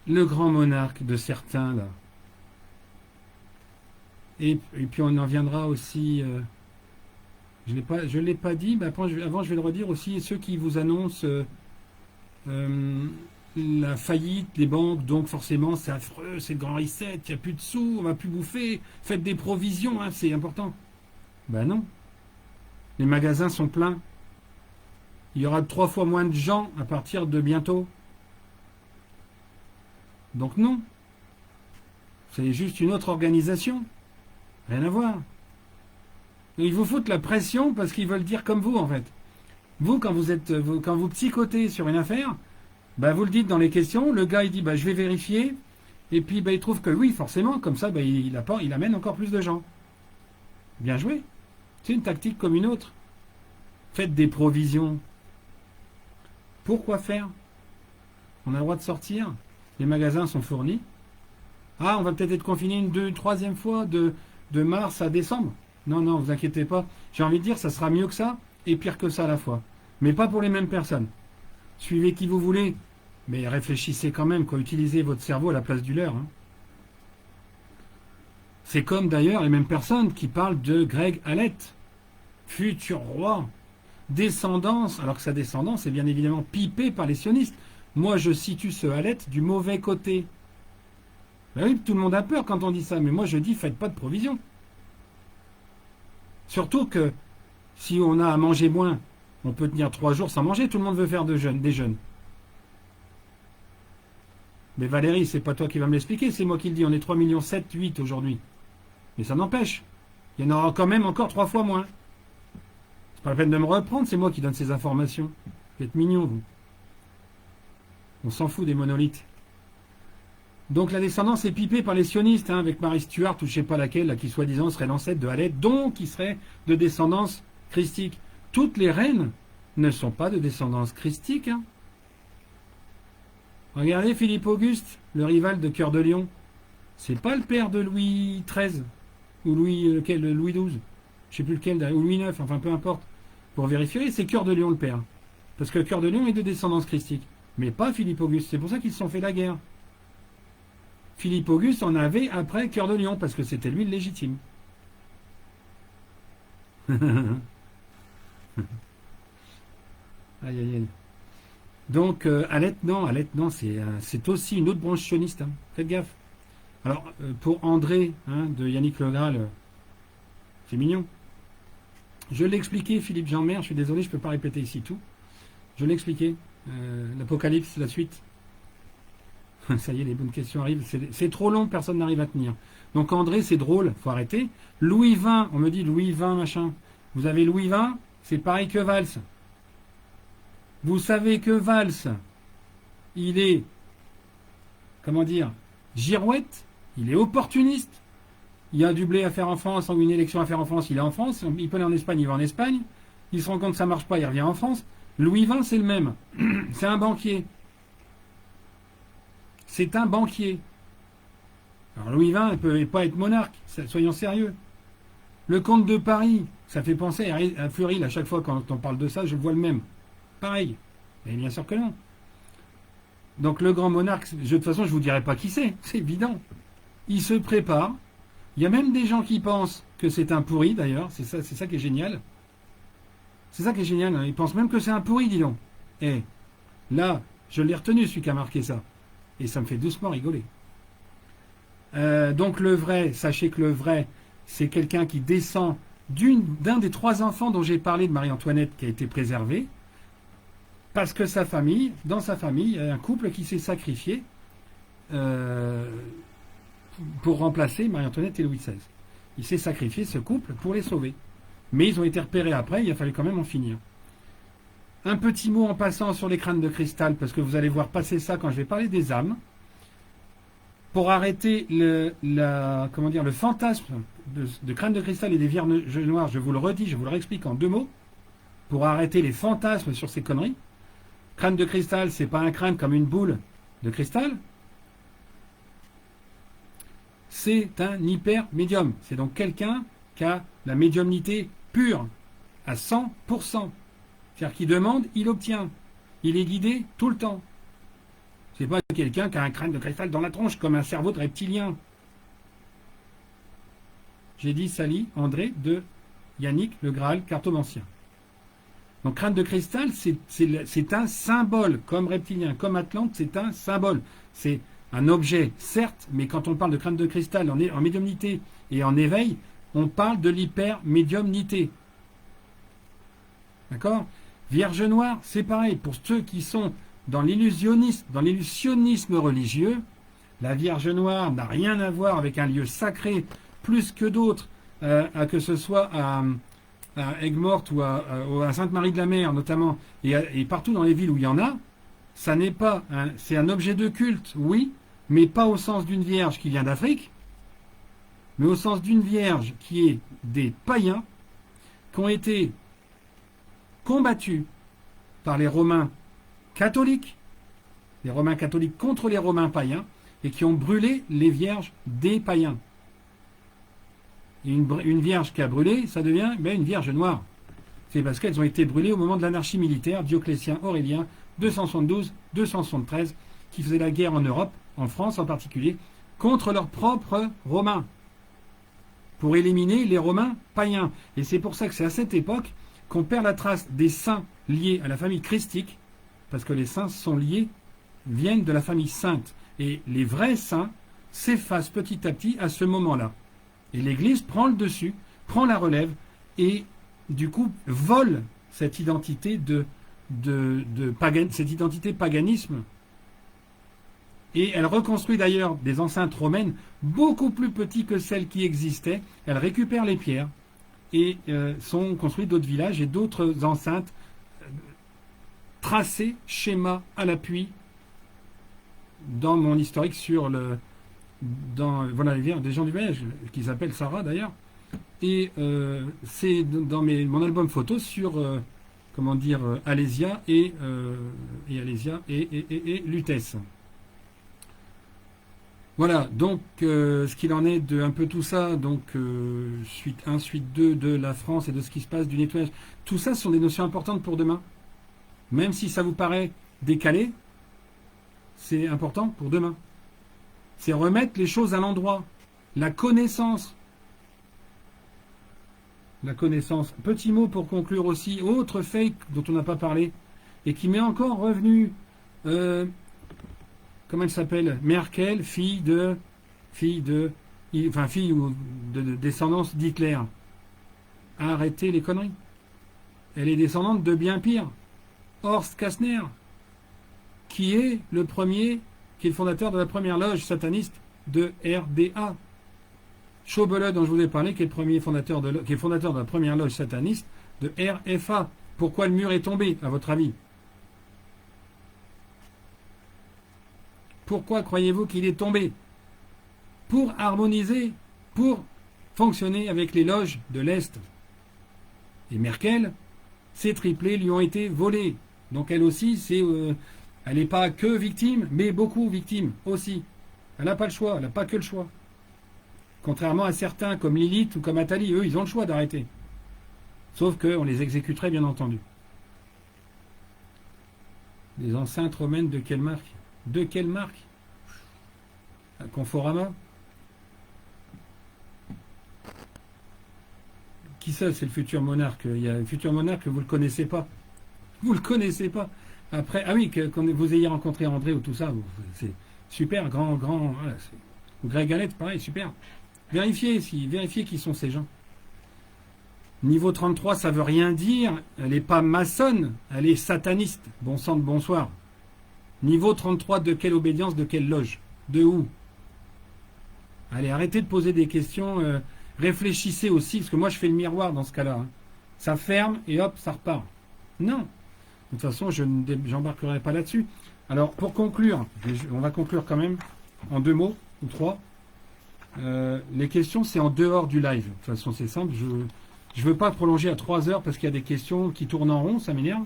Le grand monarque de certains, là. Et puis on en viendra aussi, je ne l'ai pas dit, mais avant je vais le redire aussi, ceux qui vous annoncent la faillite des banques, donc forcément c'est affreux, c'est le grand reset, il n'y a plus de sous, on ne va plus bouffer, faites des provisions, hein, c'est important. Ben non, les magasins sont pleins, il y aura 3 fois moins de gens à partir de bientôt. Donc non, c'est juste une autre organisation. Rien à voir. Ils vous foutent la pression parce qu'ils veulent dire comme vous, en fait. Vous, quand vous psychotez sur une affaire, bah, vous le dites dans les questions, le gars, il dit, bah, je vais vérifier, et puis, bah, il trouve que oui, forcément, comme ça, bah, il amène encore plus de gens. Bien joué. C'est une tactique comme une autre. Faites des provisions. Pourquoi faire? On a le droit de sortir. Les magasins sont fournis. Ah, on va peut-être être confiné une troisième fois de mars à décembre. Non, non, vous inquiétez pas. J'ai envie de dire, ça sera mieux que ça et pire que ça à la fois. Mais pas pour les mêmes personnes. Suivez qui vous voulez, mais réfléchissez quand même, quoi. Utilisez votre cerveau à la place du leur. Hein. C'est comme d'ailleurs les mêmes personnes qui parlent de Greg Hallett, futur roi, descendance, alors que sa descendance est bien évidemment pipée par les sionistes. Moi, je situe ce Hallett du mauvais côté. Ben oui, tout le monde a peur quand on dit ça, mais moi je dis faites pas de provisions. Surtout que si on a à manger moins, on peut tenir 3 jours sans manger, tout le monde veut faire des jeûnes. Mais Valérie, c'est pas toi qui vas me l'expliquer, c'est moi qui le dis, on est 3 millions 7, 8 aujourd'hui. Mais ça n'empêche, il y en aura quand même encore 3 fois moins. C'est pas la peine de me reprendre, c'est moi qui donne ces informations. Vous êtes mignons, vous. On s'en fout des monolithes. Donc la descendance est pipée par les sionistes, hein, avec Marie Stuart ou je sais pas laquelle, là, qui soi-disant serait l'ancêtre de Hallett, donc qui serait de descendance christique. Toutes les reines ne sont pas de descendance christique. Hein. Regardez Philippe Auguste, le rival de Cœur de Lion. C'est pas le père de Louis XIII, ou Louis XII, je sais plus lequel, ou Louis IX, enfin peu importe. Pour vérifier, c'est Cœur de Lion le père. Parce que Cœur de Lion est de descendance christique. Mais pas Philippe Auguste, c'est pour ça qu'ils se sont fait la guerre. Philippe Auguste en avait après Cœur de Lion, parce que c'était lui le légitime. Aïe, aïe, aïe. Donc, Hallett, non, c'est aussi une autre branche sioniste. Hein. Faites gaffe. Alors, pour André, hein, de Yannick Le Graal, c'est mignon. Je l'ai expliqué, Philippe Jean-Mer, je suis désolé, je ne peux pas répéter ici tout. Je l'ai expliqué. L'Apocalypse, la suite. Ça y est, les bonnes questions arrivent. C'est trop long, personne n'arrive à tenir. Donc André, c'est drôle, faut arrêter. Louis XX, on me dit Louis XX, machin. Vous avez Louis XX, c'est pareil que Valls. Vous savez que Valls, il est, comment dire, girouette, il est opportuniste. Il y a du blé à faire en France, une élection à faire en France, il est en France. Il peut aller en Espagne, il va en Espagne. Il se rend compte que ça ne marche pas, il revient en France. Louis XX, c'est le même. C'est un banquier. C'est un banquier. Alors Louis XX ne peut pas être monarque, soyons sérieux. Le comte de Paris, ça fait penser à Fleuril, à chaque fois quand on parle de ça, je vois le même. Pareil. Mais bien sûr que non. Donc le grand monarque, de toute façon je ne vous dirai pas qui c'est évident. Il se prépare. Il y a même des gens qui pensent que c'est un pourri d'ailleurs, c'est ça qui est génial. C'est ça qui est génial, hein. Ils pensent même que c'est un pourri, dis donc. Et là, je l'ai retenu celui qui a marqué ça. Et ça me fait doucement rigoler. Donc le vrai, sachez que le vrai, c'est quelqu'un qui descend d'un des 3 enfants dont j'ai parlé de Marie-Antoinette qui a été préservé, parce que dans sa famille, il y a un couple qui s'est sacrifié pour remplacer Marie-Antoinette et Louis XVI. Il s'est sacrifié, ce couple, pour les sauver. Mais ils ont été repérés après, il a fallu quand même en finir. Un petit mot en passant sur les crânes de cristal, parce que vous allez voir passer ça quand je vais parler des âmes. Pour arrêter le fantasme de crânes de cristal et des vierges noires, je vous le redis, je vous le réexplique en 2 mots. Pour arrêter les fantasmes sur ces conneries. Crâne de cristal, c'est pas un crâne comme une boule de cristal. C'est un hyper-médium. C'est donc quelqu'un qui a la médiumnité pure, à 100%. C'est-à-dire qu'il demande, il obtient. Il est guidé tout le temps. C'est pas quelqu'un qui a un crâne de cristal dans la tronche, comme un cerveau de reptilien. J'ai dit Sally, André, de Yannick Le Graal, cartomancien. Donc crâne de cristal, c'est un symbole, comme reptilien, comme Atlante, c'est un symbole. C'est un objet, certes, mais quand on parle de crâne de cristal en médiumnité et en éveil, on parle de l'hyper-médiumnité. D'accord ? Vierge noire, c'est pareil. Pour ceux qui sont dans l'illusionnisme religieux, la Vierge noire n'a rien à voir avec un lieu sacré plus que d'autres, que ce soit à Aigues-Mortes ou à Sainte-Marie de la Mer notamment, et partout dans les villes où il y en a. Ça n'est pas c'est un objet de culte, oui, mais pas au sens d'une vierge qui vient d'Afrique, mais au sens d'une vierge qui est des païens qui ont été combattus par les Romains catholiques, les Romains catholiques contre les Romains païens, et qui ont brûlé les vierges des païens. Et une vierge qui a brûlé, ça devient une vierge noire. C'est parce qu'elles ont été brûlées au moment de l'anarchie militaire, Dioclétien, Aurélien, 272-273, qui faisaient la guerre en Europe, en France en particulier, contre leurs propres Romains, pour éliminer les Romains païens. Et c'est pour ça que c'est à cette époque qu'on perd la trace des saints liés à la famille christique, parce que les saints sont liés, viennent de la famille sainte. Et les vrais saints s'effacent petit à petit à ce moment-là. Et l'Église prend le dessus, prend la relève, et du coup vole cette identité cette identité paganisme. Et elle reconstruit d'ailleurs des enceintes romaines beaucoup plus petites que celles qui existaient. Elle récupère les pierres et sont construits d'autres villages et d'autres enceintes tracées, schéma à l'appui, dans mon historique sur voilà des gens du voyage, qui s'appellent Sarah d'ailleurs. Et c'est dans mon album photo sur Alésia et Lutèce. Voilà, donc ce qu'il en est de un peu tout ça, donc suite 1, suite 2 de la France et de ce qui se passe, du nettoyage, tout ça sont des notions importantes pour demain. Même si ça vous paraît décalé, c'est important pour demain. C'est remettre les choses à l'endroit. La connaissance. La connaissance. Petit mot pour conclure aussi, autre fake dont on n'a pas parlé, et qui m'est encore revenu. Comment elle s'appelle? Merkel, fille de descendance d'Hitler. Arrêtez les conneries. Elle est descendante de bien pire. Horst Kastner, qui est le fondateur de la première loge sataniste de RDA. Schaubelet, dont je vous ai parlé, qui est fondateur de la première loge sataniste de RFA. Pourquoi le mur est tombé, à votre avis? Pourquoi croyez-vous qu'il est tombé? Pour harmoniser, pour fonctionner avec les loges de l'Est. Et Merkel, ses triplés lui ont été volés. Donc elle aussi, elle n'est pas que victime, mais beaucoup victime aussi. Elle n'a pas le choix, elle n'a pas que le choix. Contrairement à certains comme Lilith ou comme Attali, eux, ils ont le choix d'arrêter. Sauf qu'on les exécuterait, bien entendu. Les enceintes romaines de quelle marque? De quelle marque? Conforama? Qui ça? C'est le futur monarque. Il y a le futur monarque, vous ne le connaissez pas. Vous ne le connaissez pas. Après, ah oui, que vous ayez rencontré André ou tout ça, c'est super, grand, voilà, ou Greg Galette, pareil, super. Vérifiez qui sont ces gens. Niveau 33, ça veut rien dire. Elle n'est pas maçonne, elle est sataniste. Bon sang de bonsoir. Niveau 33, de quelle obédience, de quelle loge? De où? Allez, arrêtez de poser des questions. Réfléchissez aussi, parce que moi je fais le miroir dans ce cas-là. Hein. Ça ferme et hop, ça repart. Non. De toute façon, je n'embarquerai pas là-dessus. Alors, pour conclure, on va conclure quand même en 2 mots ou 3. Les questions, c'est en dehors du live. De toute façon, c'est simple. Je ne veux pas prolonger à 3 heures parce qu'il y a des questions qui tournent en rond, ça m'énerve.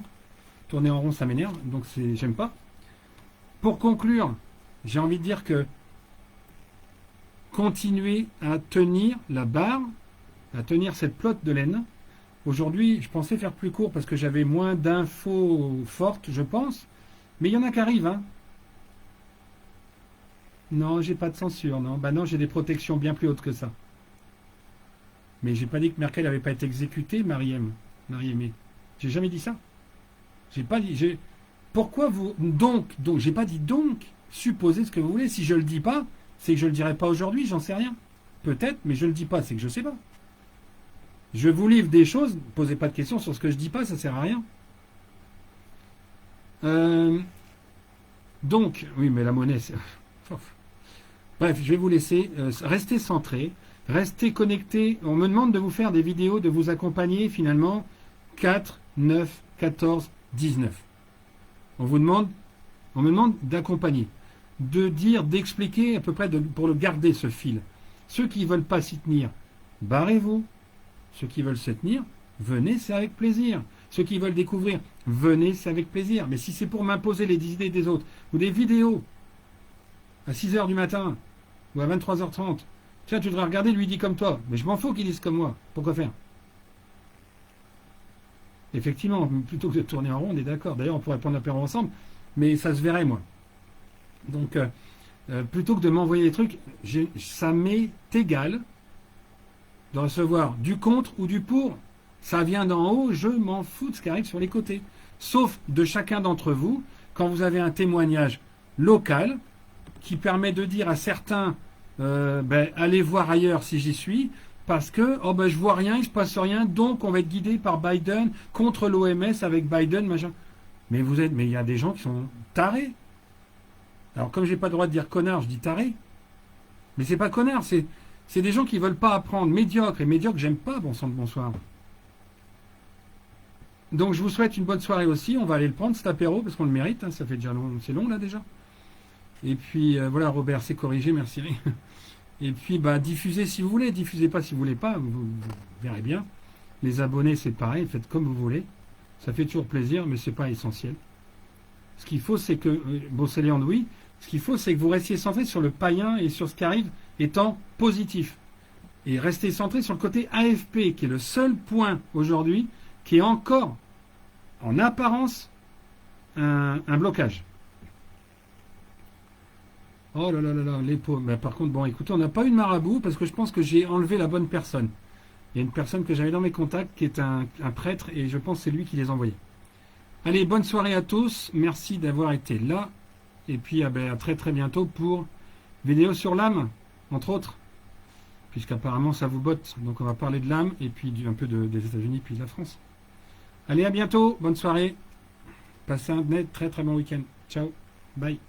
Tourner en rond, ça m'énerve, donc j'aime pas. Pour conclure, j'ai envie de dire que continuez à tenir la barre, à tenir cette pelote de laine. Aujourd'hui, je pensais faire plus court parce que j'avais moins d'infos fortes, je pense. Mais il y en a qui arrivent, hein. Non, j'ai pas de censure, non. Bah non, j'ai des protections bien plus hautes que ça. Mais j'ai pas dit que Merkel n'avait pas été exécutée, Marie-Aimée. J'ai jamais dit ça. J'ai pas dit. Pourquoi vous. Donc, j'ai pas dit donc. Supposez ce que vous voulez. Si je le dis pas, c'est que je le dirai pas aujourd'hui, j'en sais rien. Peut-être, mais je le dis pas, c'est que je sais pas. Je vous livre des choses, posez pas de questions sur ce que je dis pas, ça sert à rien. Donc, oui, mais la monnaie, c'est. Bref, je vais vous laisser. Restez centrés, restez connectés. On me demande de vous faire des vidéos, de vous accompagner finalement 4, 9, 14, 19. On me demande d'accompagner, de dire, d'expliquer à peu près pour le garder ce fil. Ceux qui ne veulent pas s'y tenir, barrez-vous. Ceux qui veulent se tenir, venez, c'est avec plaisir. Ceux qui veulent découvrir, venez, c'est avec plaisir. Mais si c'est pour m'imposer les idées des autres, ou des vidéos, à 6 heures du matin, ou à 23h30, tiens, tu devrais regarder, lui dit comme toi. Mais je m'en fous qu'il dise comme moi. Pourquoi faire? Effectivement, plutôt que de tourner en rond, on est d'accord. D'ailleurs, on pourrait prendre l'apéro ensemble, mais ça se verrait, moi. Donc, plutôt que de m'envoyer des trucs, ça m'est égal de recevoir du contre ou du pour. Ça vient d'en haut, je m'en fous de ce qui arrive sur les côtés. Sauf de chacun d'entre vous, quand vous avez un témoignage local qui permet de dire à certains, allez voir ailleurs si j'y suis, parce que je vois rien, il se passe rien, donc on va être guidé par Biden contre l'OMS avec Biden, machin. Mais il y a des gens qui sont tarés. Alors comme j'ai pas le droit de dire connard, je dis taré. Mais c'est pas connard, c'est des gens qui veulent pas apprendre, médiocres. Et médiocres, j'aime pas, bon sang de bonsoir. Donc je vous souhaite une bonne soirée aussi. On va aller le prendre cet apéro parce qu'on le mérite. Hein, ça fait déjà long, c'est long là déjà. Et puis voilà, Robert, c'est corrigé, merci. Et puis diffusez si vous voulez, diffusez pas si vous voulez pas, vous verrez bien. Les abonnés, c'est pareil, faites comme vous voulez. Ça fait toujours plaisir, mais c'est pas essentiel. Ce qu'il faut, c'est que Brocéliande, oui. Ce qu'il faut, c'est que vous restiez centré sur le païen et sur ce qui arrive étant positif. Et restez centré sur le côté AFP, qui est le seul point aujourd'hui qui est encore, en apparence, un blocage. Oh là là là là, les pauvres. Par contre, bon, écoutez, on n'a pas eu de marabout parce que je pense que j'ai enlevé la bonne personne. Il y a une personne que j'avais dans mes contacts qui est un prêtre et je pense que c'est lui qui les envoyait. Allez, bonne soirée à tous. Merci d'avoir été là. Et puis à très très bientôt pour vidéo sur l'âme, entre autres. Puisqu'apparemment ça vous botte. Donc on va parler de l'âme et puis un peu des États-Unis puis de la France. Allez, à bientôt. Bonne soirée. Passez un très très bon week-end. Ciao. Bye.